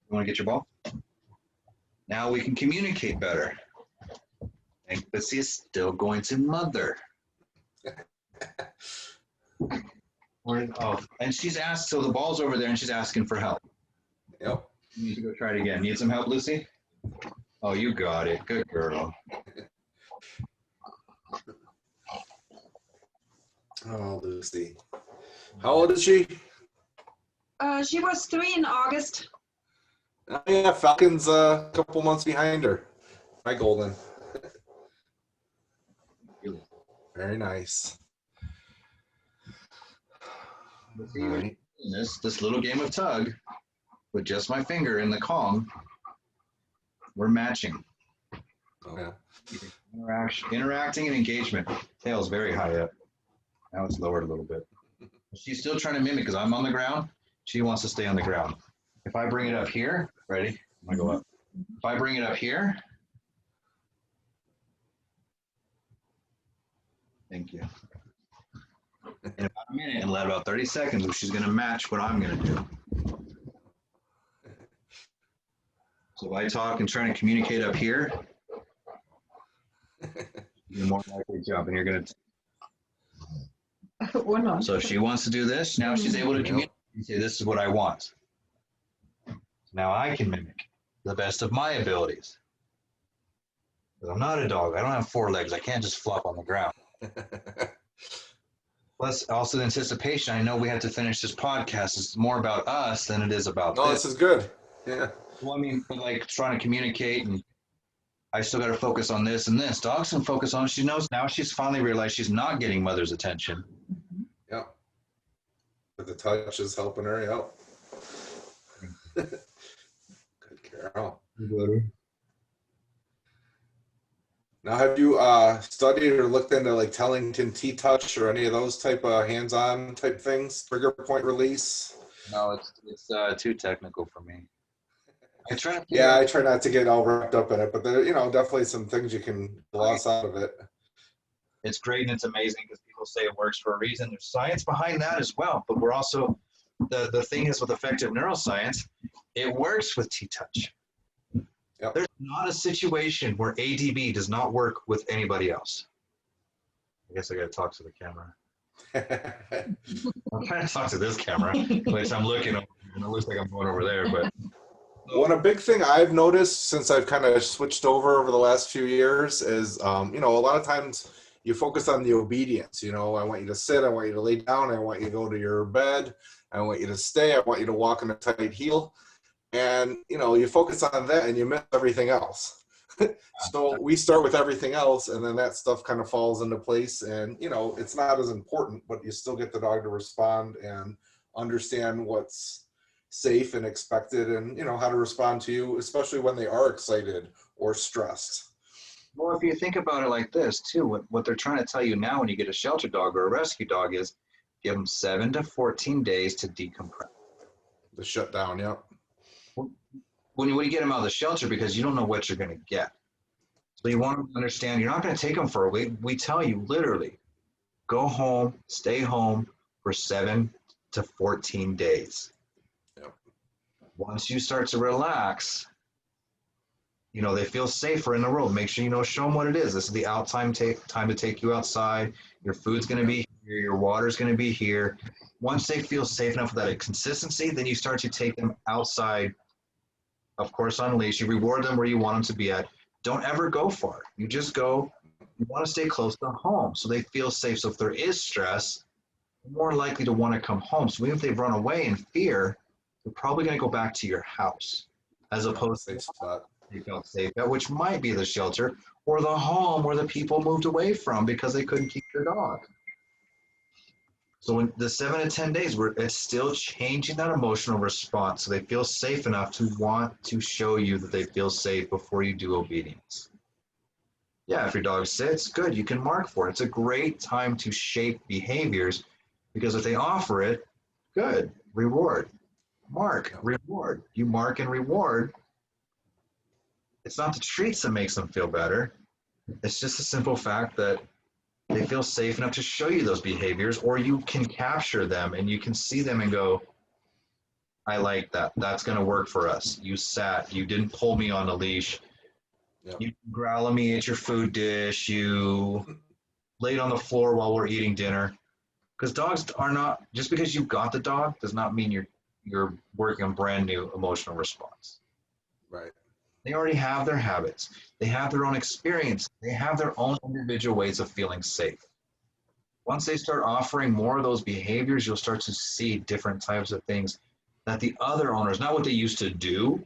want to get your ball? Now we can communicate better. And Lucy is still going to mother. Oh, and she's asked, so the ball's over there and she's asking for help. Yep. You need to go try it again. Need some help, Lucy? Oh, you got it. Good girl. Oh, Lucy. How old is she? She was 3 in August. Oh, yeah, Falcon's a couple months behind her. My golden. Very nice. All right. This little game of tug with just my finger in the Kong, we're matching. Oh, yeah. Interacting and engagement. Tail's very high up. Now it's lowered a little bit. She's still trying to mimic because I'm on the ground. She wants to stay on the ground. If I bring it up here, ready? I'm gonna go up. If I bring it up here, thank you. In about a minute, and let about 30 seconds, she's gonna match what I'm gonna do. So if I talk and try to communicate up here, you're more likely to jump, and you're gonna. Or not. So if she wants to do this, now she's able to communicate and say, this is what I want. Now I can mimic the best of my abilities. Because I'm not a dog. I don't have 4 legs. I can't just flop on the ground. Plus, also the anticipation. I know we have to finish this podcast. It's more about us than it is about this is good. Yeah. Well, I mean, like trying to communicate, and I still got to focus on this and this. Dogs can focus on. She knows now. She's finally realized she's not getting mother's attention. Yep. But the touch is helping her. Yep. Good Carol. Now, have you studied or looked into like Tellington T-touch or any of those type of hands-on type things? Trigger point release? No, it's too technical for me. I try to. Yeah, I try not to get all wrapped up in it, but there, definitely some things you can gloss out of it. It's great and it's amazing because people say it works for a reason. There's science behind that as well, but we're also the thing is with effective neuroscience, it works with T-touch. Yep. There's not a situation where ADB does not work with anybody else. I guess I got to talk to the camera. I'm trying to talk to this camera, which I'm looking over, and it looks like I'm going over there. But a big thing I've noticed since I've kind of switched over the last few years is, a lot of times you focus on the obedience. I want you to sit, I want you to lay down, I want you to go to your bed, I want you to stay, I want you to walk in a tight heel. And, you focus on that and you miss everything else. So we start with everything else and then that stuff kind of falls into place and, it's not as important, but you still get the dog to respond and understand what's safe and expected and, how to respond to you, especially when they are excited or stressed. Well, if you think about it like this too, what they're trying to tell you now when you get a shelter dog or a rescue dog is give them 7 to 14 days to decompress. The shutdown, yep. When you get them out of the shelter because you don't know what you're going to get. So you want to understand you're not going to take them for a week. We tell you literally, go home, stay home for 7 to 14 days. Yep. Once you start to relax, they feel safer in the world. Make sure, show them what it is. This is the time to take you outside. Your food's going to be here. Your water's going to be here. Once they feel safe enough with that consistency, then you start to take them outside. Of course, on leash, you reward them where you want them to be at. Don't ever go far. You just go, you want to stay close to home so they feel safe. So if there is stress, they're more likely to want to come home. So even if they've run away in fear, they're probably going to go back to your house as opposed to they felt safe at, which might be the shelter or the home where the people moved away from because they couldn't keep their dog. So in the 7 to 10 days, it's still changing that emotional response. So they feel safe enough to want to show you that they feel safe before you do obedience. Yeah, if your dog sits, good, you can mark for it. It's a great time to shape behaviors because if they offer it, good, reward. Mark, reward. You mark and reward. It's not the treats that makes them feel better. It's just a simple fact that they feel safe enough to show you those behaviors, or you can capture them and you can see them and go, I like that. That's going to work for us. You sat, you didn't pull me on a leash. Yep. You growl at me at your food dish. You laid on the floor while we're eating dinner. Because dogs are not, just because you got the dog does not mean you're working on brand new emotional response. Right. They already have their habits. They have their own experience. They have their own individual ways of feeling safe. Once they start offering more of those behaviors, you'll start to see different types of things that the other owners, not what they used to do,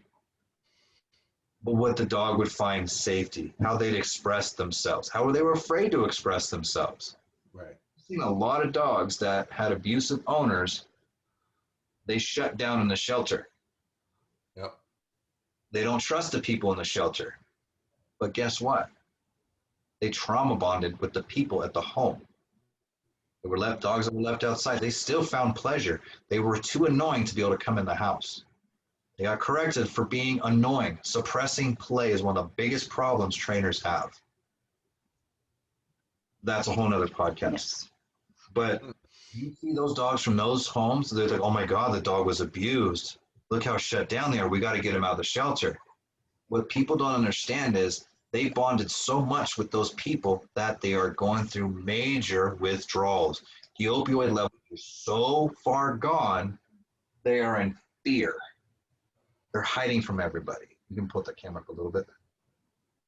but what the dog would find safety, how they'd express themselves, how they were afraid to express themselves. Right. I've seen a lot of dogs that had abusive owners, they shut down in the shelter. Yep. They don't trust the people in the shelter. But guess what? They trauma bonded with the people at the home. They were left, dogs that were left outside. They still found pleasure. They were too annoying to be able to come in the house. They got corrected for being annoying. Suppressing play is one of the biggest problems trainers have. That's a whole nother podcast. Yes. But you see those dogs from those homes, they're like, oh my God, the dog was abused. Look how shut down they are. We got to get him out of the shelter. What people don't understand is they bonded so much with those people that they are going through major withdrawals. The opioid levels are so far gone, they are in fear. They're hiding from everybody. You can put the camera up a little bit.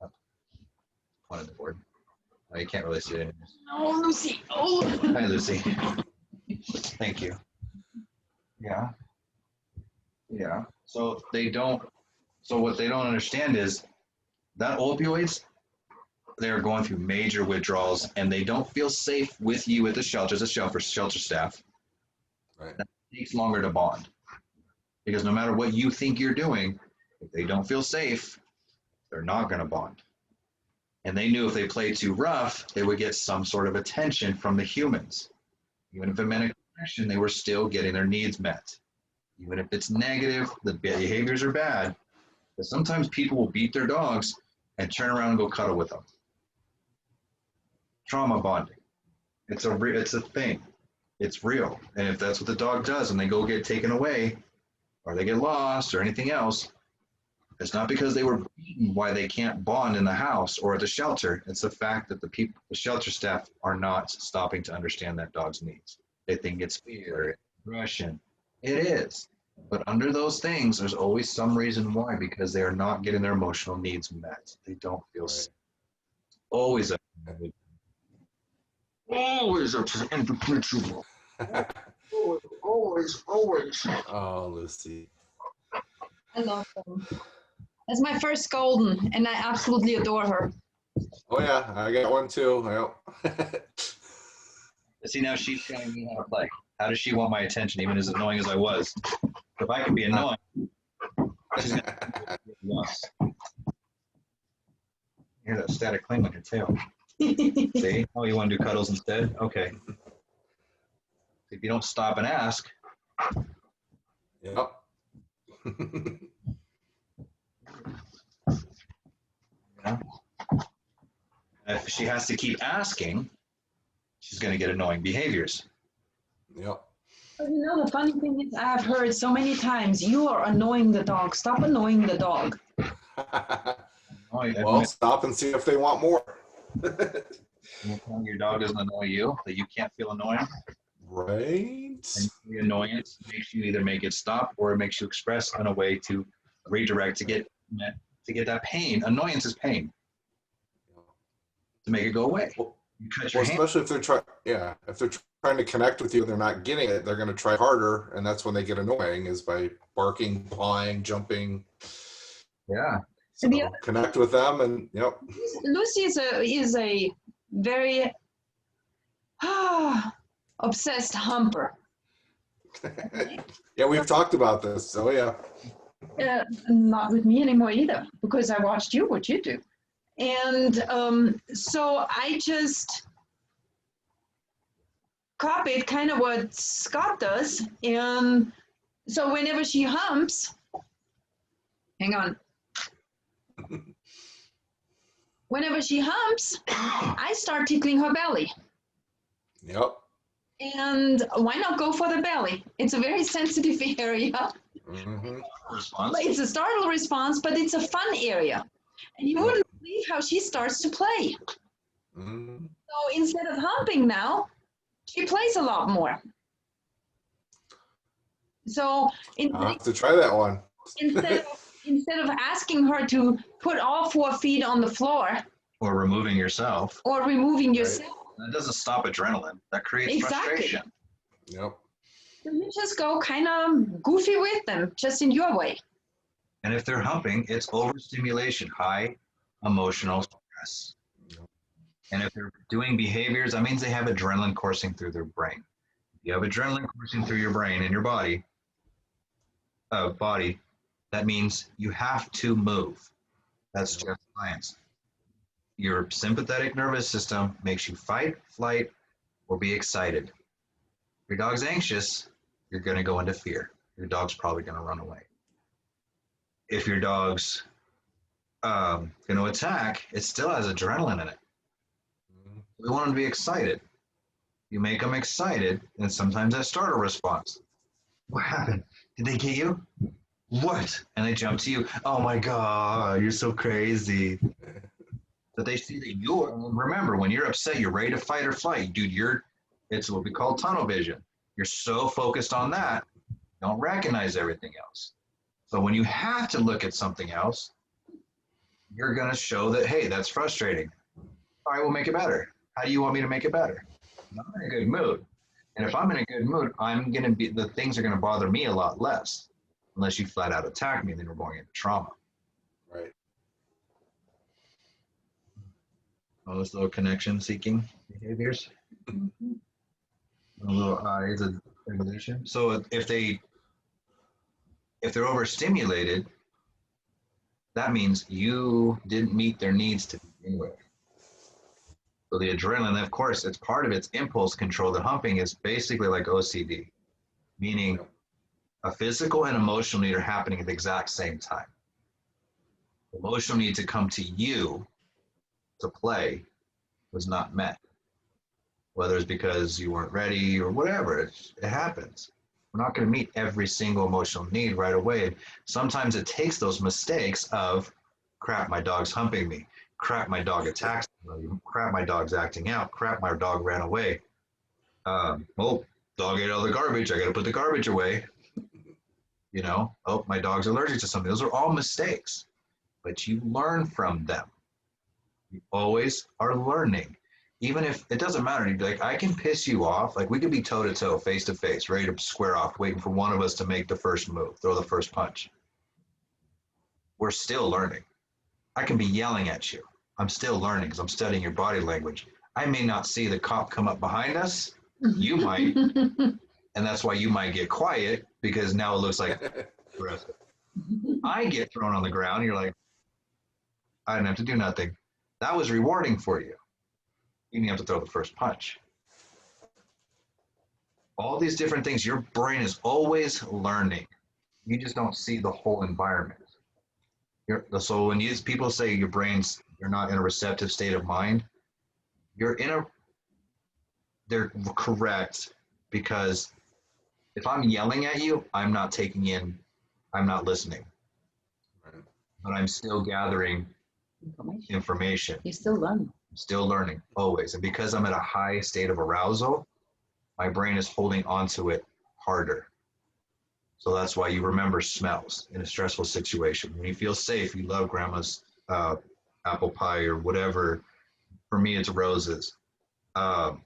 Up. On the board. Oh, you can't really see it anymore. Oh, Lucy. Oh. Hi, Lucy. Thank you. Yeah. Yeah. So what they don't understand is that opioids, they're going through major withdrawals and they don't feel safe with you at the shelters, the shelter staff. Right. That takes longer to bond. Because no matter what you think you're doing, if they don't feel safe, they're not going to bond. And they knew if they played too rough, they would get some sort of attention from the humans. Even if it meant a connection, they were still getting their needs met. Even if it's negative, the behaviors are bad. But sometimes people will beat their dogs and turn around and go cuddle with them. Trauma bonding. It's a thing. It's real. And if that's what the dog does and they go get taken away or they get lost or anything else, it's not because they were beaten why they can't bond in the house or at the shelter. It's the fact that the shelter staff are not stopping to understand that dog's needs. They think it's fear, aggression. It is. But under those things, there's always some reason why, because they are not getting their emotional needs met. They don't feel safe. Always a individual. Always. Oh, Lucy. I love them. That's my first golden, and I absolutely adore her. Oh yeah, I got one too. Yep. See, now she's telling me how to play. How does she want my attention, even as annoying as I was? If I can be annoying, she's going to be once. Hear that static cling on her tail. See? Oh, you want to do cuddles instead? Okay. If you don't stop and ask. Yep. Yeah. If she has to keep asking, she's going to get annoying behaviors. Yep. But you know, the funny thing is, I've heard so many times, you are annoying the dog. Stop annoying the dog. Well, stop and see if they want more. Your dog doesn't annoy you, that you can't feel annoying. Right. And the annoyance makes you either make it stop or it makes you express in a way to redirect to get that pain. Annoyance is pain. To make it go away. Well, you cut your hand. especially if they're trying to connect with you and they're not getting it, they're going to try harder, and that's when they get annoying, is by barking, pawing, jumping. Yeah. So connect with them, and yep. Lucy is a very obsessed humper. Yeah, we've talked about this. So yeah. Not with me anymore either, because I watched what you do. And so I just copied kind of what Scott does. And so whenever she humps, hang on. Whenever she humps, I start tickling her belly. Yep. And why not go for the belly? It's a very sensitive area. Mm-hmm. Response. It's a startle response, but it's a fun area. And you wouldn't believe how she starts to play. Mm-hmm. So instead of humping now, she plays a lot more. So I'll have to try that one. instead of asking her to put all 4 feet on the floor Or removing yourself. or removing Right. yourself, That doesn't stop adrenaline. That creates Exactly. frustration. Yep. you just go kind of goofy with them, just in your way. And if they're humping, it's overstimulation, high emotional stress. And if they're doing behaviors, that means they have adrenaline coursing through their brain. If you have adrenaline coursing through your brain and your body, that means you have to move. That's just science. Your sympathetic nervous system makes you fight, flight, or be excited. If your dog's anxious, you're going to go into fear. Your dog's probably going to run away. If your dog's going to attack, it still has adrenaline in it. We want them to be excited. You make them excited, and sometimes they start a response. What happened? Did they get you? What? And they jump to you. Oh my God, you're so crazy. But they see that you're, remember, when you're upset, you're ready to fight or flight. Dude, it's what we call tunnel vision. You're so focused on that, you don't recognize everything else. So when you have to look at something else, you're going to show that, hey, that's frustrating. All right, we'll make it better. How do you want me to make it better? I'm in a good mood. And if I'm in a good mood, the things are going to bother me a lot less, unless you flat out attack me, then we're going into trauma. Right. All those little connection-seeking behaviors. Mm-hmm. A little eyes of regulation. So if they're overstimulated, that means you didn't meet their needs to begin with. So the adrenaline, of course, it's part of its impulse control. The humping is basically like OCD, meaning a physical and emotional need are happening at the exact same time. Emotional need to come to you to play was not met. Whether it's because you weren't ready or whatever, it happens. We're not going to meet every single emotional need right away. Sometimes it takes those mistakes of, crap, my dog's humping me. Crap, my dog attacks me. Crap, my dog's acting out. Crap, my dog ran away. Dog ate all the garbage. I got to put the garbage away. My dog's allergic to something. Those are all mistakes, but you learn from them. You always are learning. Even if it doesn't matter, you'd be like, I can piss you off. Like we could be toe to toe, face to face, ready to square off, waiting for one of us to make the first move, throw the first punch. We're still learning. I can be yelling at you. I'm still learning because I'm studying your body language. I may not see the cop come up behind us. You might. And that's why you might get quiet, because now it looks like aggressive. I get thrown on the ground. You're like, I didn't have to do nothing. That was rewarding for you. You didn't have to throw the first punch. All these different things, your brain is always learning. You just don't see the whole environment. So when people say you're not in a receptive state of mind, they're correct, because if I'm yelling at you, I'm not listening. Right. But I'm still gathering information. You're still learning. I'm still learning, always. And because I'm at a high state of arousal, my brain is holding onto it harder. So that's why you remember smells in a stressful situation. When you feel safe, you love grandma's apple pie or whatever. For me, it's roses. And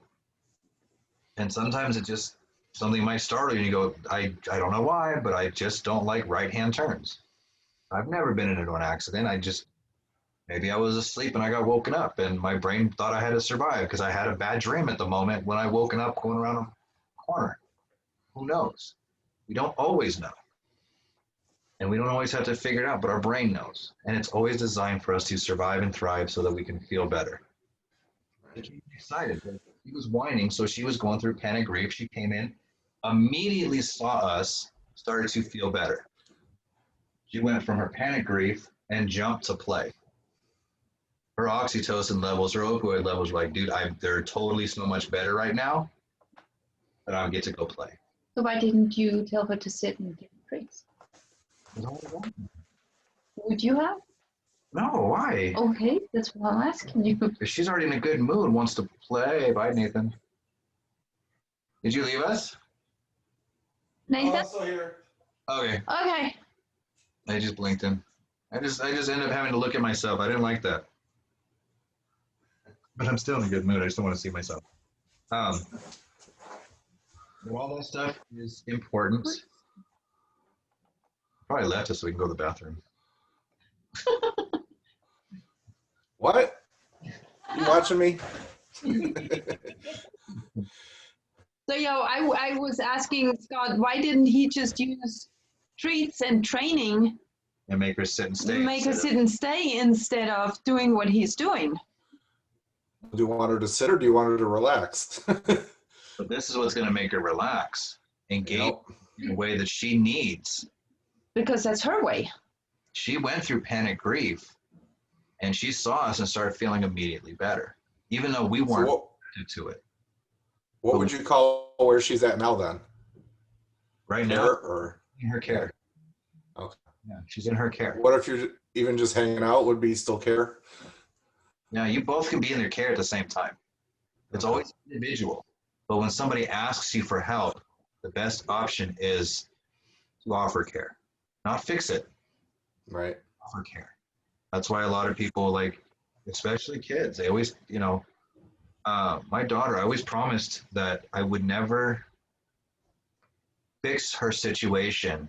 sometimes something might startle you and you go, I don't know why, but I just don't like right-hand turns. I've never been into an accident. Maybe I was asleep and I got woken up and my brain thought I had to survive because I had a bad dream at the moment when I woken up going around corner. Who knows? We don't always know. And we don't always have to figure it out, but our brain knows. And it's always designed for us to survive and thrive so that we can feel better. She was excited. She was whining, so she was going through panic grief. She came in, immediately saw us, started to feel better. She went from her panic grief and jumped to play. Her oxytocin levels, her opioid levels were like, dude, they're totally so much better right now that I get to go play. So why didn't you tell her to sit and take drinks? Would you have? No, why? Okay, that's what I'm asking you. If she's already in a good mood, wants to play. Bye, Nathan. Did you leave us? Nathan? Also here. Okay. Okay. I just blinked in. I just ended up having to look at myself. I didn't like that. But I'm still in a good mood. I just don't want to see myself. But all that stuff is important. Probably left us so we can go to the bathroom. What? You watching me? So, I was asking Scott, why didn't he just use treats and training, And make her sit and stay. make her sit and stay instead of doing what he's doing? Do you want her to sit or do you want her to relax? But this is what's going to make her relax, engage Yep. in a way that she needs. Because that's her way. She went through panic grief, and she saw us and started feeling immediately better, even though we So weren't what, connected to it. what would you call where she's at now then? Right Care now, or in her care. Okay. Yeah, she's in her care. what if you're even just hanging out would be still care? Now, you both can be in their care at the same time. It's Okay. always individual. But when somebody asks you for help, the best option is to offer care, not fix it, Right. offer care. That's why a lot of people, like, especially kids, they always, my daughter, I always promised that I would never fix her situation.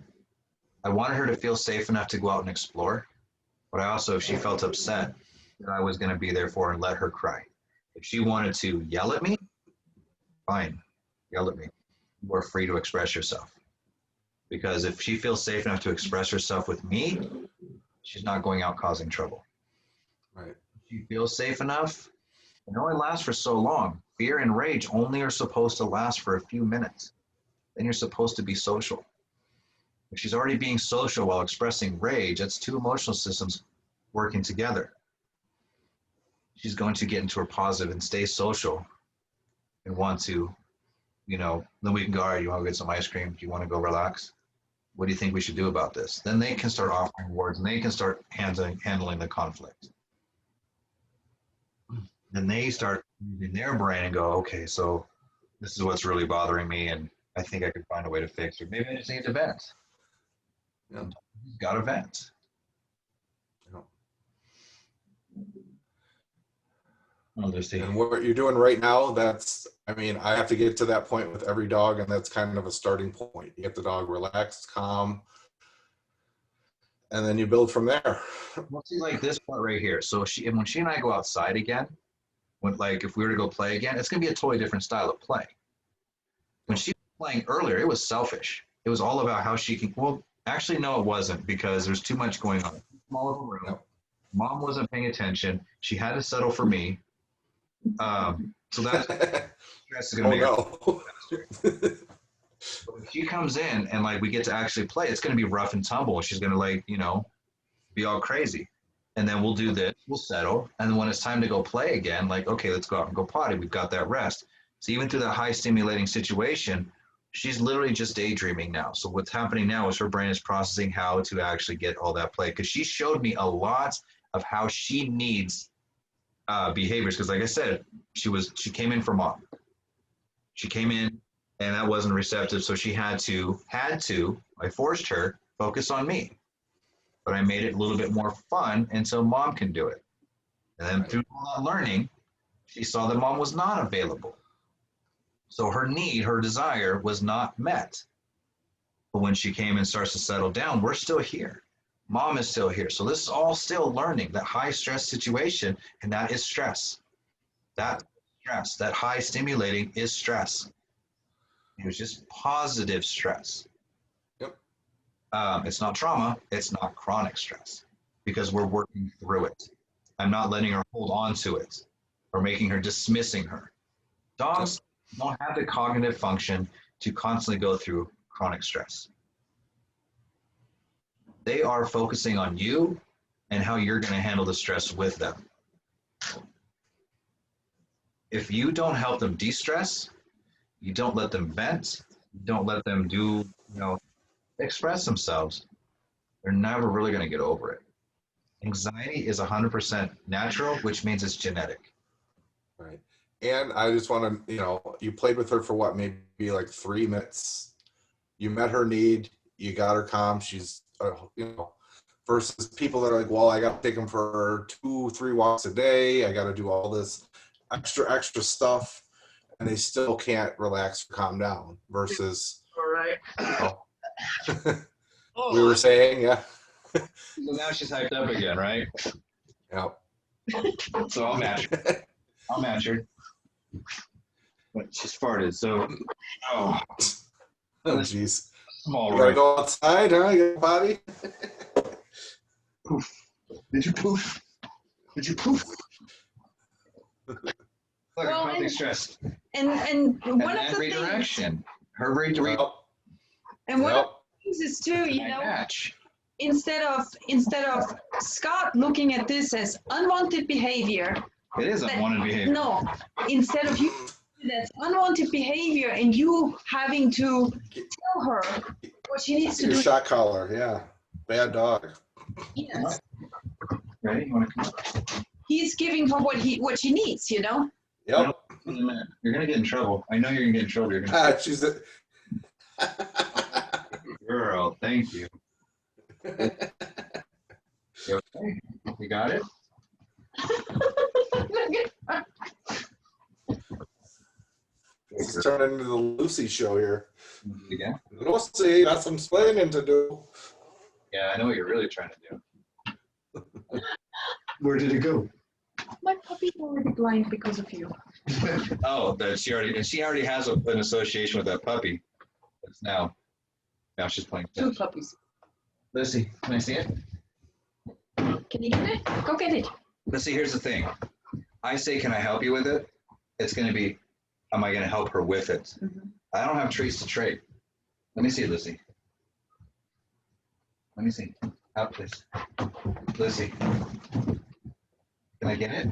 I wanted her to feel safe enough to go out and explore, but I also, if she felt upset, that I was going to be there for her and let her cry. If she wanted to yell at me, fine, yell at me. You are free to express yourself. Because if she feels safe enough to express herself with me, she's not going out causing trouble. Right. If she feels safe enough, it only lasts for so long. Fear and rage only are supposed to last for a few minutes. Then you're supposed to be social. If she's already being social while expressing rage, that's two emotional systems working together. She's going to get into her positive and stay social and want to, then we can go, all right, you want to get some ice cream? Do you want to go relax? What do you think we should do about this? Then they can start offering rewards and they can start handling the conflict. Then they start using their brain and go, okay, so this is what's really bothering me and I think I could find a way to fix it. Maybe I just need to vent. Yeah. You've got to vent. And what you're doing right now, I have to get to that point with every dog, and that's kind of a starting point. You get the dog relaxed, calm, and then you build from there. Well, see, like this part right here. So when she and I go outside again, if we were to go play again, it's going to be a totally different style of play. When she was playing earlier, it was selfish. It was all about how she can, well, actually, no, it wasn't, because there's too much going on. Small little room. Yep. Mom wasn't paying attention. She had to settle for me. So that's stress is going to make her faster. But if she comes in and we get to actually play, it's going to be rough and tumble. She's going to be all crazy. And then we'll do this, we'll settle. And then when it's time to go play again, okay, let's go out and go potty. We've got that rest. So even through that high stimulating situation, she's literally just daydreaming now. So what's happening now is her brain is processing how to actually get all that play. Because she showed me a lot of how she needs behaviors. Because like I said, she came in for mom. She came in and that wasn't receptive. So she had to, I forced her, focus on me. But I made it a little bit more fun until mom can do it. And then through all that learning, she saw that mom was not available. So her need, her desire was not met. But when she came and starts to settle down, we're still here. Mom is still here. So this is all still learning, that high stress situation, and that is stress. That stress, that high stimulating is stress. It was just positive stress. Yep. It's not trauma. It's not chronic stress because we're working through it. I'm not letting her hold on to it or making her dismissing her. Dogs don't have the cognitive function to constantly go through chronic stress. They are focusing on you and how you're going to handle the stress with them. If you don't help them de-stress, you don't let them vent, you don't let them do, express themselves, they're never really going to get over it. Anxiety is 100% natural, which means it's genetic. Right. And I just want to, you played with her for what, maybe like 3 minutes. You met her need, you got her calm. She's, versus people that are like, well, I got to take them for 2-3 walks a day. I got to do all this extra stuff, and they still can't relax or calm down. Versus, All right. We were saying, yeah. So now she's hyped up again, right? Yep. So I'll match her. But she's farted, so Oh, jeez. small You gotta right. go outside, huh? You got a potty? Did you poof? Did you poof? Look, Well, I'm stressed. And And one of that the things, redirection. Her redirection. Yep. and one of Yep. the things is too, Match. instead of Scott looking at this as unwanted behavior, It is unwanted behavior. no, instead of you that's unwanted behavior and you having to tell her what she needs to Your do. shot collar, yeah. Bad dog. Yes. Ready? You want to come? He's giving her what she needs, Yep. In a minute. You're gonna get in trouble. I know you're gonna get in trouble. You're gonna. She's a Girl, thank you. You okay? You got it? This is turning into the Lucy show here. Again? Lucy, got some explaining to do. Yeah, I know what you're really trying to do. Where did it go? My puppy's already blind because of you. Oh, that she already has an association with that puppy. It's now she's playing. 2 puppies. Lucy, can I see it? Can you get it? Go get it. Lucy, here's the thing. I say, can I help you with it? It's going to be, am I going to help her with it? Mhm. I don't have treats to trade. Let me see, Lucy. Let me see. Out, please. Lucy. Can I get it?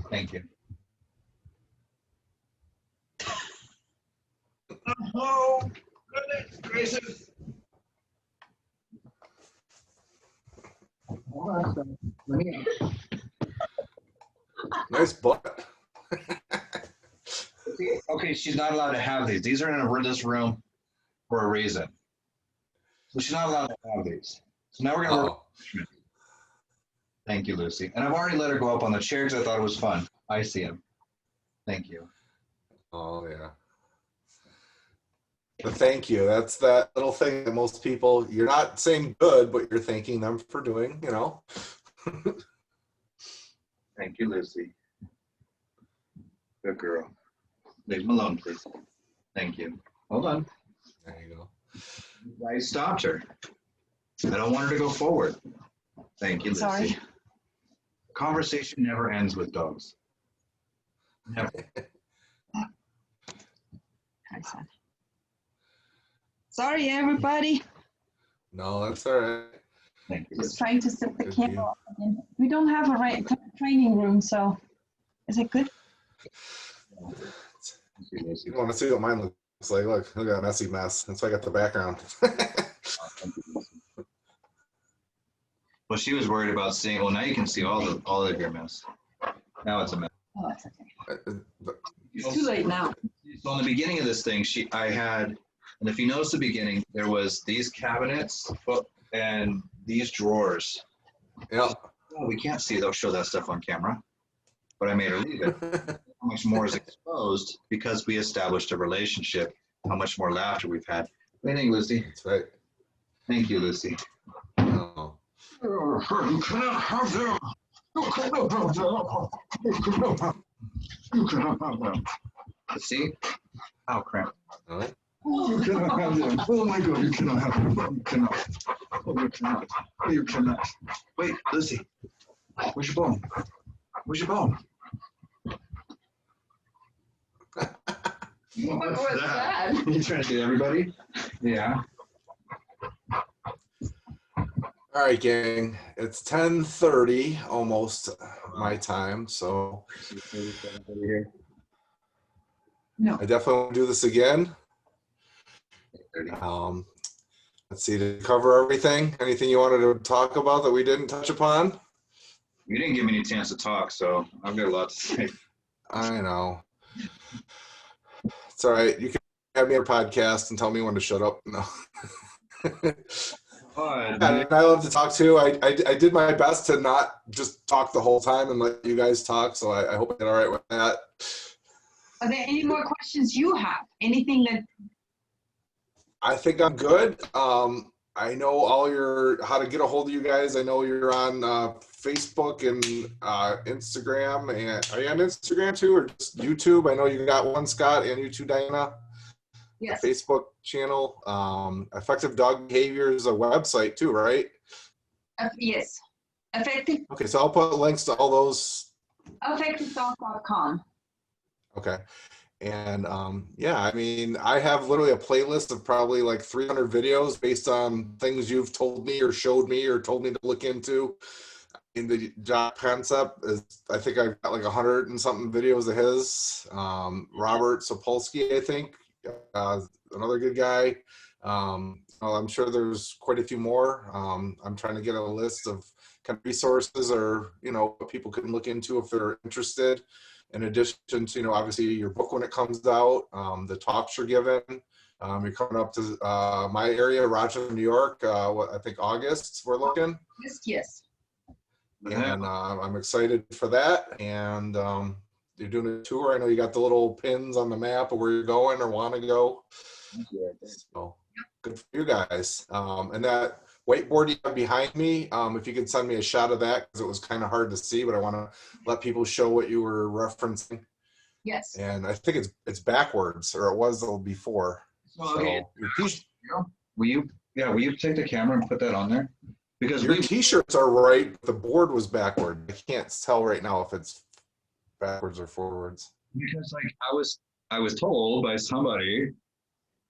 Thank you. Oh, goodness gracious. Hold on. Let me. Nice butt. Okay, she's not allowed to have these. These are in this room for a reason. So she's not allowed to have these. So now we're going to. Thank you, Lucy. And I've already let her go up on the chair because I thought it was fun. I see him. Thank you. Oh, yeah. The thank you. That's that little thing that most people, you're not saying good, but you're thanking them for doing, Thank you, Lucy. Good girl. Leave him alone, please. Thank you. Hold on. There you go. I stopped her. I don't want her to go forward. Thank you, Lucy. Sorry. Conversation never ends with dogs. Never. Hi, son. Sorry, everybody. No, that's all right. Thank you, Just Lucy. trying to set the Good camera view. up again. We don't have a training room, so is it good? Thank you, Lucy. You want to see what mine looks like? Look at that messy mess. That's why I got the background. Thank you, Lucy. Well, she was worried about seeing. Well, now you can see all of your mess. Now it's a mess. Oh, that's okay. But It's too late now. So in the beginning of this thing, I had, and if you notice the beginning, there was these cabinets and these drawers. yeah. Oh, we can't see. They'll show that stuff on camera, but I made her leave it. How much more is exposed because we established a relationship? How much more laughter we've had? What do you think, Lucy? That's right. Thank you, Lucy. Oh. You cannot have them. You cannot have them. You cannot have them. You cannot have them. See? Oh, crap. Really? You cannot have them. Oh my God, you cannot have them. You cannot. Oh, you cannot. Oh, you cannot. Wait, Lucy. Where's your bone? Where's your bone? What was that? You trying to get everybody? Yeah. All right, gang. It's 10:30, almost my time. So No. I definitely want to do this again. 30. Let's see, to cover everything. Anything you wanted to talk about that we didn't touch upon? You didn't give me any chance to talk, so I've got a lot to say. I know. It's all right. You can have me on a podcast and tell me when to shut up. No. And I love to talk too. I did my best to not just talk the whole time and let you guys talk. So I hope I did all right with that. Are there any more questions you have? Anything that? I think I'm good. I know all how to get a hold of you guys. I know you're on Facebook and Instagram. And are you on Instagram too, or just YouTube? I know you got one, Scott, and you too, Diana. Yes. Facebook channel. Effective Dog Behavior is a website too, right? Yes. Effective. Okay, so I'll put links to all those. EffectiveDog.com. Okay. And yeah, I mean, I have literally a playlist of probably like 300 videos based on things you've told me or showed me or told me to look into. In the job concept is, I think I've got like 100 and something videos of his. Robert Sapolsky, I think, another good guy. I'm sure there's quite a few more. I'm trying to get a list of kind of resources or, what people can look into if they're interested. In addition to, obviously your book when it comes out, the talks you're giving. You're coming up to my area, Rochester, New York, I think August we're looking. Yes. And I'm excited for that. And you're doing a tour. I know you got the little pins on the map of where you're going or want to go. So good for you guys. And that whiteboard you have behind me, if you could send me a shot of that, because it was kind of hard to see, but I want to let people show what you were referencing. Yes. And I think it's backwards, or it was before. Okay. So Will you take the camera and put that on there? Because your t-shirts are right, but the board was backward. I can't tell right now if it's backwards or forwards. Because I was told by somebody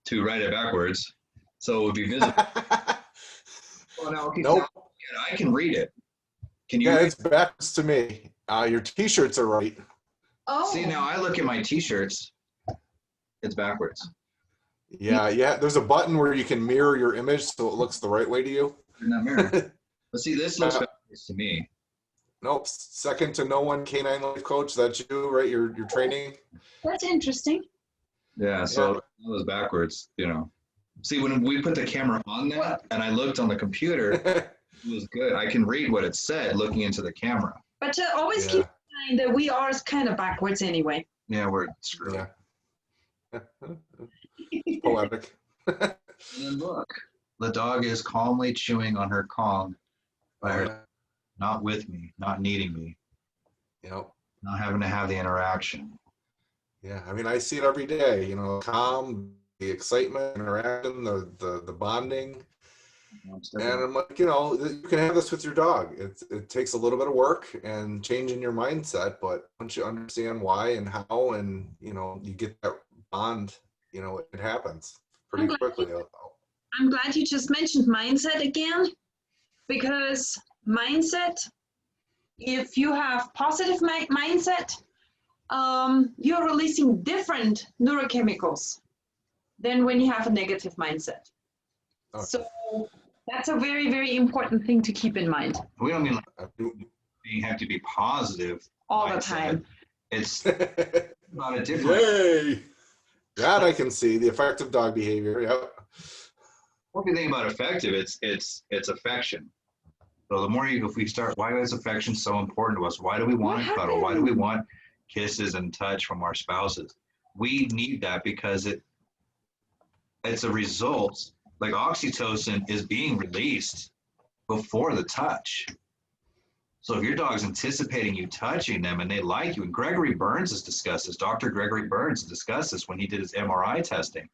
to write it backwards, so it would be visible. Oh, no, okay, Nope. I can read it. Can you? Yeah, it's backwards to me. Your t-shirts are right. Oh. See, now I look at my t-shirts. It's backwards. Yeah. There's a button where you can mirror your image so it looks the right way to you. In that mirror. But see, this looks backwards to me. Nope. Second to no one canine life coach. That's you, right? Your training. That's interesting. Yeah, so it was backwards, See, when we put the camera on that and I looked on the computer, it was good. I can read what it said looking into the camera. But always keep in mind that we are kind of backwards anyway. Yeah, we're screwed. Yeah. Poetic. And then look, the dog is calmly chewing on her Kong by her, not with me, not needing me, Yep. not having to have the interaction. Yeah, I mean, I see it every day. Calm, the excitement, interaction, the bonding, and I'm like, you can have this with your dog. It takes a little bit of work and changing your mindset, but once you understand why and how, and you get that bond, it happens pretty quickly. I'm glad you just mentioned mindset again, because mindset, if you have positive mindset, you're releasing different neurochemicals than when you have a negative mindset. Okay. So that's a very, very important thing to keep in mind. We don't mean you have to be positive all the time. It's not a different. Yay! That I can see, the effective dog behavior. Yep. What do you think about effective? It's affection. So the more if we start, why is affection so important to us? Why do we want to cuddle? Why do we want kisses and touch from our spouses? We need that because it's a result. Like oxytocin is being released before the touch. So if your dog's anticipating you touching them and they like you, and Gregory Burns has discussed this, Dr. Gregory Burns discussed this when he did his MRI testing.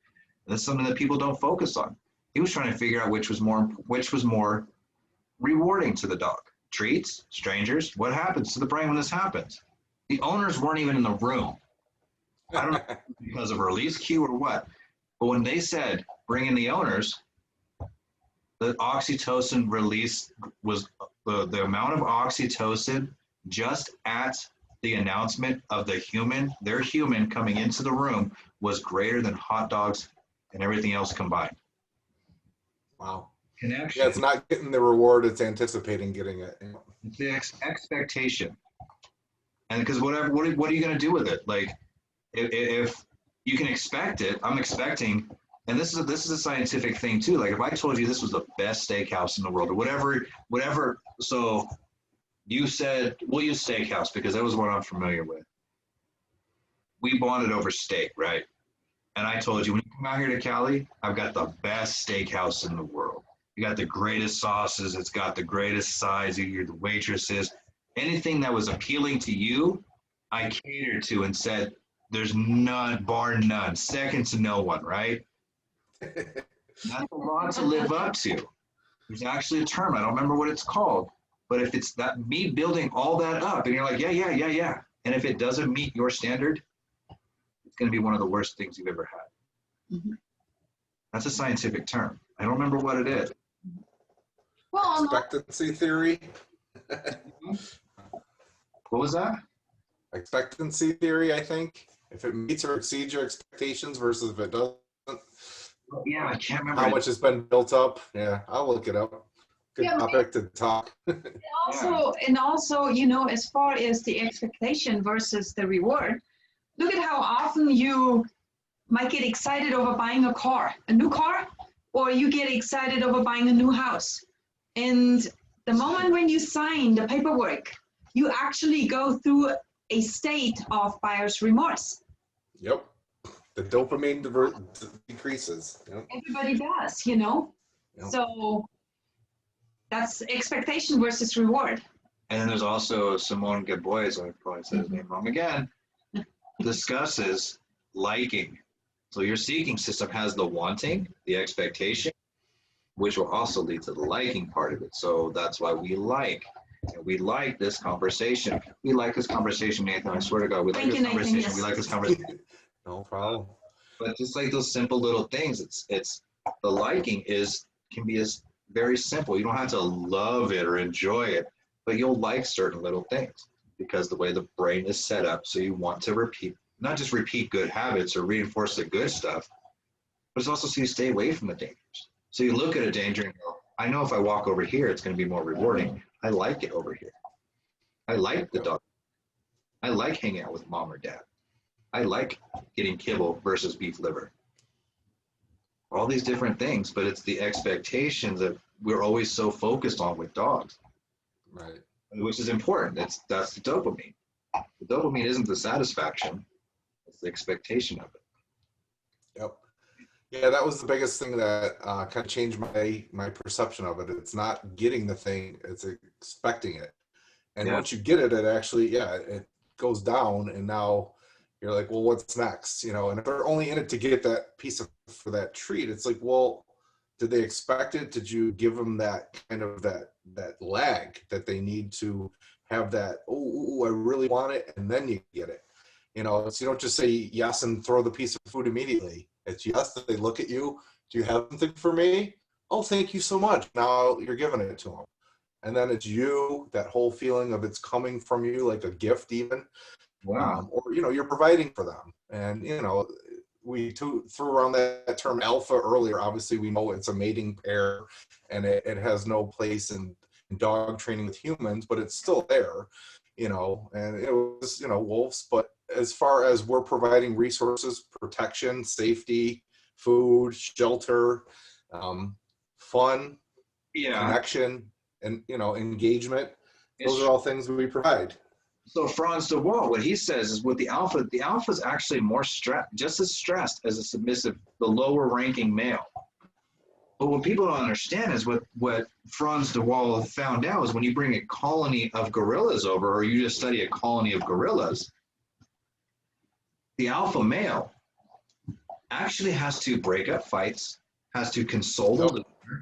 That's something that people don't focus on. He was trying to figure out which was more rewarding to the dog. Treats, strangers, what happens to the brain when this happens? The owners weren't even in the room. I don't know if it was because of a release cue or what, but when they said bring in the owners, the oxytocin release was the amount of oxytocin just at the announcement of their human coming into the room was greater than hot dogs and everything else combined. Wow. Connection. Yeah, it's not getting the reward, it's anticipating getting it. It's the expectation. And because what are you going to do with it? Like, if you can expect it, I'm expecting, and this is a scientific thing too. Like, if I told you this was the best steakhouse in the world, or whatever. So you said, we'll use steakhouse because that was what I'm familiar with. We bonded over steak, right? And I told you, when you come out here to Cali, I've got the best steakhouse in the world. You got the greatest sauces. It's got the greatest sides. You're the waitresses. Anything that was appealing to you, I catered to and said, there's none, bar none, second to no one, right? That's a lot to live up to. There's actually a term, I don't remember what it's called, but if it's that me building all that up and you're like, yeah. And if it doesn't meet your standard, it's going to be one of the worst things you've ever had. Mhm. That's a scientific term. I don't remember what it is. Well, Expectancy theory. What was that? Expectancy theory, I think. If it meets or exceeds your expectations versus if it doesn't, Yeah, I can't remember. how much has been built up. Yeah, I'll look it up. Good Yeah, topic to talk. and also, you know, as far as the expectation versus the reward, look at how often you might get excited over buying a new car, or you get excited over buying a new house. And the moment when you sign the paperwork, you actually go through a state of buyer's remorse. Yep. The dopamine decreases. Yep. Everybody does, you know? Yep. So that's expectation versus reward. And then there's also Simone Gabois, I probably said his name wrong again, discusses liking. So your seeking system has the wanting, the expectation, which will also lead to the liking part of it. So that's why we like. And we like this conversation. We like this conversation, Nathan. I swear to God, we like Thank this you, Nathan, conversation. yes. We like this conversation. No problem. But just like those simple little things, it's the liking can be as very simple. You don't have to love it or enjoy it, but you'll like certain little things because the way the brain is set up. So you want to repeat, not just repeat good habits or reinforce the good stuff, but it's also so you stay away from the dangers. So you look at a danger and go, I know if I walk over here, it's going to be more rewarding. I like it over here. I like the dog. I like hanging out with mom or dad. I like getting kibble versus beef liver. All these different things, but it's the expectations that we're always so focused on with dogs. Right. Which is important. That's the dopamine. The dopamine isn't the satisfaction, it's the expectation of it. Yep. Yeah, that was the biggest thing that kind of changed my perception of it. It's not getting the thing, it's expecting it. And Yeah. once you get it, it actually, it goes down, and now you're like, well, what's next? You know, and if they're only in it to get that piece for that treat, it's like, well, did they expect it? Did you give them that kind of that lag that they need to have that, oh, I really want it, and then you get it. You know, so you don't just say yes and throw the piece of food immediately. It's yes that they look at you. Do you have something for me? Oh, thank you so much. Now you're giving it to them. And then it's you, that whole feeling of it's coming from you, like a gift even. Wow. Or, you know, you're providing for them. And, you know, we threw around that term alpha earlier. Obviously, we know it's a mating pair, and it has no place in dog training with humans, but it's still there, you know, and it was, you know, wolves. But as far as we're providing resources, protection, safety, food, shelter, fun, connection, and, you know, engagement, those are all things we provide. So Franz de Waal, what he says is with the alpha is actually more just as stressed as a submissive, the lower ranking male. But what people don't understand is what Franz de Waal found out is when you bring a colony of gorillas over, or you just study a colony of gorillas, the alpha male actually has to break up fights, has to console the loser,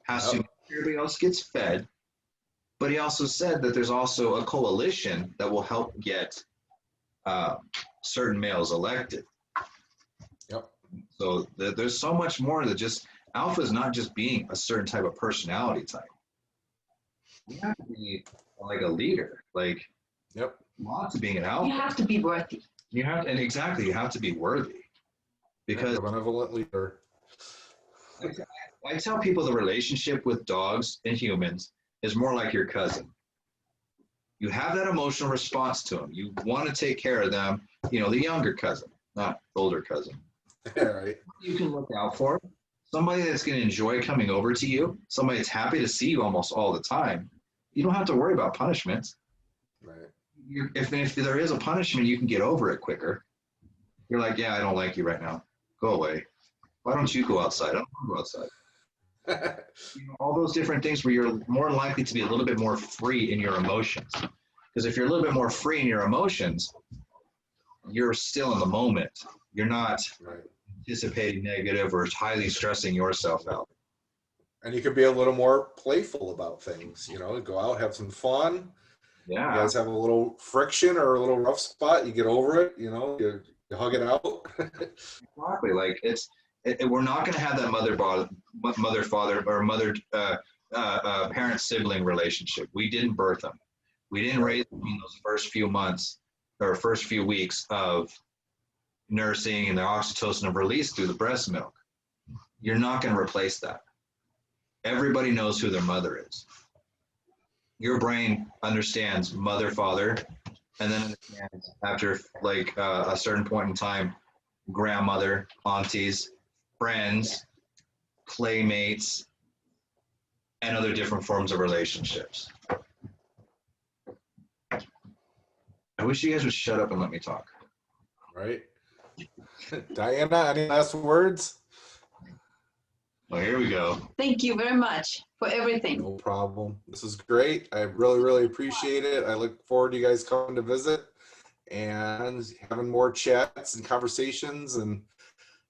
has to make sure everybody else gets fed. But he also said that there's also a coalition that will help get certain males elected. Yep. So there's so much more that just alpha is not just being a certain type of personality type. You have to be like a leader, like Yep. lots of being an alpha. You have to be worthy. You have, and exactly, you have to be worthy. Because A benevolent leader. I tell people the relationship with dogs and humans is more like your cousin. You have that emotional response to them. You want to take care of them, the younger cousin, not older cousin. Yeah, right. You can look out for somebody that's going to enjoy coming over to you, somebody that's happy to see you almost all the time. You don't have to worry about punishments. Right. If there is a punishment, you can get over it quicker. You're like, yeah, I don't like you right now. Go away. Why don't you go outside? I don't want to go outside. All those different things where you're more likely to be a little bit more free in your emotions. Because if you're a little bit more free in your emotions, you're still in the moment. You're not Right. anticipating negative or highly stressing yourself out. And you could be a little more playful about things, go out, have some fun. Yeah. You guys have a little friction or a little rough spot, you get over it, you hug it out. Exactly. Like we're not going to have that mother father or mother parent sibling relationship. We didn't birth them. We didn't raise them in those first few months or first few weeks of nursing, and their oxytocin released through the breast milk. You're not going to replace that. Everybody knows who their mother is. Your brain understands mother, father, and then understands after like a certain point in time, grandmother, aunties, friends, playmates, and other different forms of relationships. I wish you guys would shut up and let me talk. Right. Diana, any last words? Well, here we go. Thank you very much for everything. No problem. This is great. I really, really appreciate it. I look forward to you guys coming to visit and having more chats and conversations. And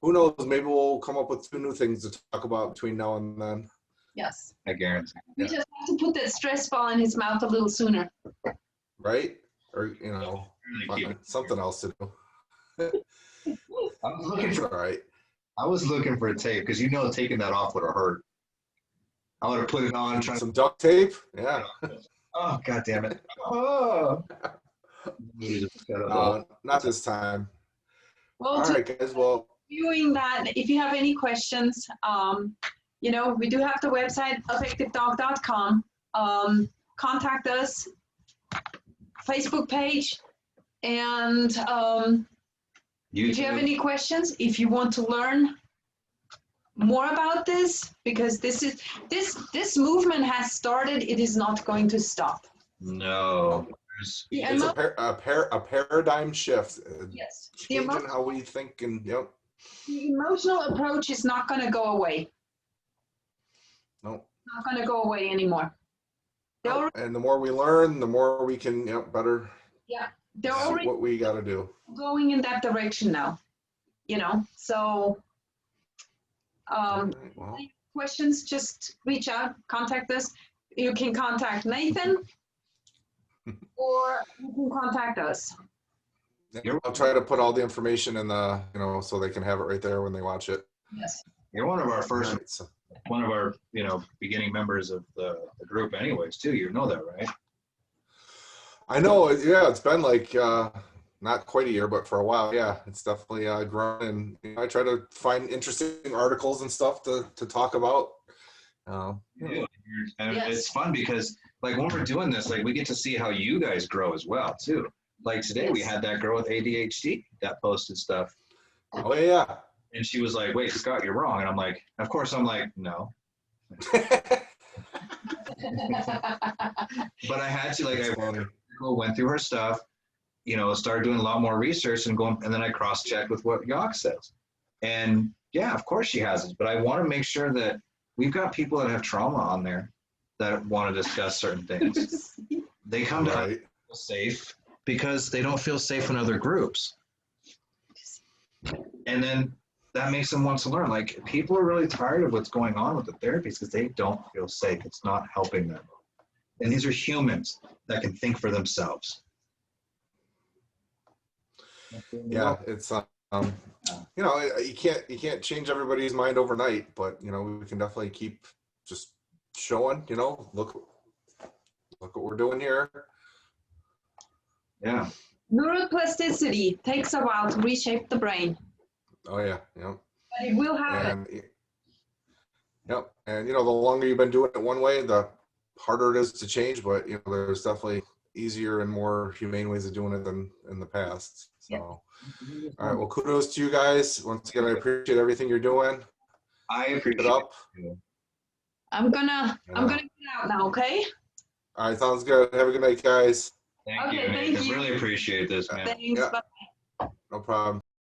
who knows, maybe we'll come up with 2 new things to talk about between now and then. Yes. I guarantee. We just have to put that stress ball in his mouth a little sooner. Right? Or, find something else to do. I was looking for a tape because taking that off would have hurt. I would have put it on. Some duct tape? Yeah. Oh, God damn it. Oh. Not this time. Well, All right, guys. Well, viewing that, if you have any questions, we do have the website, effectivedog.com. Contact us, Facebook page, and if you have any questions, if you want to learn more about this, because this movement has started, it is not going to stop. No. It's a paradigm shift. Yes. Changing how we think and The emotional approach is not going to go away. No. Not going to go away anymore. And the more we learn, the more we can better They're see already what we got to do. going in that direction now. So Well, questions, just reach out, contact us. You can contact Nathan or you can contact us. I'll try to put all the information in the, so they can have it right there when they watch it. Yes. You're one of our first, Right, so- one of our, beginning members of the group anyways, too. You know that, right? I know, yeah, it's been like not quite a year, but for a while, yeah, it's definitely grown. And I try to find interesting articles and stuff to talk about. And Yes. it's fun because, like, when we're doing this, like, we get to see how you guys grow as well, too. Like today, we had that girl with ADHD that posted stuff. Oh yeah. And she was like, "Wait, Scott, you're wrong." And I'm like, "Of course." I'm like, "No." But I had to, like, I went through her stuff, started doing a lot more research and then I cross-checked with what Yock says. And yeah, of course she has it, but I want to make sure that we've got people that have trauma on there that want to discuss certain things. They come to us Right. safe because they don't feel safe in other groups. And then that makes them want to learn. Like, people are really tired of what's going on with the therapies because they don't feel safe. It's not helping them. And these are humans that can think for themselves. Yeah, it's you know, you can't change everybody's mind overnight, but you know, we can definitely keep just showing, you know, look what we're doing here. Yeah. Neuroplasticity takes a while to reshape the brain, Oh yeah, yeah. but it will happen. And yep, and you know, the longer you've been doing it one way, the harder it is to change, but you know, there's definitely easier and more humane ways of doing it than in the past. So Yep. all right, well, kudos to you guys. Once again, I appreciate everything you're doing. I Keep appreciate it up. it. I'm gonna get out now, okay? All right, sounds good. Have a good night, guys. Thank Okay, you. thank I you. really appreciate this, man. Thanks. Yeah. Bye. No problem.